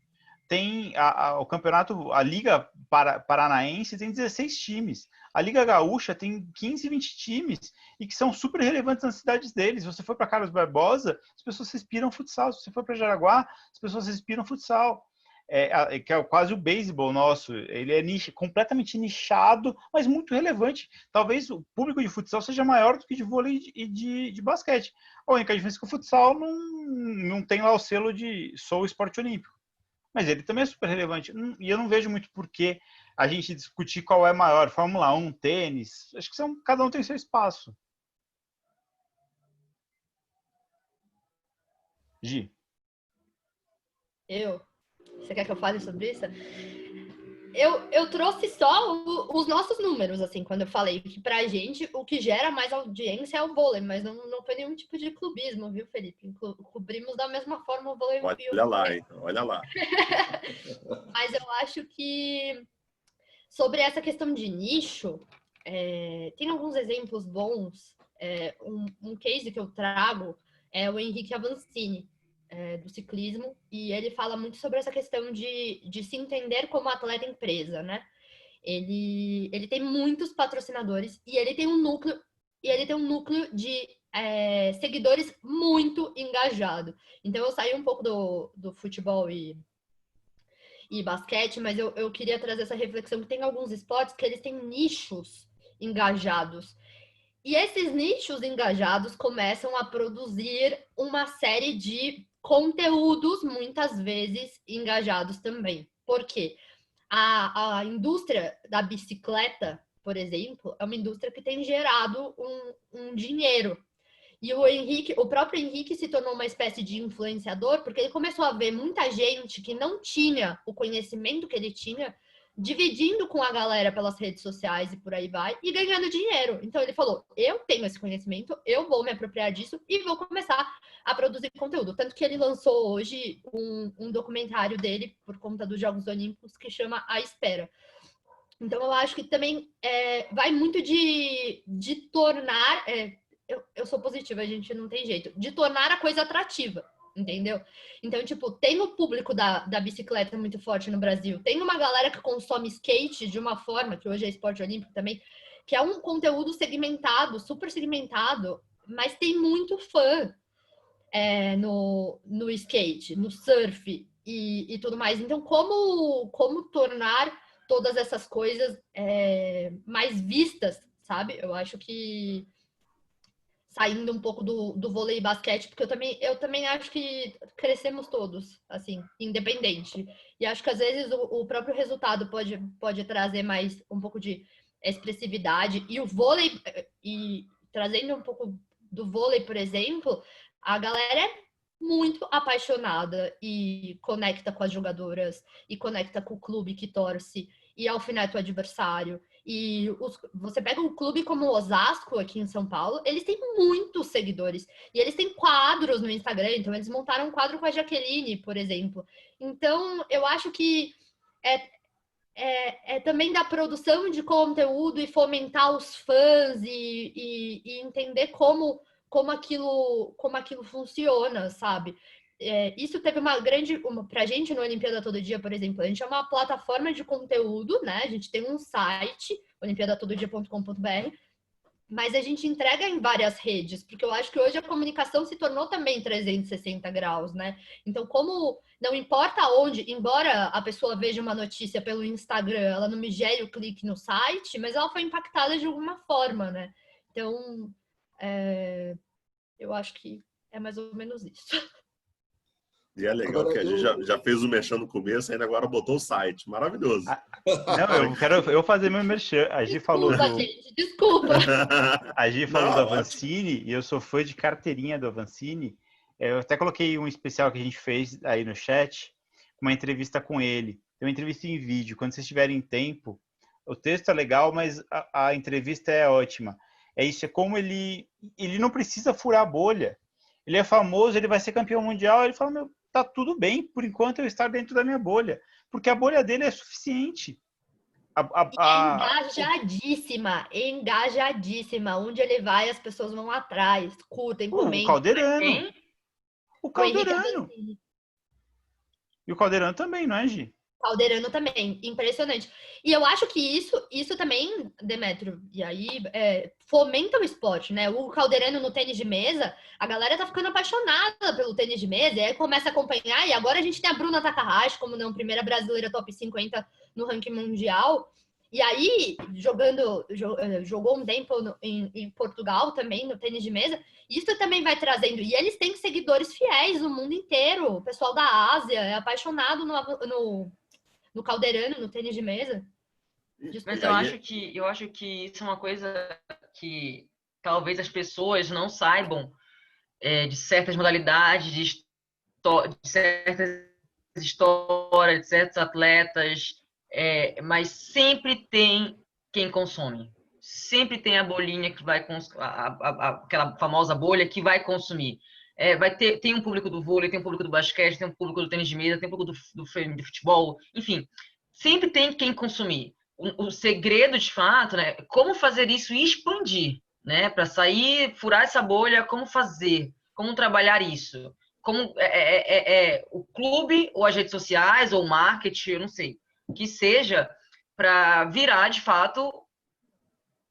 Tem o campeonato, a Liga Paranaense tem 16 times. A Liga Gaúcha tem 15, 20 times e que são super relevantes nas cidades deles. Se você for para Carlos Barbosa, as pessoas respiram futsal. Se você for para Jaraguá, as pessoas respiram futsal. Que é quase o beisebol nosso. Ele é completamente nichado, mas muito relevante. Talvez o público de futsal seja maior do que de vôlei e de basquete. A única diferença é que o futsal não tem lá o selo de sou esporte olímpico. Mas ele também é super relevante. E eu não vejo muito por que a gente discutir qual é maior, Fórmula 1, tênis. Acho que cada um tem seu espaço. Gi. Você quer que eu fale sobre isso? Eu trouxe só os nossos números, assim, quando eu falei que pra gente o que gera mais audiência é o vôlei, mas não foi nenhum tipo de clubismo, viu, Felipe? Cobrimos da mesma forma o vôlei. Olha lá, então, olha lá. Mas eu acho que sobre essa questão de nicho, tem alguns exemplos bons. Um case que eu trago é o Henrique Avancini, do ciclismo, e ele fala muito sobre essa questão de se entender como atleta empresa, né? Ele tem muitos patrocinadores e ele tem um núcleo de seguidores muito engajado. Então eu saí um pouco do futebol e basquete, mas eu queria trazer essa reflexão que tem alguns esportes que eles têm nichos engajados. E esses nichos engajados começam a produzir uma série de conteúdos, muitas vezes engajados também. Por quê? A indústria da bicicleta, por exemplo, é uma indústria que tem gerado um dinheiro. E o próprio Henrique se tornou uma espécie de influenciador, porque ele começou a ver muita gente que não tinha o conhecimento que ele tinha, dividindo com a galera pelas redes sociais e por aí vai, e ganhando dinheiro. Então ele falou, eu tenho esse conhecimento, eu vou me apropriar disso e vou começar a produzir conteúdo. Tanto que ele lançou hoje um documentário dele, por conta dos Jogos Olímpicos, que chama A Espera. Então eu acho que também vai muito de tornar... Eu sou positiva, a gente não tem jeito. De tornar a coisa atrativa, entendeu? Então, tipo, tem o público da bicicleta muito forte no Brasil. Tem uma galera que consome skate de uma forma, que hoje é esporte olímpico também, que é um conteúdo segmentado, super segmentado, mas tem muito fã no skate, no surf e tudo mais. Então, como tornar todas essas coisas mais vistas, sabe? Eu acho que saindo um pouco do vôlei e basquete, porque eu também acho que crescemos todos, assim, independente. E acho que às vezes o próprio resultado pode trazer mais um pouco de expressividade. E o vôlei, e trazendo um pouco do vôlei, por exemplo, a galera é muito apaixonada e conecta com as jogadoras, e conecta com o clube que torce, e alfineta o adversário. E você pega um clube como o Osasco, aqui em São Paulo, eles têm muitos seguidores. E eles têm quadros no Instagram, então eles montaram um quadro com a Jaqueline, por exemplo. Então, eu acho que também da produção de conteúdo e fomentar os fãs e entender como aquilo funciona, sabe? Isso teve uma grande... Pra gente no Olimpíada Todo Dia, por exemplo, a gente é uma plataforma de conteúdo, né? A gente tem um site, olimpiadatododia.com.br, mas a gente entrega em várias redes, porque eu acho que hoje a comunicação se tornou também 360 graus, né? Então, como não importa onde, embora a pessoa veja uma notícia pelo Instagram, ela não me gere o clique no site, mas ela foi impactada de alguma forma, né? Então, eu acho que é mais ou menos isso. E é legal Agora, que a gente já fez o merchan no começo, ainda agora botou o site. Maravilhoso. Não, eu fazer meu merchan. A Gi falou Desculpa, gente, desculpa. A Gi falou Não, do ótimo. Avancini, e eu sou fã de carteirinha do Avancini. Eu até coloquei um especial que a gente fez aí no chat, uma entrevista com ele. Tem uma entrevista em vídeo. Quando vocês tiverem tempo, o texto é legal, mas a entrevista é ótima. É isso, é como ele não precisa furar a bolha. Ele é famoso, ele vai ser campeão mundial, ele fala, meu, tá tudo bem, por enquanto eu estar dentro da minha bolha. Porque a bolha dele é suficiente. Engajadíssima. Onde ele vai, as pessoas vão atrás, curtem, O comentam. Calderano. Quem? O O Henrique Calderano. Avancini. E o Calderano também, não é, Gi? Calderano também, impressionante. E eu acho que isso também, Demétrio, e aí fomenta o esporte, né? O Calderano no tênis de mesa, a galera tá ficando apaixonada pelo tênis de mesa, e aí começa a acompanhar, e agora a gente tem a Bruna Takahashi, como não, primeira brasileira top 50 no ranking mundial, e aí jogou um tempo em Portugal também, no tênis de mesa, isso também vai trazendo, e eles têm seguidores fiéis no mundo inteiro, o pessoal da Ásia é apaixonado no Calderano, no tênis de mesa. Mas eu acho que isso é uma coisa que talvez as pessoas não saibam de certas modalidades, de certas histórias, de certos atletas, mas sempre tem quem consome. Sempre tem a bolinha que vai aquela famosa bolha que vai consumir. Tem um público do vôlei, tem um público do basquete, tem um público do tênis de mesa, tem um público do futebol, enfim, sempre tem quem consumir. O segredo, de fato, né, é como fazer isso e expandir, né, para sair, furar essa bolha, como fazer, como trabalhar isso, como o clube ou as redes sociais ou o marketing, eu não sei, que seja para virar, de fato,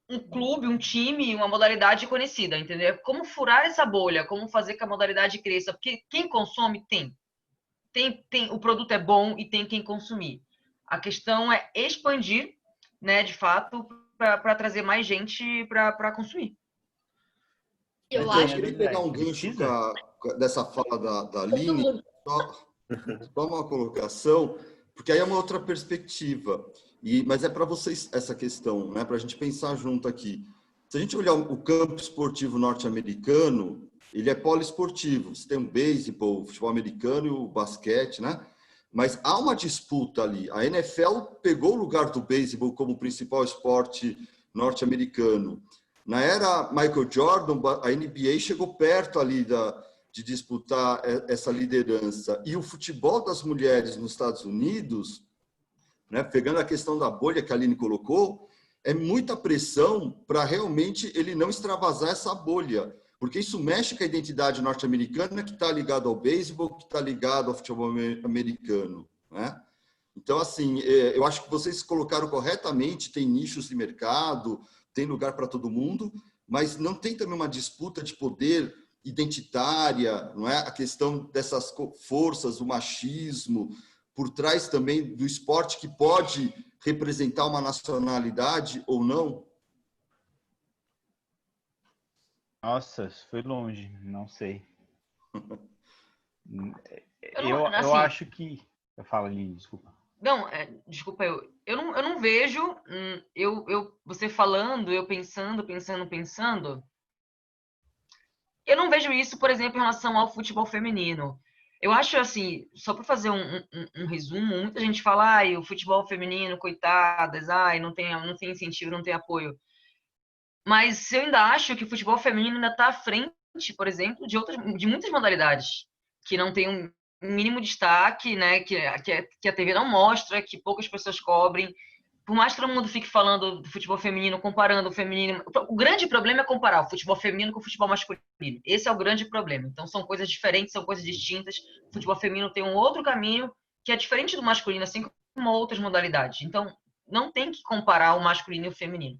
um clube, um time, uma modalidade conhecida, entendeu? Como furar essa bolha, como fazer que a modalidade cresça, porque quem consome tem, o produto é bom e tem quem consumir. A questão é expandir, né, de fato, para trazer mais gente para consumir. Eu Eu acho queria que pegar um gancho dessa fala da Aline, só uma colocação, porque aí é uma outra perspectiva. Mas é para vocês essa questão, né? Para a gente pensar junto aqui. Se a gente olhar o campo esportivo norte-americano, ele é poliesportivo. Você tem o beisebol, o futebol americano e o basquete, né? Mas há uma disputa ali. A NFL pegou o lugar do beisebol como principal esporte norte-americano. Na era Michael Jordan, a NBA chegou perto ali de disputar essa liderança. E o futebol das mulheres nos Estados Unidos, né, pegando a questão da bolha que a Aline colocou, é muita pressão para realmente ele não extravasar essa bolha, porque isso mexe com a identidade norte-americana que está ligado ao beisebol, que está ligado ao futebol americano, né? Então, assim, eu acho que vocês colocaram corretamente, tem nichos de mercado, tem lugar para todo mundo, mas não tem também uma disputa de poder identitária, não é? A questão dessas forças, o machismo, por trás também do esporte que pode representar uma nacionalidade ou não? Nossa, foi longe, não sei. Eu Eu acho que... Fala, Aline, desculpa. Não, desculpa, eu não vejo você falando, eu pensando, eu não vejo isso, por exemplo, em relação ao futebol feminino. Eu acho assim, só para fazer um resumo, muita gente fala, o futebol feminino, coitadas, não tem incentivo, não tem apoio. Mas eu ainda acho que o futebol feminino ainda está à frente, por exemplo, de muitas modalidades, que não tem um mínimo destaque, né, que a TV não mostra, que poucas pessoas cobrem. Por mais que todo mundo fique falando do futebol feminino, comparando o feminino, o grande problema é comparar o futebol feminino com o futebol masculino. Esse é o grande problema. Então são coisas diferentes, são coisas distintas. O futebol feminino tem um outro caminho que é diferente do masculino, assim como outras modalidades. Então não tem que comparar o masculino e o feminino.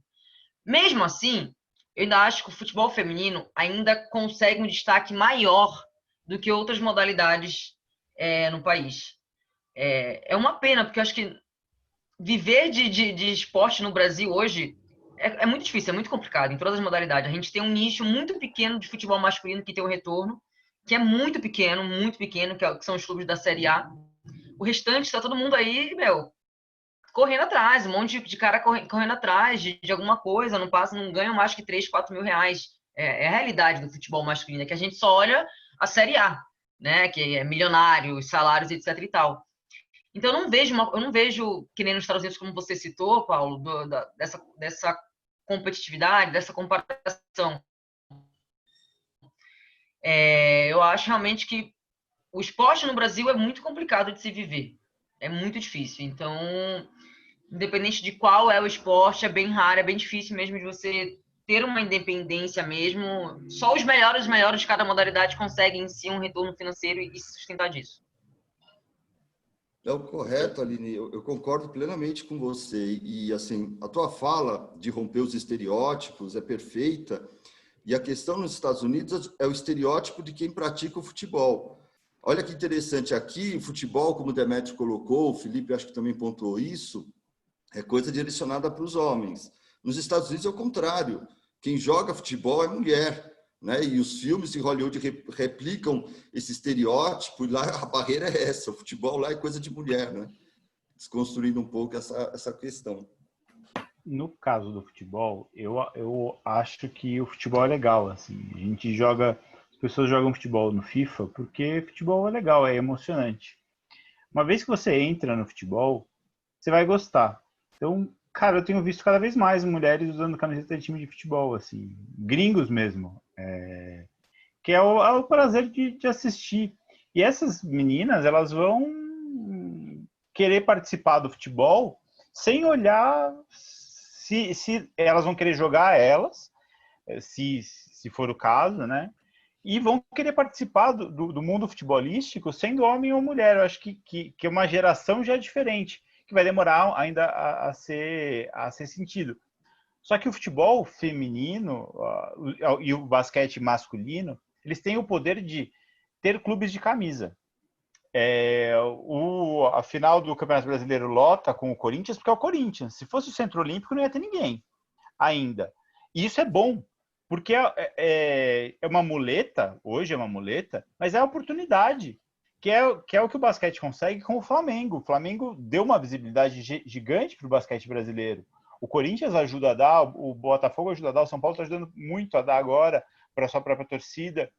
Mesmo assim, eu ainda acho que o futebol feminino ainda consegue um destaque maior do que outras modalidades no país. É uma pena, porque eu acho que viver de esporte no Brasil hoje é muito difícil, é muito complicado em todas as modalidades. A gente tem um nicho muito pequeno de futebol masculino que tem um retorno, que é muito pequeno, que são os clubes da Série A. O restante está todo mundo aí, correndo atrás, um monte de cara correndo atrás de alguma coisa, não ganham mais que 3, 4 mil reais. É a realidade do futebol masculino, que a gente só olha a Série A, né? Que é milionário, salários, etc e tal. Então, eu não vejo, que nem nos Estados Unidos, como você citou, Paulo, dessa competitividade, dessa comparação. Eu acho realmente que o esporte no Brasil é muito complicado de se viver. É muito difícil. Então, independente de qual é o esporte, é bem raro, é bem difícil mesmo de você ter uma independência mesmo. Só os melhores de cada modalidade conseguem em si um retorno financeiro e se sustentar disso. É o correto, Aline. Eu concordo plenamente com você. E, assim, a tua fala de romper os estereótipos é perfeita. E a questão nos Estados Unidos é o estereótipo de quem pratica o futebol. Olha que interessante. Aqui, o futebol, como o Demetrio colocou, o Felipe acho que também pontuou isso, é coisa direcionada para os homens. Nos Estados Unidos é o contrário. Quem joga futebol é mulher, né? E os filmes de Hollywood replicam esse estereótipo, e lá a barreira é essa, o futebol lá é coisa de mulher, né? Desconstruindo um pouco essa questão. No caso do futebol, eu acho que o futebol é legal, assim. As pessoas jogam futebol no FIFA porque futebol é legal, é emocionante. Uma vez que você entra no futebol, você vai gostar. Então, cara, eu tenho visto cada vez mais mulheres usando camiseta de time de futebol, assim, gringos mesmo, que é o prazer de assistir. E essas meninas, elas vão querer participar do futebol sem olhar se elas vão querer jogar se for o caso, né? E vão querer participar do mundo futebolístico sendo homem ou mulher. Eu acho que uma geração já é diferente, que vai demorar ainda a ser sentido. Só que o futebol feminino e o basquete masculino, eles têm o poder de ter clubes de camisa. A final do Campeonato Brasileiro lota com o Corinthians, porque é o Corinthians. Se fosse o Centro Olímpico, não ia ter ninguém ainda. E isso é bom, porque é uma muleta, hoje é uma muleta, mas é a oportunidade, que é o que o basquete consegue com o Flamengo. O Flamengo deu uma visibilidade gigante para o basquete brasileiro. O Corinthians ajuda a dar, o Botafogo ajuda a dar, o São Paulo está ajudando muito a dar agora para a sua própria torcida.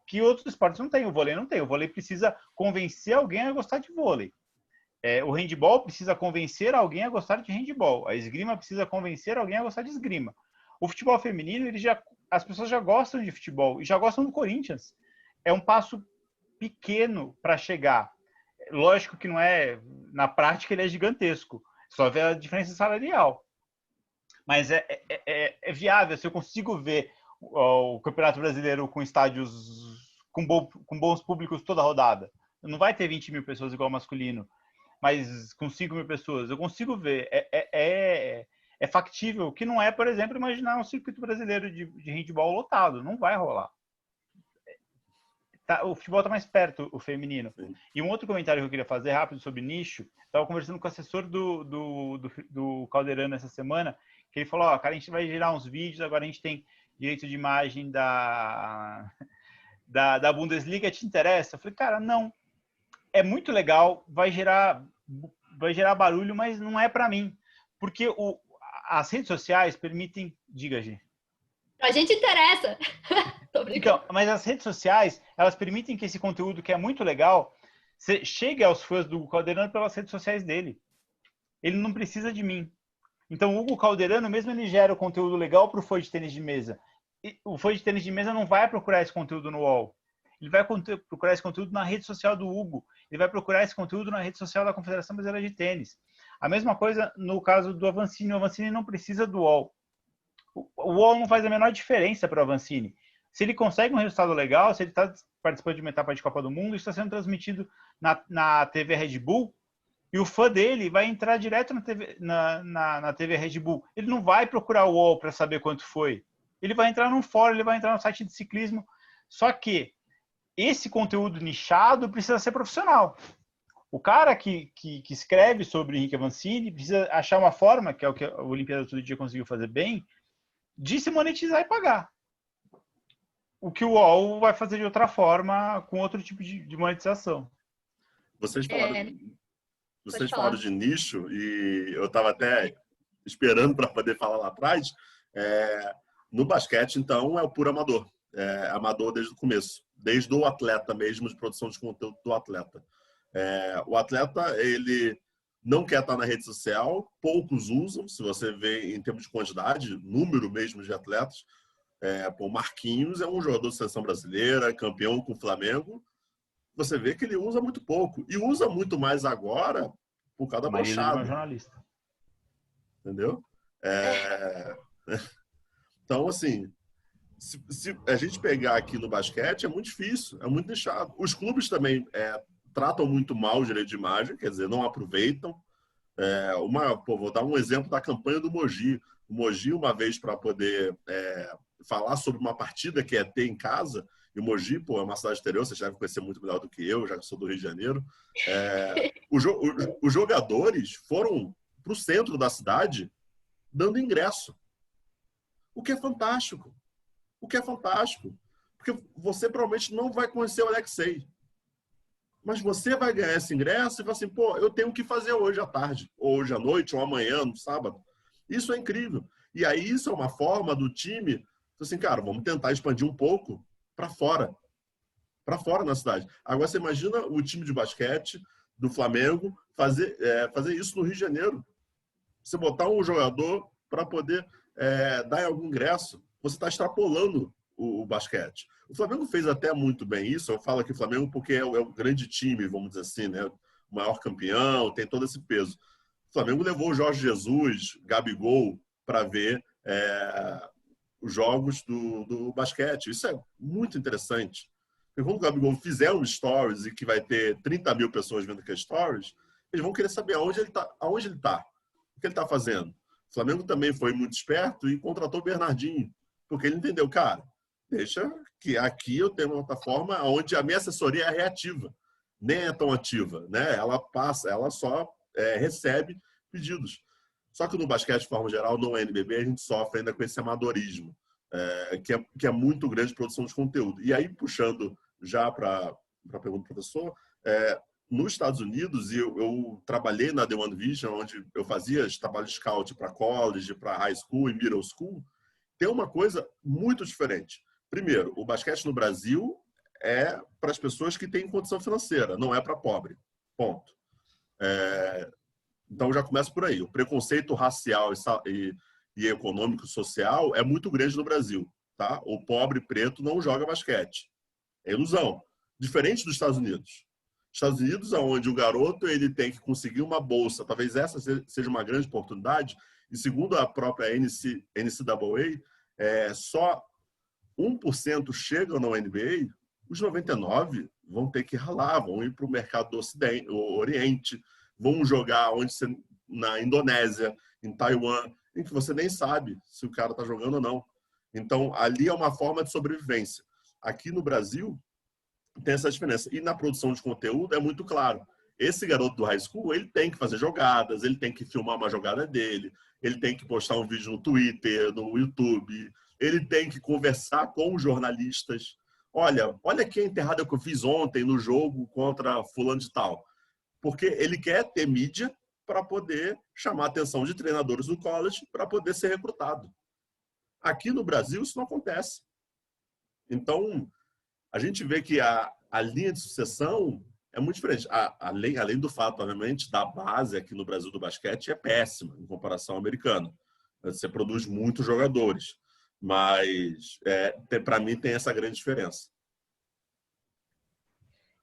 Que outros esportes não têm. O vôlei não tem. O vôlei precisa convencer alguém a gostar de vôlei. O handebol precisa convencer alguém a gostar de handebol. A esgrima precisa convencer alguém a gostar de esgrima. O futebol feminino, as pessoas já gostam de futebol e já gostam do Corinthians. É um passo pequeno para chegar. Lógico que não é, na prática ele é gigantesco. Só vê a diferença salarial. Mas é viável. Se eu consigo ver o Campeonato Brasileiro com estádios com bons públicos toda a rodada, não vai ter 20 mil pessoas igual ao masculino, mas com 5 mil pessoas, eu consigo ver. É factível, que não é, por exemplo, imaginar um circuito brasileiro de handebol lotado. Não vai rolar. O futebol está mais perto, o feminino. Sim. E um outro comentário que eu queria fazer rápido sobre nicho, estava conversando com o assessor do Calderano essa semana, que ele falou, cara, a gente vai gerar uns vídeos, agora a gente tem direito de imagem da Bundesliga, te interessa? Eu falei, cara, não. É muito legal, vai gerar barulho, mas não é para mim. Porque as redes sociais permitem... Diga, Gi. A gente interessa. Então, mas as redes sociais, elas permitem que esse conteúdo, que é muito legal, chegue aos fãs do Calderano pelas redes sociais dele. Ele não precisa de mim. Então, o Hugo Calderano, mesmo ele gera o conteúdo legal para o fã de tênis de mesa. E o fã de tênis de mesa não vai procurar esse conteúdo no UOL. Ele vai procurar esse conteúdo na rede social do Hugo. Ele vai procurar esse conteúdo na rede social da Confederação Brasileira de Tênis. A mesma coisa no caso do Avancini. O Avancini não precisa do UOL. O UOL não faz a menor diferença para o Avancini. Se ele consegue um resultado legal, se ele está participando de uma etapa de Copa do Mundo, isso está sendo transmitido na TV Red Bull, e o fã dele vai entrar direto na TV Red Bull. Ele não vai procurar o UOL para saber quanto foi. Ele vai entrar num fórum, ele vai entrar no site de ciclismo. Só que esse conteúdo nichado precisa ser profissional. O cara que escreve sobre Henrique Avancini precisa achar uma forma, que é o que a Olimpíada Todo Dia conseguiu fazer bem, de se monetizar e pagar. o que o UOL vai fazer de outra forma, com outro tipo de monetização. Vocês Pode falar. falaram de nicho e eu estava até esperando para poder falar lá atrás. No basquete, então, é o puro amador. É amador desde o começo, desde o atleta mesmo, de produção de conteúdo do atleta. O atleta, ele não quer estar na rede social, poucos usam, se você vê em termos de quantidade, número mesmo de atletas. O Marquinhos é um jogador de seleção brasileira, campeão com o Flamengo. Você vê que ele usa muito pouco. E usa muito mais agora por causa da Marido de uma brochada. jornalista. Entendeu? Então, assim, se a gente pegar aqui no basquete, é muito difícil, é muito nichado. Os clubes também tratam muito mal o direito de imagem, quer dizer, não aproveitam. Vou dar um exemplo da campanha do Mogi. O Mogi, uma vez, para poder falar sobre uma partida que é ter em casa, e o Mogi, é uma cidade exterior, vocês devem conhecer muito melhor do que eu, já que sou do Rio de Janeiro. Os jogadores foram para o centro da cidade dando ingresso. O que é fantástico. Porque você provavelmente não vai conhecer o Alexei. Mas você vai ganhar esse ingresso e vai assim, eu tenho que fazer hoje à tarde, ou hoje à noite, ou amanhã, no sábado. Isso é incrível. E aí isso é uma forma do time, assim, cara, vamos tentar expandir um pouco para fora na cidade. Agora você imagina o time de basquete do Flamengo fazer isso no Rio de Janeiro. Você botar um jogador para poder dar algum ingresso, você está extrapolando o basquete. O Flamengo fez até muito bem isso. Eu falo aqui o Flamengo porque é o grande time, vamos dizer assim, né? O maior campeão, tem todo esse peso. O Flamengo levou o Jorge Jesus, Gabigol, para ver os jogos do basquete. Isso é muito interessante. Porque quando o Gabigol fizer um stories e que vai ter 30 mil pessoas vendo aquele stories, eles vão querer saber aonde ele está, o que ele está fazendo. O Flamengo também foi muito esperto e contratou o Bernardinho, porque ele entendeu, cara, deixa que aqui eu tenho uma plataforma onde a minha assessoria é reativa, nem é tão ativa, né? Ela só recebe pedidos. Só que no basquete, de forma geral, no NBB, a gente sofre ainda com esse amadorismo, que é muito grande de produção de conteúdo. E aí, puxando já para a pergunta do professor, nos Estados Unidos, eu trabalhei na The One Vision, onde eu fazia trabalho de scout para college, para high school e middle school. Tem uma coisa muito diferente. Primeiro, o basquete no Brasil é para as pessoas que têm condição financeira, não é para pobre. Ponto. Então já começa por aí. O preconceito racial e econômico social é muito grande no Brasil. Tá? O pobre preto não joga basquete. É ilusão. Diferente dos Estados Unidos. Estados Unidos, onde o garoto ele tem que conseguir uma bolsa, talvez essa seja uma grande oportunidade, e segundo a própria NCAA, só 1% chegam na NBA, os 99% vão ter que ralar, vão ir para o mercado do Oriente, vão jogar na Indonésia, em Taiwan, em que você nem sabe se o cara está jogando ou não. Então, ali é uma forma de sobrevivência. Aqui no Brasil, tem essa diferença. E na produção de conteúdo é muito claro. Esse garoto do high school, ele tem que fazer jogadas, ele tem que filmar uma jogada dele, ele tem que postar um vídeo no Twitter, no YouTube, ele tem que conversar com os jornalistas. Olha aqui a enterrada que eu fiz ontem no jogo contra fulano de tal. Porque ele quer ter mídia para poder chamar a atenção de treinadores do college para poder ser recrutado. Aqui no Brasil isso não acontece. Então, a gente vê que a linha de sucessão é muito diferente. Além do fato, obviamente, da base aqui no Brasil do basquete é péssima em comparação ao americano. Você produz muitos jogadores. Mas, para mim, tem essa grande diferença.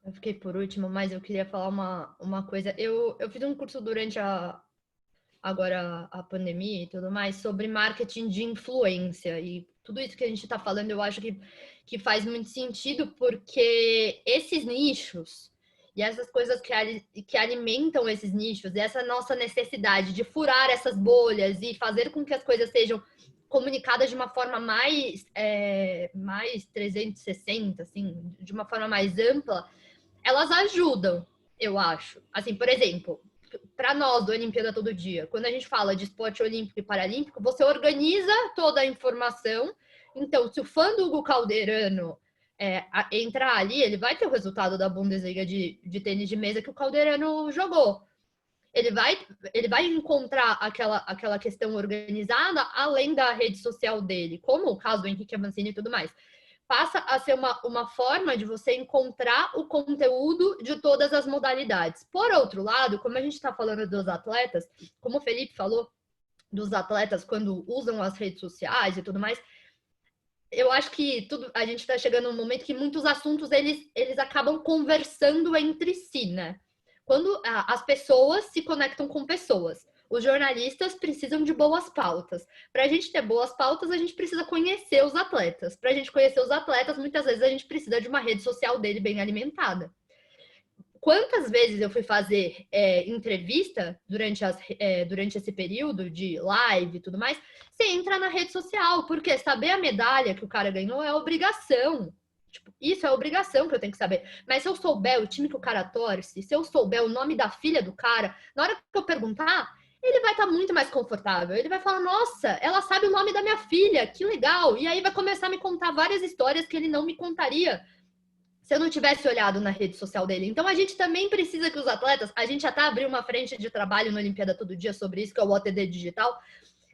Eu fiquei por último, mas eu queria falar uma coisa. Eu fiz um curso durante agora a pandemia e tudo mais sobre marketing de influência. E tudo isso que a gente está falando, eu acho que faz muito sentido, porque esses nichos e essas coisas que alimentam esses nichos, e essa nossa necessidade de furar essas bolhas e fazer com que as coisas sejam comunicadas de uma forma mais 360, assim, de uma forma mais ampla, elas ajudam, eu acho. Assim, por exemplo, para nós do Olimpíada Todo Dia, quando a gente fala de esporte olímpico e paralímpico, você organiza toda a informação Então, se o fã do Hugo Calderano entrar ali, ele vai ter o resultado da Bundesliga de tênis de mesa que o Calderano jogou. Ele vai encontrar aquela questão organizada além da rede social dele, como o caso do Henrique Avancini e tudo mais. Passa a ser uma forma de você encontrar o conteúdo de todas as modalidades. Por outro lado, como a gente está falando dos atletas, como o Felipe falou, dos atletas quando usam as redes sociais e tudo mais, eu acho que a gente está chegando num momento que muitos assuntos eles acabam conversando entre si, né? Quando as pessoas se conectam com pessoas. Os jornalistas precisam de boas pautas. Para a gente ter boas pautas, a gente precisa conhecer os atletas. Para a gente conhecer os atletas, muitas vezes a gente precisa de uma rede social dele bem alimentada. Quantas vezes eu fui fazer entrevista durante esse período de live e tudo mais, você entra na rede social, porque saber a medalha que o cara ganhou é obrigação. Tipo, isso é obrigação que eu tenho que saber. Mas se eu souber o time que o cara torce, se eu souber o nome da filha do cara, na hora que eu perguntar, ele vai estar muito mais confortável. Ele vai falar, nossa, ela sabe o nome da minha filha, que legal. E aí vai começar a me contar várias histórias que ele não me contaria se eu não tivesse olhado na rede social dele. Então, a gente também precisa que os atletas... A gente até abriu uma frente de trabalho na Olimpíada Todo Dia sobre isso, que é o OTD Digital,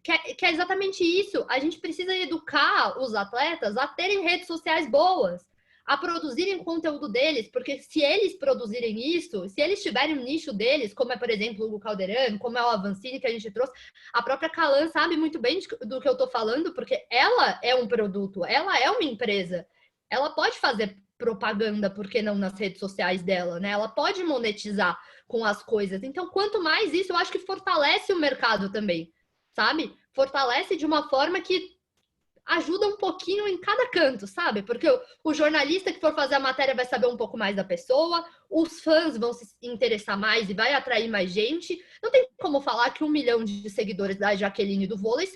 que é exatamente isso. A gente precisa educar os atletas a terem redes sociais boas, a produzirem conteúdo deles, porque se eles produzirem isso, se eles tiverem um nicho deles, como é, por exemplo, o Hugo Calderano, como é o Avancini que a gente trouxe, a própria Calan sabe muito bem do que eu tô falando, porque ela é um produto, ela é uma empresa. Ela pode fazer propaganda, por que não, nas redes sociais dela, né? Ela pode monetizar com as coisas. Então, quanto mais isso, eu acho que fortalece o mercado também, sabe? Fortalece de uma forma que ajuda um pouquinho em cada canto, sabe? Porque o jornalista que for fazer a matéria vai saber um pouco mais da pessoa, os fãs vão se interessar mais e vai atrair mais gente. Não tem como falar que 1 milhão de seguidores da Jaqueline do vôlei,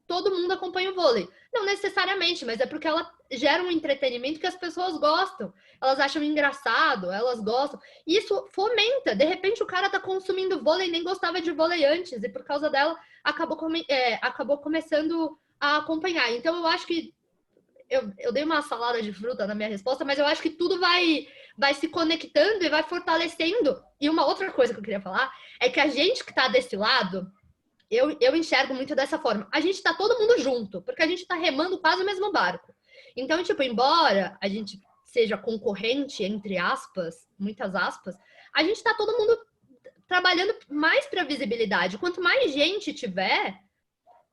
todo mundo acompanha o vôlei. Não necessariamente, mas é porque ela gera um entretenimento que as pessoas gostam. Elas acham engraçado, elas gostam. E isso fomenta. De repente, o cara tá consumindo vôlei e nem gostava de vôlei antes. E por causa dela, acabou começando a acompanhar. Então, eu acho que eu dei uma salada de fruta na minha resposta, mas eu acho que tudo vai se conectando e vai fortalecendo. E uma outra coisa que eu queria falar é que a gente que está desse lado, eu enxergo muito dessa forma. A gente está todo mundo junto, porque a gente está remando quase o mesmo barco. Então, tipo, embora a gente seja concorrente, entre aspas, muitas aspas, a gente está todo mundo trabalhando mais para visibilidade. Quanto mais gente tiver,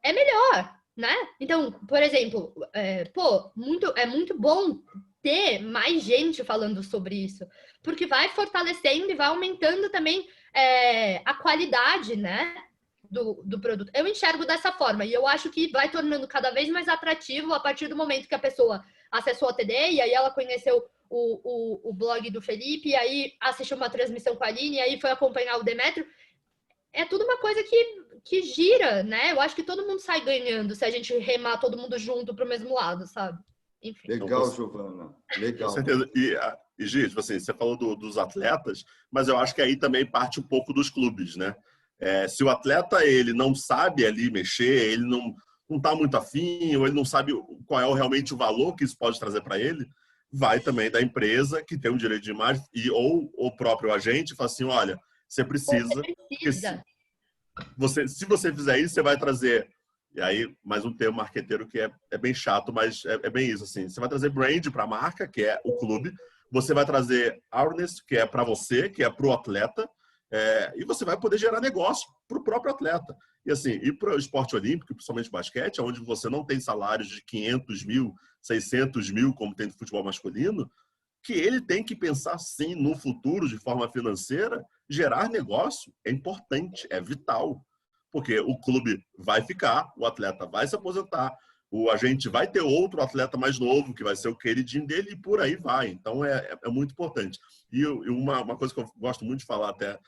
é melhor, né? Então, por exemplo, é muito bom ter mais gente falando sobre isso, porque vai fortalecendo e vai aumentando também a qualidade, né, do produto. Eu enxergo dessa forma e eu acho que vai tornando cada vez mais atrativo a partir do momento que a pessoa acessou a TD e aí ela conheceu o blog do Felipe, e aí assistiu uma transmissão com a Aline, e aí foi acompanhar o Demétrio. É tudo uma coisa que gira, né? Eu acho que todo mundo sai ganhando se a gente remar todo mundo junto para o mesmo lado, sabe? Enfim. Legal, Giovana. Legal. Com certeza. E Gi, tipo assim, você falou dos atletas, mas eu acho que aí também parte um pouco dos clubes, né? Se o atleta ele não sabe ali mexer, ele não está muito afim, ou ele não sabe qual é realmente o valor que isso pode trazer para ele, vai também da empresa que tem um direito de imagem ou o próprio agente fala assim, olha, você precisa. Se você fizer isso, você vai trazer. E aí, mais um termo marqueteiro que é bem chato, mas é bem isso. Assim. Você vai trazer brand para a marca, que é o clube. Você vai trazer awareness, que é para você, que é para o atleta. E você vai poder gerar negócio para o próprio atleta. E assim, e para o esporte olímpico, principalmente basquete, onde você não tem salários de 500 mil, 600 mil, como tem no futebol masculino, que ele tem que pensar, sim, no futuro, de forma financeira, gerar negócio é importante, é vital. Porque o clube vai ficar, o atleta vai se aposentar, o agente vai ter outro atleta mais novo, que vai ser o queridinho dele, e por aí vai. Então, é muito importante. E uma coisa que eu gosto muito de falar até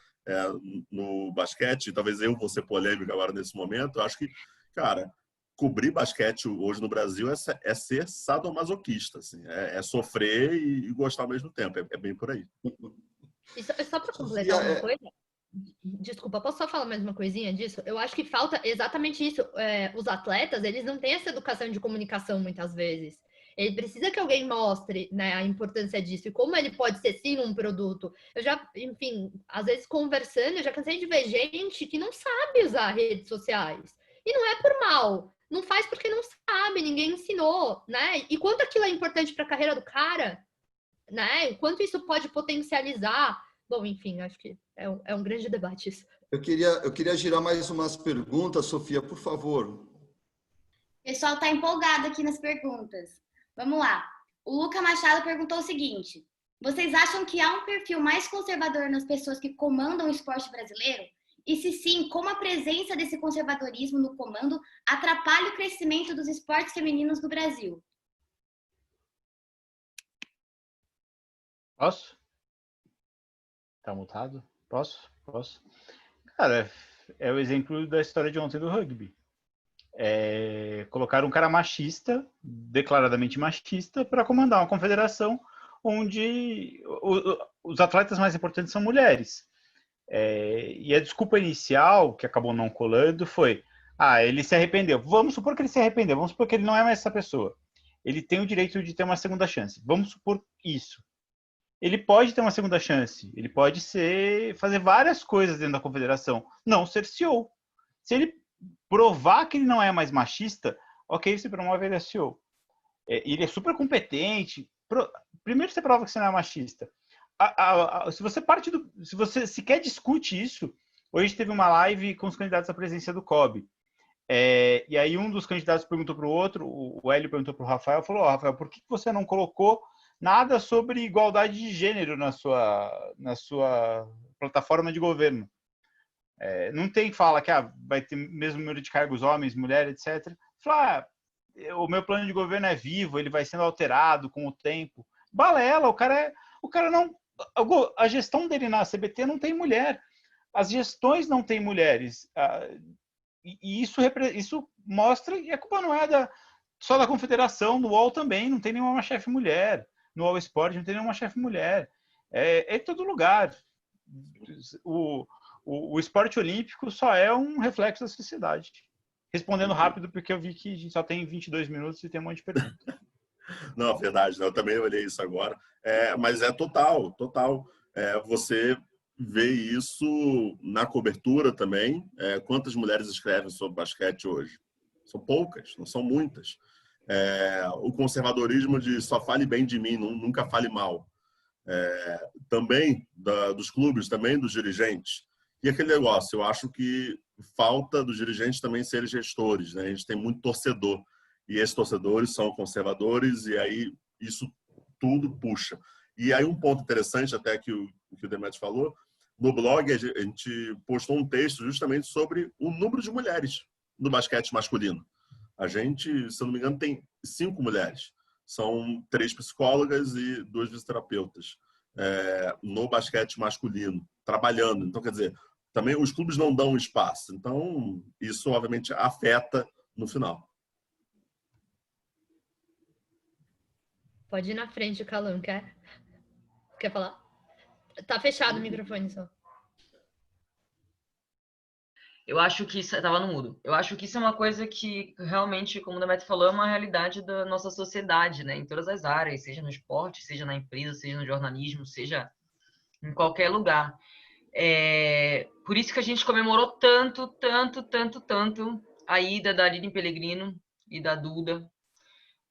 no basquete, talvez eu vou ser polêmico agora nesse momento, eu acho que, cara, cobrir basquete hoje no Brasil é ser sadomasoquista, assim, é sofrer e gostar ao mesmo tempo, é bem por aí. E só para completar uma coisa, Desculpa, posso só falar mais uma coisinha disso? Eu acho que falta exatamente isso. Os atletas, eles não têm essa educação de comunicação muitas vezes. Ele precisa que alguém mostre, né, a importância disso e como ele pode ser sim um produto. Eu já, enfim, às vezes conversando, eu já cansei de ver gente que não sabe usar redes sociais. E não é por mal. Não faz porque não sabe, ninguém ensinou, né? E quanto aquilo é importante para a carreira do cara, né? Quanto isso pode potencializar. Bom, enfim, acho que é um grande debate isso. Eu queria girar mais umas perguntas, Sofia, por favor. O pessoal está empolgado aqui nas perguntas. Vamos lá. O Luca Machado perguntou o seguinte: vocês acham que há um perfil mais conservador nas pessoas que comandam o esporte brasileiro? E se sim, como a presença desse conservadorismo no comando atrapalha o crescimento dos esportes femininos no Brasil? Posso? Tá mutado? Posso? Cara, é o exemplo da história de ontem do rugby. Colocar um cara machista, declaradamente machista, para comandar uma confederação onde os atletas mais importantes são mulheres. E a desculpa inicial, que acabou não colando, foi: ele se arrependeu. Vamos supor que ele se arrependeu, vamos supor que ele não é mais essa pessoa. Ele tem o direito de ter uma segunda chance. Vamos supor isso. Ele pode ter uma segunda chance. Ele pode fazer várias coisas dentro da confederação. Não ser CEO. Se ele provar que ele não é mais machista, ok, você promove ele a CEO. Ele é super competente. Primeiro você prova que você não é machista. Se você sequer discute isso, hoje teve uma live com os candidatos à presidência do COB. E aí um dos candidatos perguntou para o outro, o Hélio perguntou para o Rafael, falou: Rafael, por que você não colocou nada sobre igualdade de gênero na sua plataforma de governo? Não tem fala que vai ter mesmo número de cargos homens, mulheres, etc. Fala: o meu plano de governo é vivo, ele vai sendo alterado com o tempo. Balela, o cara não... A gestão dele na CBT não tem mulher. As gestões não têm mulheres. E isso mostra que a culpa não é só da confederação, no UOL também não tem nenhuma chefe mulher. No All Sport não tem nenhuma chefe mulher. Em todo lugar. O esporte olímpico só é um reflexo da sociedade. Respondendo rápido, porque eu vi que a gente só tem 22 minutos e tem um monte de perguntas. Não, verdade, eu também olhei isso agora. Mas é total. Você vê isso na cobertura também. Quantas mulheres escrevem sobre basquete hoje? São poucas, não são muitas. O conservadorismo de só fale bem de mim, nunca fale mal. Também dos clubes, também dos dirigentes. E aquele negócio, eu acho que falta dos dirigentes também serem gestores, né? A gente tem muito torcedor. E esses torcedores são conservadores e aí isso tudo puxa. E aí um ponto interessante até que o Demetrio falou, no blog a gente postou um texto justamente sobre o número de mulheres no basquete masculino. A gente, se eu não me engano, tem 5 mulheres. São 3 psicólogas e 2 fisioterapeutas no basquete masculino, trabalhando. Então, quer dizer, também os clubes não dão espaço. Então, isso obviamente afeta no final. Pode ir na frente, Calum, quer falar? Tá fechado o microfone só. Eu acho que isso... Tava no mudo. Eu acho que isso é uma coisa que realmente, como o Demetrio falou, é uma realidade da nossa sociedade, né? Em todas as áreas, seja no esporte, seja na empresa, seja no jornalismo, seja em qualquer lugar. Por isso que a gente comemorou tanto a ida da Aline Pellegrino e da Duda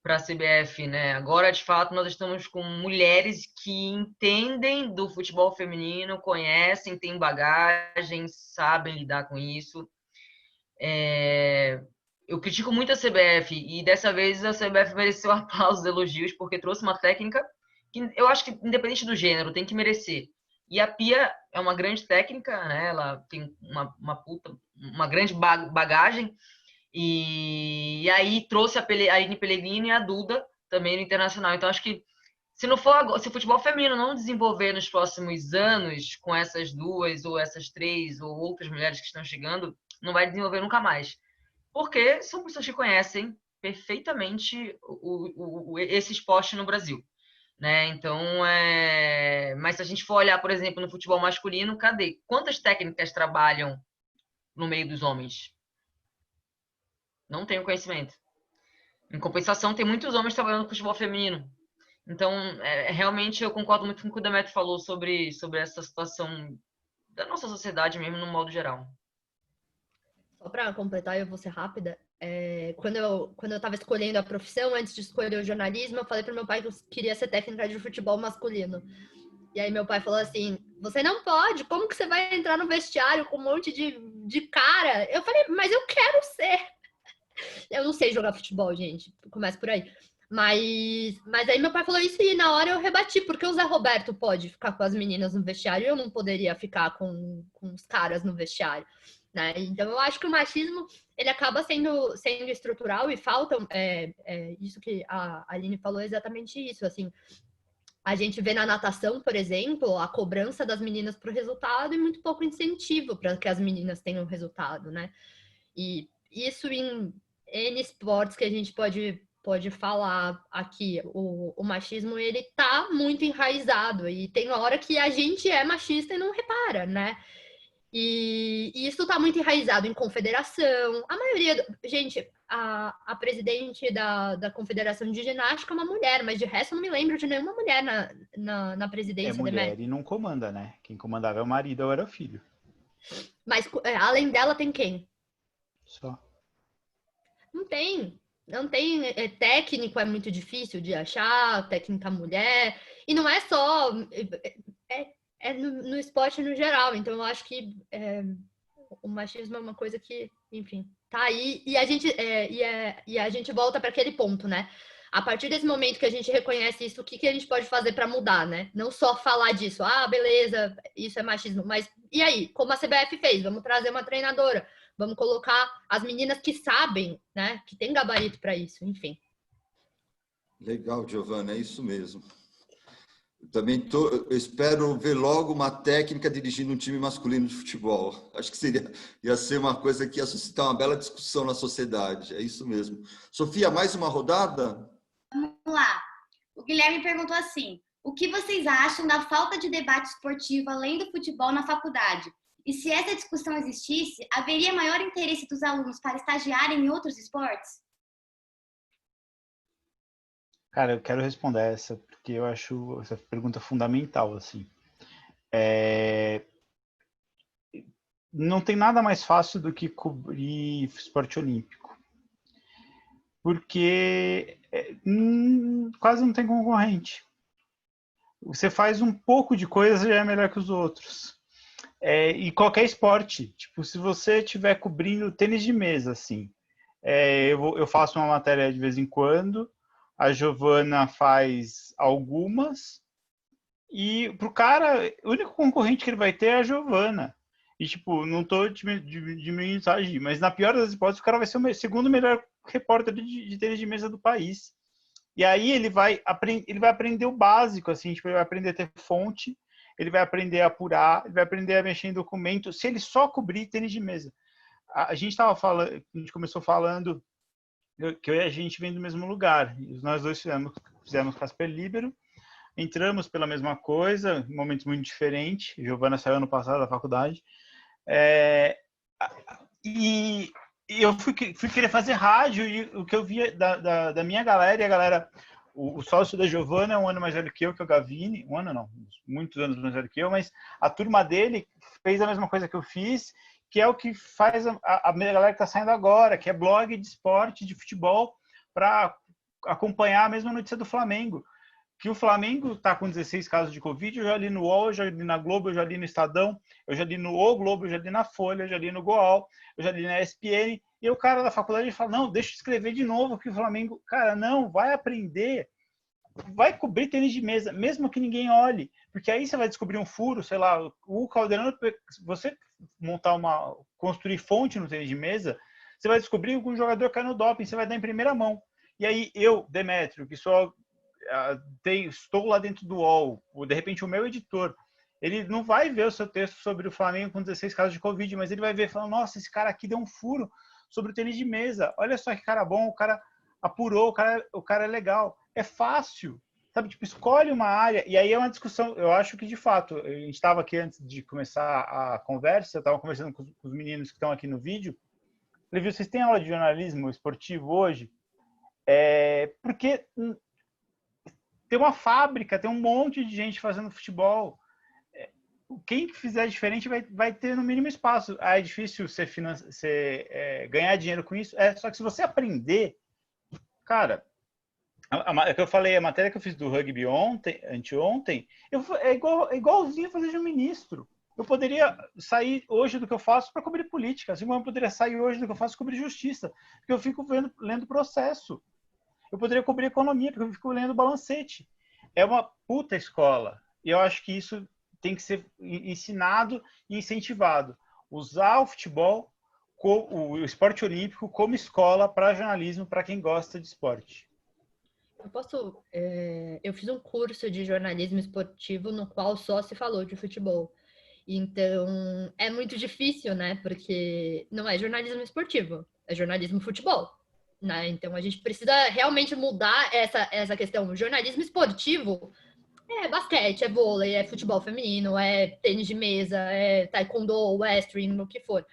para a CBF, né? Agora, de fato, nós estamos com mulheres que entendem do futebol feminino, conhecem, têm bagagem, sabem lidar com isso. Eu critico muito a CBF e dessa vez a CBF mereceu aplausos, elogios, porque trouxe uma técnica que eu acho que, independente do gênero, tem que merecer. E a Pia é uma grande técnica, né? Ela tem uma grande bagagem. E aí trouxe a Aline Pellegrino e a Duda também no Internacional. Então, acho que se o futebol feminino não desenvolver nos próximos anos com essas 2 ou essas 3 ou outras mulheres que estão chegando, não vai desenvolver nunca mais. Porque são pessoas que conhecem perfeitamente esse esporte no Brasil. né? Então, mas se a gente for olhar, por exemplo, no futebol masculino, cadê? Quantas técnicas trabalham no meio dos homens? Não tenho conhecimento. Em compensação, tem muitos homens trabalhando no futebol feminino. Então, realmente, eu concordo muito com o que o Demetrio falou sobre essa situação da nossa sociedade mesmo, no modo geral. Só para completar, eu vou ser rápida. Quando eu estava escolhendo a profissão, antes de escolher o jornalismo, eu falei para meu pai que eu queria ser técnica de futebol masculino. E aí meu pai falou assim, você não pode, como que você vai entrar no vestiário com um monte de cara? Eu falei, mas eu quero ser. Eu não sei jogar futebol, gente, começa por aí. Mas aí meu pai falou isso e na hora eu rebati, porque o Zé Roberto pode ficar com as meninas no vestiário e eu não poderia ficar com os caras no vestiário, né? Então eu acho que o machismo, ele acaba sendo estrutural e falta, isso que a Aline falou, é exatamente isso, assim. A gente vê na natação, por exemplo, a cobrança das meninas para o resultado e muito pouco incentivo para que as meninas tenham resultado, né? E isso em N esportes que a gente pode falar aqui. O machismo, ele tá muito enraizado e tem hora que a gente é machista e não repara, né? E isso tá muito enraizado em confederação. A maioria... Gente, a presidente da Confederação de Ginástica é uma mulher, mas de resto eu não me lembro de nenhuma mulher na É presidência. mulher e não comanda, né? Quem comandava é o marido ou era o filho. Mas além dela tem quem? Só. Não tem. Não tem. Técnico é muito difícil de achar, técnica mulher. E não é só. No esporte no geral. Então, eu acho que o machismo é uma coisa que, enfim, tá aí. E a gente volta para aquele ponto, né? A partir desse momento que a gente reconhece isso, o que a gente pode fazer para mudar, né? Não só falar disso, beleza, isso é machismo, mas e aí? Como a CBF fez? Vamos trazer uma treinadora, vamos colocar as meninas que sabem, né? Que tem gabarito para isso, enfim. Legal, Giovana, é isso mesmo. Eu espero ver logo uma técnica dirigindo um time masculino de futebol. Acho que ia ser uma coisa que ia suscitar uma bela discussão na sociedade. É isso mesmo. Sofia, mais uma rodada? Vamos lá. O Guilherme perguntou assim: o que vocês acham da falta de debate esportivo além do futebol na faculdade? E se essa discussão existisse, haveria maior interesse dos alunos para estagiarem em outros esportes? Cara, eu quero responder essa, porque eu acho essa pergunta fundamental, assim. Não tem nada mais fácil do que cobrir esporte olímpico. Porque quase não tem concorrente. Você faz um pouco de coisa, já é melhor que os outros. E qualquer esporte. Tipo, se você estiver cobrindo tênis de mesa, assim, eu faço uma matéria de vez em quando, a Giovana faz algumas, e pro cara, o único concorrente que ele vai ter é a Giovana. E, tipo, não tô diminuindo isso aqui, mas na pior das hipóteses, o cara vai ser o segundo melhor repórter de tênis de mesa do país. E aí ele vai aprender o básico, assim, tipo, ele vai aprender a ter fonte, ele vai aprender a apurar, ele vai aprender a mexer em documento, se ele só cobrir tênis de mesa. A gente começou falando que eu e a gente vem do mesmo lugar. Nós dois fizemos Casper Libero, entramos pela mesma coisa, em momentos muito diferentes. Giovana saiu ano passado da faculdade. E eu fui querer fazer rádio, e o que eu via da minha galera, e a galera, o sócio da Giovana é um ano mais velho que eu, que é o Gavini, um ano não, muitos anos mais velho que eu, mas a turma dele fez a mesma coisa que eu fiz, que é o que faz a minha galera que está saindo agora, que é blog de esporte, de futebol, para acompanhar a mesma notícia do Flamengo. Que o Flamengo está com 16 casos de Covid, eu já li no UOL, eu já li na Globo, eu já li no Estadão, eu já li no O Globo, eu já li na Folha, eu já li no Goal, eu já li na ESPN, e o cara da faculdade fala, não, deixa eu escrever de novo que o Flamengo... Cara, não, vai aprender, vai cobrir tênis de mesa, mesmo que ninguém olhe, porque aí você vai descobrir um furo, sei lá, o Caldeirão, você construir fonte no tênis de mesa, você vai descobrir que um jogador cai no doping, você vai dar em primeira mão. E aí eu, Demétrio, que sou... estou lá dentro do UOL, de repente o meu editor, ele não vai ver o seu texto sobre o Flamengo com 16 casos de Covid, mas ele vai ver falando, nossa, esse cara aqui deu um furo sobre o tênis de mesa, olha só que cara bom, o cara apurou, o cara é legal, é fácil, sabe, tipo, escolhe uma área, e aí é uma discussão, eu acho que de fato, a gente estava aqui antes de começar a conversa, eu estava conversando com os meninos que estão aqui no vídeo, falei, viu, vocês têm aula de jornalismo esportivo hoje? Porque tem uma fábrica, tem um monte de gente fazendo futebol, quem fizer diferente vai ter no mínimo espaço. É difícil ganhar dinheiro com isso, só que se você aprender, cara, é que eu falei, a matéria que eu fiz do rugby anteontem, é igualzinho fazer de um ministro. Eu poderia sair hoje do que eu faço para cobrir política, assim como eu poderia sair hoje do que eu faço para cobrir justiça, porque eu fico lendo processo. Eu poderia cobrir economia, porque eu fico lendo balancete. É uma puta escola. E eu acho que isso tem que ser ensinado e incentivado. Usar o futebol, o esporte olímpico, como escola para jornalismo, para quem gosta de esporte. Eu fiz um curso de jornalismo esportivo no qual só se falou de futebol. Então, é muito difícil, né? Porque não é jornalismo esportivo, é jornalismo futebol, né? Então, a gente precisa realmente mudar essa questão. O jornalismo esportivo é basquete, é vôlei, é futebol feminino, é tênis de mesa, é taekwondo, wrestling, o que for.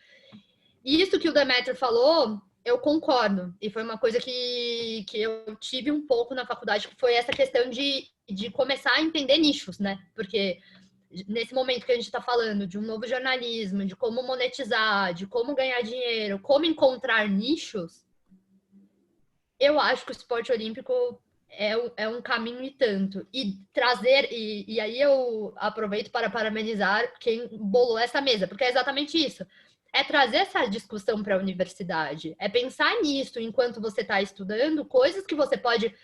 E isso que o Demetrio falou, eu concordo. E foi uma coisa que eu tive um pouco na faculdade, que foi essa questão de começar a entender nichos, né? Porque nesse momento que a gente está falando de um novo jornalismo, de como monetizar, de como ganhar dinheiro, como encontrar nichos, eu acho que o esporte olímpico é um caminho e tanto. E trazer, e aí eu aproveito para parabenizar quem bolou essa mesa, porque é exatamente isso. É trazer essa discussão para a universidade. É pensar nisso enquanto você está estudando, coisas que você pode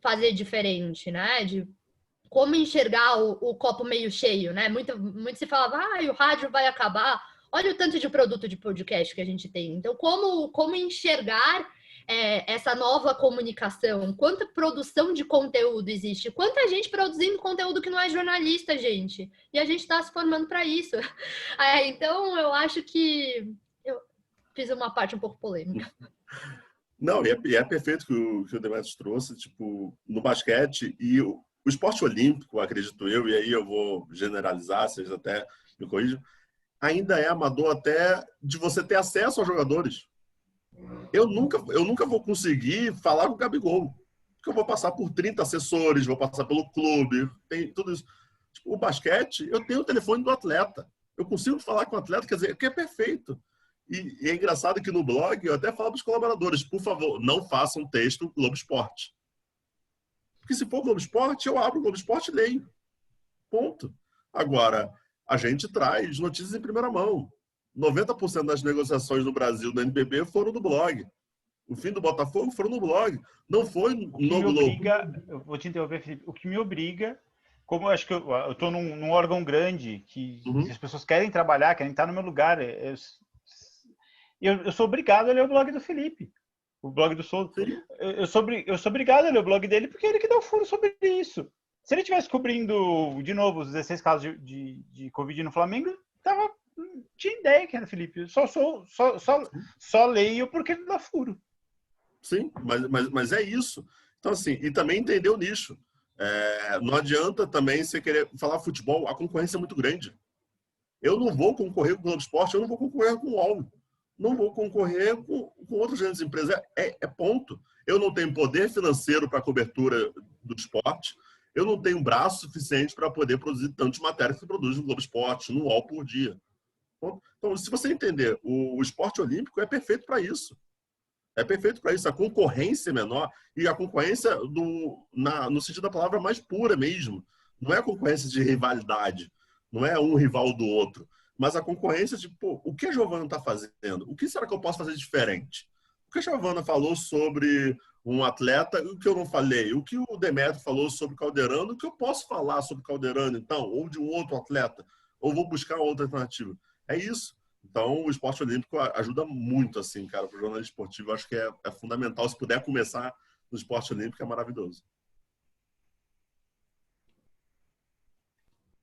fazer diferente, né? De como enxergar o copo meio cheio, né? Muito se falava, o rádio vai acabar. Olha o tanto de produto de podcast que a gente tem. Então, como enxergar essa nova comunicação? Quanta produção de conteúdo existe? Quanta gente produzindo conteúdo que não é jornalista, gente? E a gente está se formando para isso. Então, eu acho que eu fiz uma parte um pouco polêmica. Não, e é perfeito que o Demetrios trouxe, tipo, no basquete e o esporte olímpico, acredito eu, e aí eu vou generalizar, vocês até me corrijam, ainda é amador até de você ter acesso aos jogadores. Eu nunca vou conseguir falar com o Gabigol, porque eu vou passar por 30 assessores, vou passar pelo clube, tem tudo isso. Tipo, o basquete, eu tenho o telefone do atleta. Eu consigo falar com o atleta, quer dizer, que é perfeito. E é engraçado que no blog eu até falo para os colaboradores, por favor, não façam texto Globo Esporte. Porque se for Globo Esporte, eu abro o Globo Esporte e leio. Ponto. Agora, a gente traz notícias em primeira mão. 90% das negociações no Brasil do NBB foram do blog. O fim do Botafogo foram no blog. Não foi no Globo. Eu vou te interromper, Felipe. O que me obriga, como eu acho que eu estou num órgão grande, que as pessoas querem trabalhar, querem estar no meu lugar, eu sou obrigado a ler o blog do Felipe. O blog do Souza. Eu sou obrigado a ler o blog dele porque é ele que dá o furo sobre isso. Se ele estivesse cobrindo, de novo, os 16 casos de Covid no Flamengo, tinha ideia que era Felipe. Só leio porque ele dá furo. Sim, mas é isso. Então, assim, e também entender o nicho. Não adianta também você querer falar futebol, a concorrência é muito grande. Eu não vou concorrer com o Globo Esporte, eu não vou concorrer com o UOL. Não vou concorrer com outras grandes empresas. É ponto. Eu não tenho poder financeiro para a cobertura do esporte. Eu não tenho braço suficiente para poder produzir tantas matérias que se produz no Globo Esporte, no UOL por dia. Então, se você entender, o esporte olímpico é perfeito para isso. É perfeito para isso. A concorrência é menor e a concorrência no sentido da palavra mais pura mesmo. Não é a concorrência de rivalidade. Não é um rival do outro. Mas a concorrência de, o que a Giovana está fazendo? O que será que eu posso fazer diferente? O que a Giovana falou sobre um atleta, o que eu não falei? O que o Demetrio falou sobre o Calderano, o que eu posso falar sobre o Calderano, então? Ou de um outro atleta? Ou vou buscar outra alternativa? É isso. Então, o esporte olímpico ajuda muito, assim, cara, para o jornalismo esportivo. Eu acho que é fundamental. Se puder começar no esporte olímpico, é maravilhoso.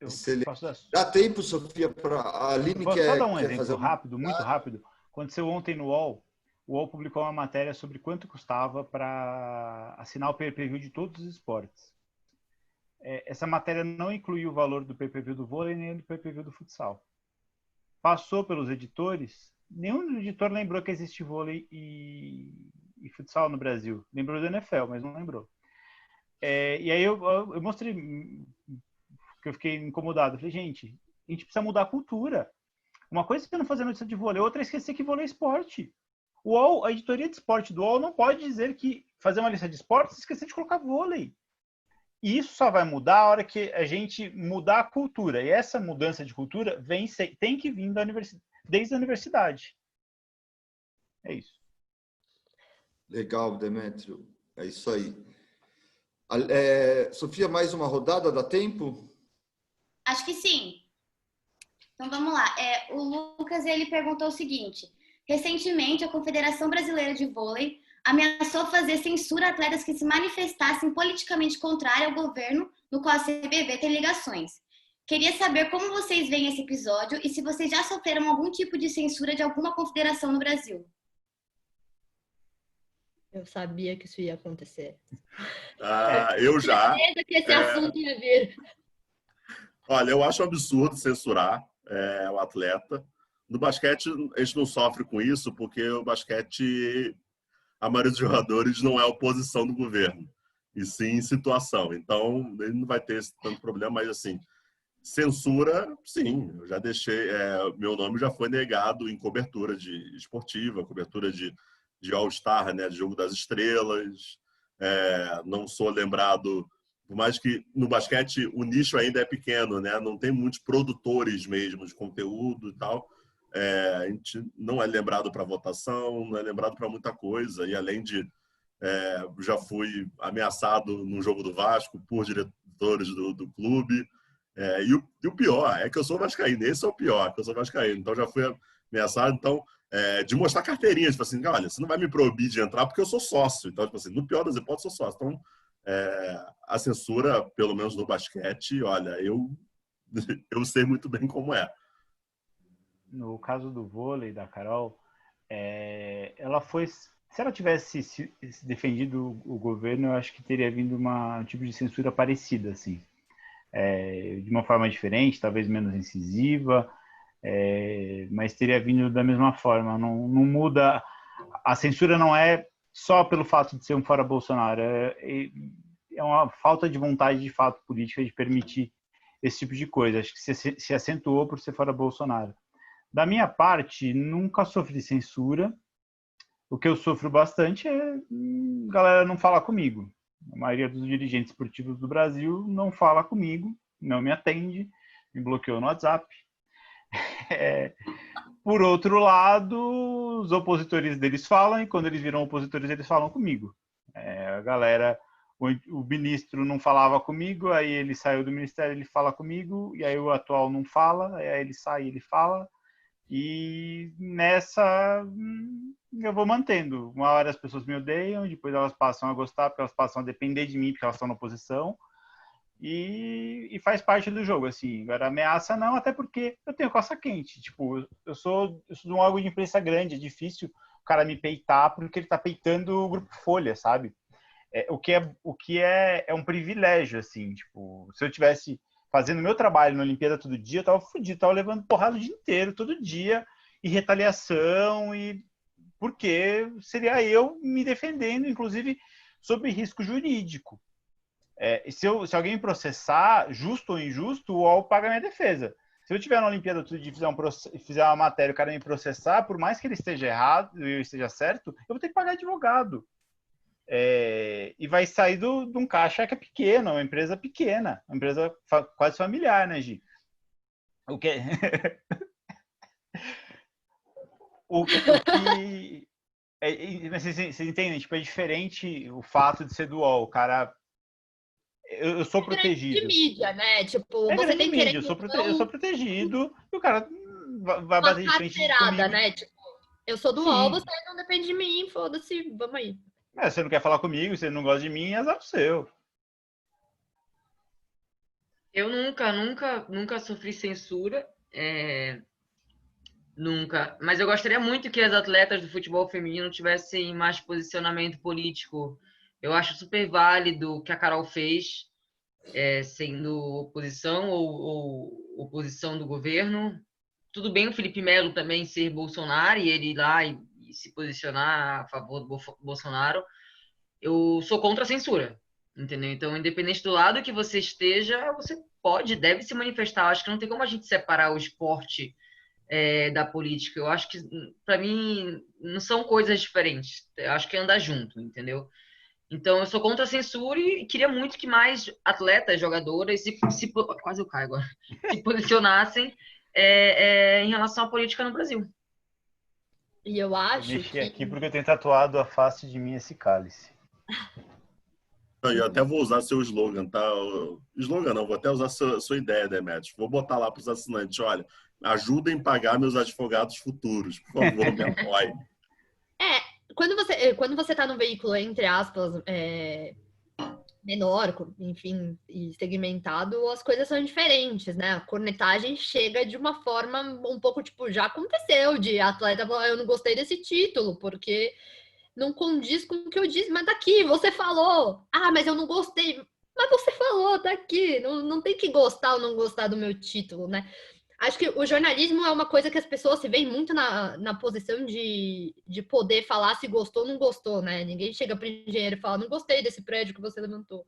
Excelente. Dá tempo, Sofia, para a Aline Posso só dar um exemplo fazer rápido, muito rápido? Aconteceu ontem no UOL. O UOL publicou uma matéria sobre quanto custava para assinar o pay-per-view de todos os esportes. essa matéria não incluiu o valor do pay-per-view do vôlei nem do pay-per-view do futsal. Passou pelos editores, nenhum editor lembrou que existe vôlei e futsal no Brasil. Lembrou do NFL, mas não lembrou. E aí eu mostrei que eu fiquei incomodado. Eu falei, gente, a gente precisa mudar a cultura. Uma coisa é não fazer notícia de vôlei, outra é esquecer que vôlei é esporte. A editoria de esporte do UOL não pode dizer que fazer uma lista de esportes e esquecer de colocar vôlei. E isso só vai mudar a hora que a gente mudar a cultura. E essa mudança de cultura tem que vir desde a universidade. É isso. Legal, Demétrio. É isso aí. Sofia, mais uma rodada, dá tempo? Acho que sim. Então vamos lá. O Lucas ele perguntou o seguinte: recentemente a Confederação Brasileira de Vôlei ameaçou fazer censura a atletas que se manifestassem politicamente contrário ao governo no qual a CBV tem ligações. Queria saber como vocês veem esse episódio e se vocês já sofreram algum tipo de censura de alguma confederação no Brasil. Eu sabia que isso ia acontecer. Eu já. Eu sabia que esse assunto ia vir. Olha, eu acho um absurdo censurar o atleta. No basquete, a gente não sofre com isso, porque o basquete, a maioria dos jogadores não é oposição do governo, e sim situação. Então, ele não vai ter tanto problema, mas assim, censura, sim. Eu já deixei, meu nome já foi negado em cobertura de esportiva, cobertura de All-Star, né, de Jogo das Estrelas. Não sou lembrado, por mais que no basquete o nicho ainda é pequeno, né, não tem muitos produtores mesmo de conteúdo e tal. A gente não é lembrado para votação, não é lembrado para muita coisa. E além de já fui ameaçado no jogo do Vasco por diretores do clube. E o pior é que eu sou vascaíno. Esse é o pior, que eu sou vascaíno. Então já fui ameaçado. Então, de mostrar carteirinha, tipo assim, olha, você não vai me proibir de entrar porque eu sou sócio. Então, tipo assim, no pior das hipóteses, eu sou sócio. Então, a censura, pelo menos no basquete, olha, eu sei muito bem como é. No caso do vôlei, da Carol, ela foi... Se ela tivesse se defendido o governo, eu acho que teria vindo um tipo de censura parecida, assim. De uma forma diferente, talvez menos incisiva, mas teria vindo da mesma forma. Não muda. A censura não é só pelo fato de ser um fora Bolsonaro, é uma falta de vontade de fato política de permitir esse tipo de coisa. Acho que se acentuou por ser fora Bolsonaro. Da minha parte, nunca sofri censura. O que eu sofro bastante é galera não falar comigo. A maioria dos dirigentes esportivos do Brasil não fala comigo, não me atende, me bloqueou no WhatsApp. Por outro lado, os opositores deles falam, e quando eles viram opositores, eles falam comigo. A galera, o ministro não falava comigo, aí ele saiu do ministério, ele fala comigo, e aí o atual não fala, aí ele sai, ele fala. E nessa eu vou mantendo. Uma hora as pessoas me odeiam, depois elas passam a gostar, porque elas passam a depender de mim, porque elas estão na oposição. E faz parte do jogo, assim. Agora, ameaça não, até porque eu tenho coça quente. Tipo, eu sou de um órgão de imprensa grande, é difícil o cara me peitar porque ele tá peitando o Grupo Folha, sabe? O que é um privilégio, assim. Tipo, se eu tivesse fazendo meu trabalho na Olimpíada todo dia, eu tava fudido, tava levando porrada o dia inteiro, todo dia, e retaliação, e porque seria eu me defendendo, inclusive, sob risco jurídico. Se alguém me processar, justo ou injusto, o UOL paga a minha defesa. Se eu estiver na Olimpíada todo dia e fizer uma matéria, o cara me processar, por mais que ele esteja errado e eu esteja certo, eu vou ter que pagar advogado. E vai sair de um caixa que é pequeno, uma empresa pequena, uma empresa quase familiar, né, Gi? O que vocês entendem? Tipo, é diferente o fato de ser do UOL, cara. Eu sou protegido. De mídia, né? Tipo, você tem mídia, eu sou protegido e o cara vai bater de frente comigo. Né? Tipo, eu sou do UOL, você não depende de mim, foda-se, vamos aí. Você não quer falar comigo, você não gosta de mim, é azar seu. Eu nunca sofri censura. Nunca. Mas eu gostaria muito que as atletas do futebol feminino tivessem mais posicionamento político. Eu acho super válido o que a Carol fez. sendo oposição ou oposição do governo. Tudo bem o Felipe Melo também ser Bolsonaro e ele ir lá e se posicionar a favor do Bolsonaro. Eu sou contra a censura, entendeu? Então, independente do lado que você esteja, você deve se manifestar. Eu acho que não tem como a gente separar o esporte da política. Eu acho que, para mim, não são coisas diferentes. Eu acho que anda junto, entendeu? Então, eu sou contra a censura e queria muito que mais atletas, jogadoras, quase eu caio agora, se posicionassem em relação à política no Brasil. E eu Eu acho mexi que... aqui porque eu tenho tatuado a face de mim esse cálice. Eu até vou usar seu slogan, tá? Slogan não, vou até usar sua ideia, Demetrios. Vou botar lá para os assinantes, olha, ajudem a pagar meus advogados futuros, por favor, me apoiem. Quando você tá num veículo, entre aspas, menor, enfim, e segmentado, as coisas são diferentes, né? A cornetagem chega de uma forma um pouco, tipo, já aconteceu de atleta falar, eu não gostei desse título, porque não condiz com o que eu disse, mas tá aqui, você falou. Ah, mas eu não gostei. Mas você falou, tá aqui. Não tem que gostar ou não gostar do meu título, né? Acho que o jornalismo é uma coisa que as pessoas se veem muito na posição de poder falar se gostou ou não gostou, né? Ninguém chega para o engenheiro e fala, não gostei desse prédio que você levantou.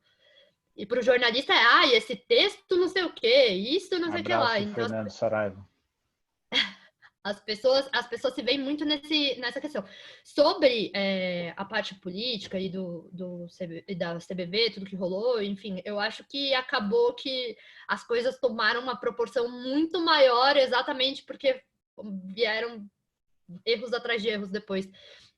E para o jornalista esse texto não sei o quê, isso não sei o que lá. Abraço, Fernando Saraiva. As pessoas se veem muito nessa questão. Sobre a parte política e da CBV, tudo que rolou, enfim, eu acho que acabou que as coisas tomaram uma proporção muito maior exatamente porque vieram erros atrás de erros depois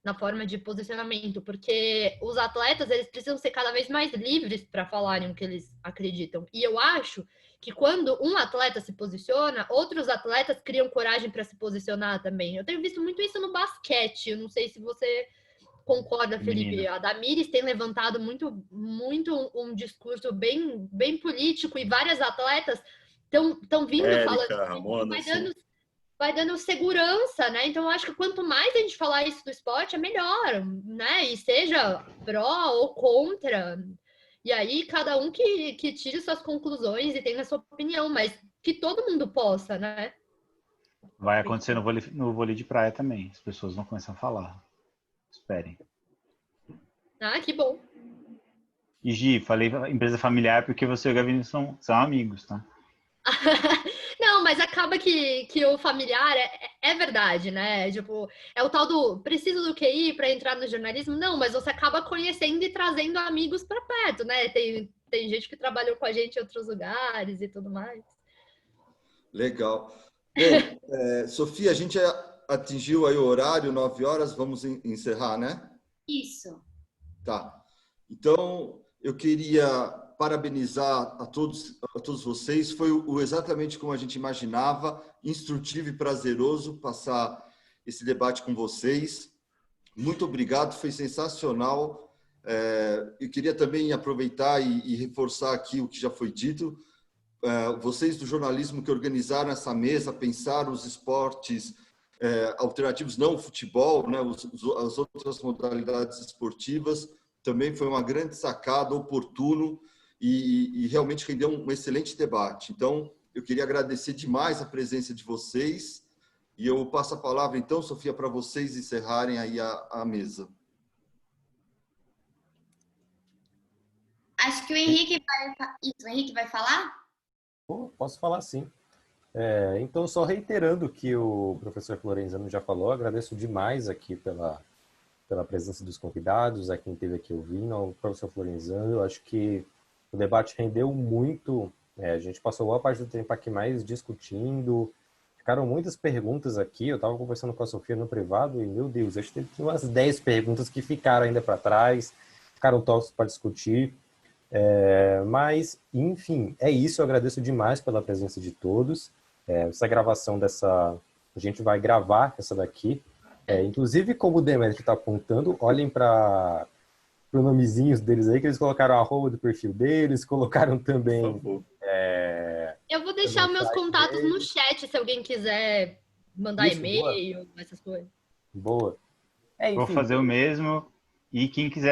na forma de posicionamento, porque os atletas eles precisam ser cada vez mais livres para falarem o que eles acreditam. E eu acho que quando um atleta se posiciona, outros atletas criam coragem para se posicionar também. Eu tenho visto muito isso no basquete. Eu não sei se você concorda, Felipe. Menina. A Damires tem levantado muito um discurso bem, bem político e várias atletas estão vindo Érica, falando, Ramona, vai dando segurança, né? Então, eu acho que quanto mais a gente falar isso do esporte, é melhor, né? E seja pró ou contra. E aí, cada um que tire suas conclusões e tenha a sua opinião, mas que todo mundo possa, né? Vai acontecer no vôlei de praia também. As pessoas vão começar a falar. Esperem. Ah, que bom. E Gi, falei empresa familiar porque você e o Gavino são amigos, tá? Não, mas acaba que o familiar é verdade, né? Tipo, é o tal do preciso do QI para entrar no jornalismo? Não, mas você acaba conhecendo e trazendo amigos para perto, né? Tem gente que trabalhou com a gente em outros lugares e tudo mais. Legal. Bom, Sofia, a gente atingiu aí o horário, 9 horas, vamos encerrar, né? Isso. Tá. Então, eu queria parabenizar a todos vocês. Foi exatamente como a gente imaginava, instrutivo e prazeroso passar esse debate com vocês. Muito obrigado, foi sensacional. Eu queria também aproveitar e reforçar aqui o que já foi dito. Vocês do jornalismo que organizaram essa mesa, pensaram os esportes alternativos, não o futebol, né, as outras modalidades esportivas, também foi uma grande sacada, oportuno e realmente rendeu um excelente debate. Então, eu queria agradecer demais a presença de vocês e eu passo a palavra, então, Sofia, para vocês encerrarem aí a mesa. Acho que o Henrique vai falar? Posso falar sim. Então, só reiterando o que o professor Florenzano já falou, agradeço demais aqui pela presença dos convidados, a quem esteve aqui ouvindo, ao professor Florenzano. Eu acho que o debate rendeu muito, a gente passou boa parte do tempo aqui mais discutindo, ficaram muitas perguntas aqui, eu estava conversando com a Sofia no privado e, meu Deus, acho que teve umas 10 perguntas que ficaram ainda para trás, ficaram tópicos para discutir, mas, enfim, é isso, eu agradeço demais pela presença de todos. Essa gravação a gente vai gravar essa daqui, inclusive como o Demetrio está apontando, olhem para os nomezinhos deles aí, que eles colocaram a @do perfil deles, colocaram também... Eu vou deixar meus contatos no chat, se alguém quiser mandar Isso, e-mail, essas coisas. Boa. Vou fazer o mesmo, e quem quiser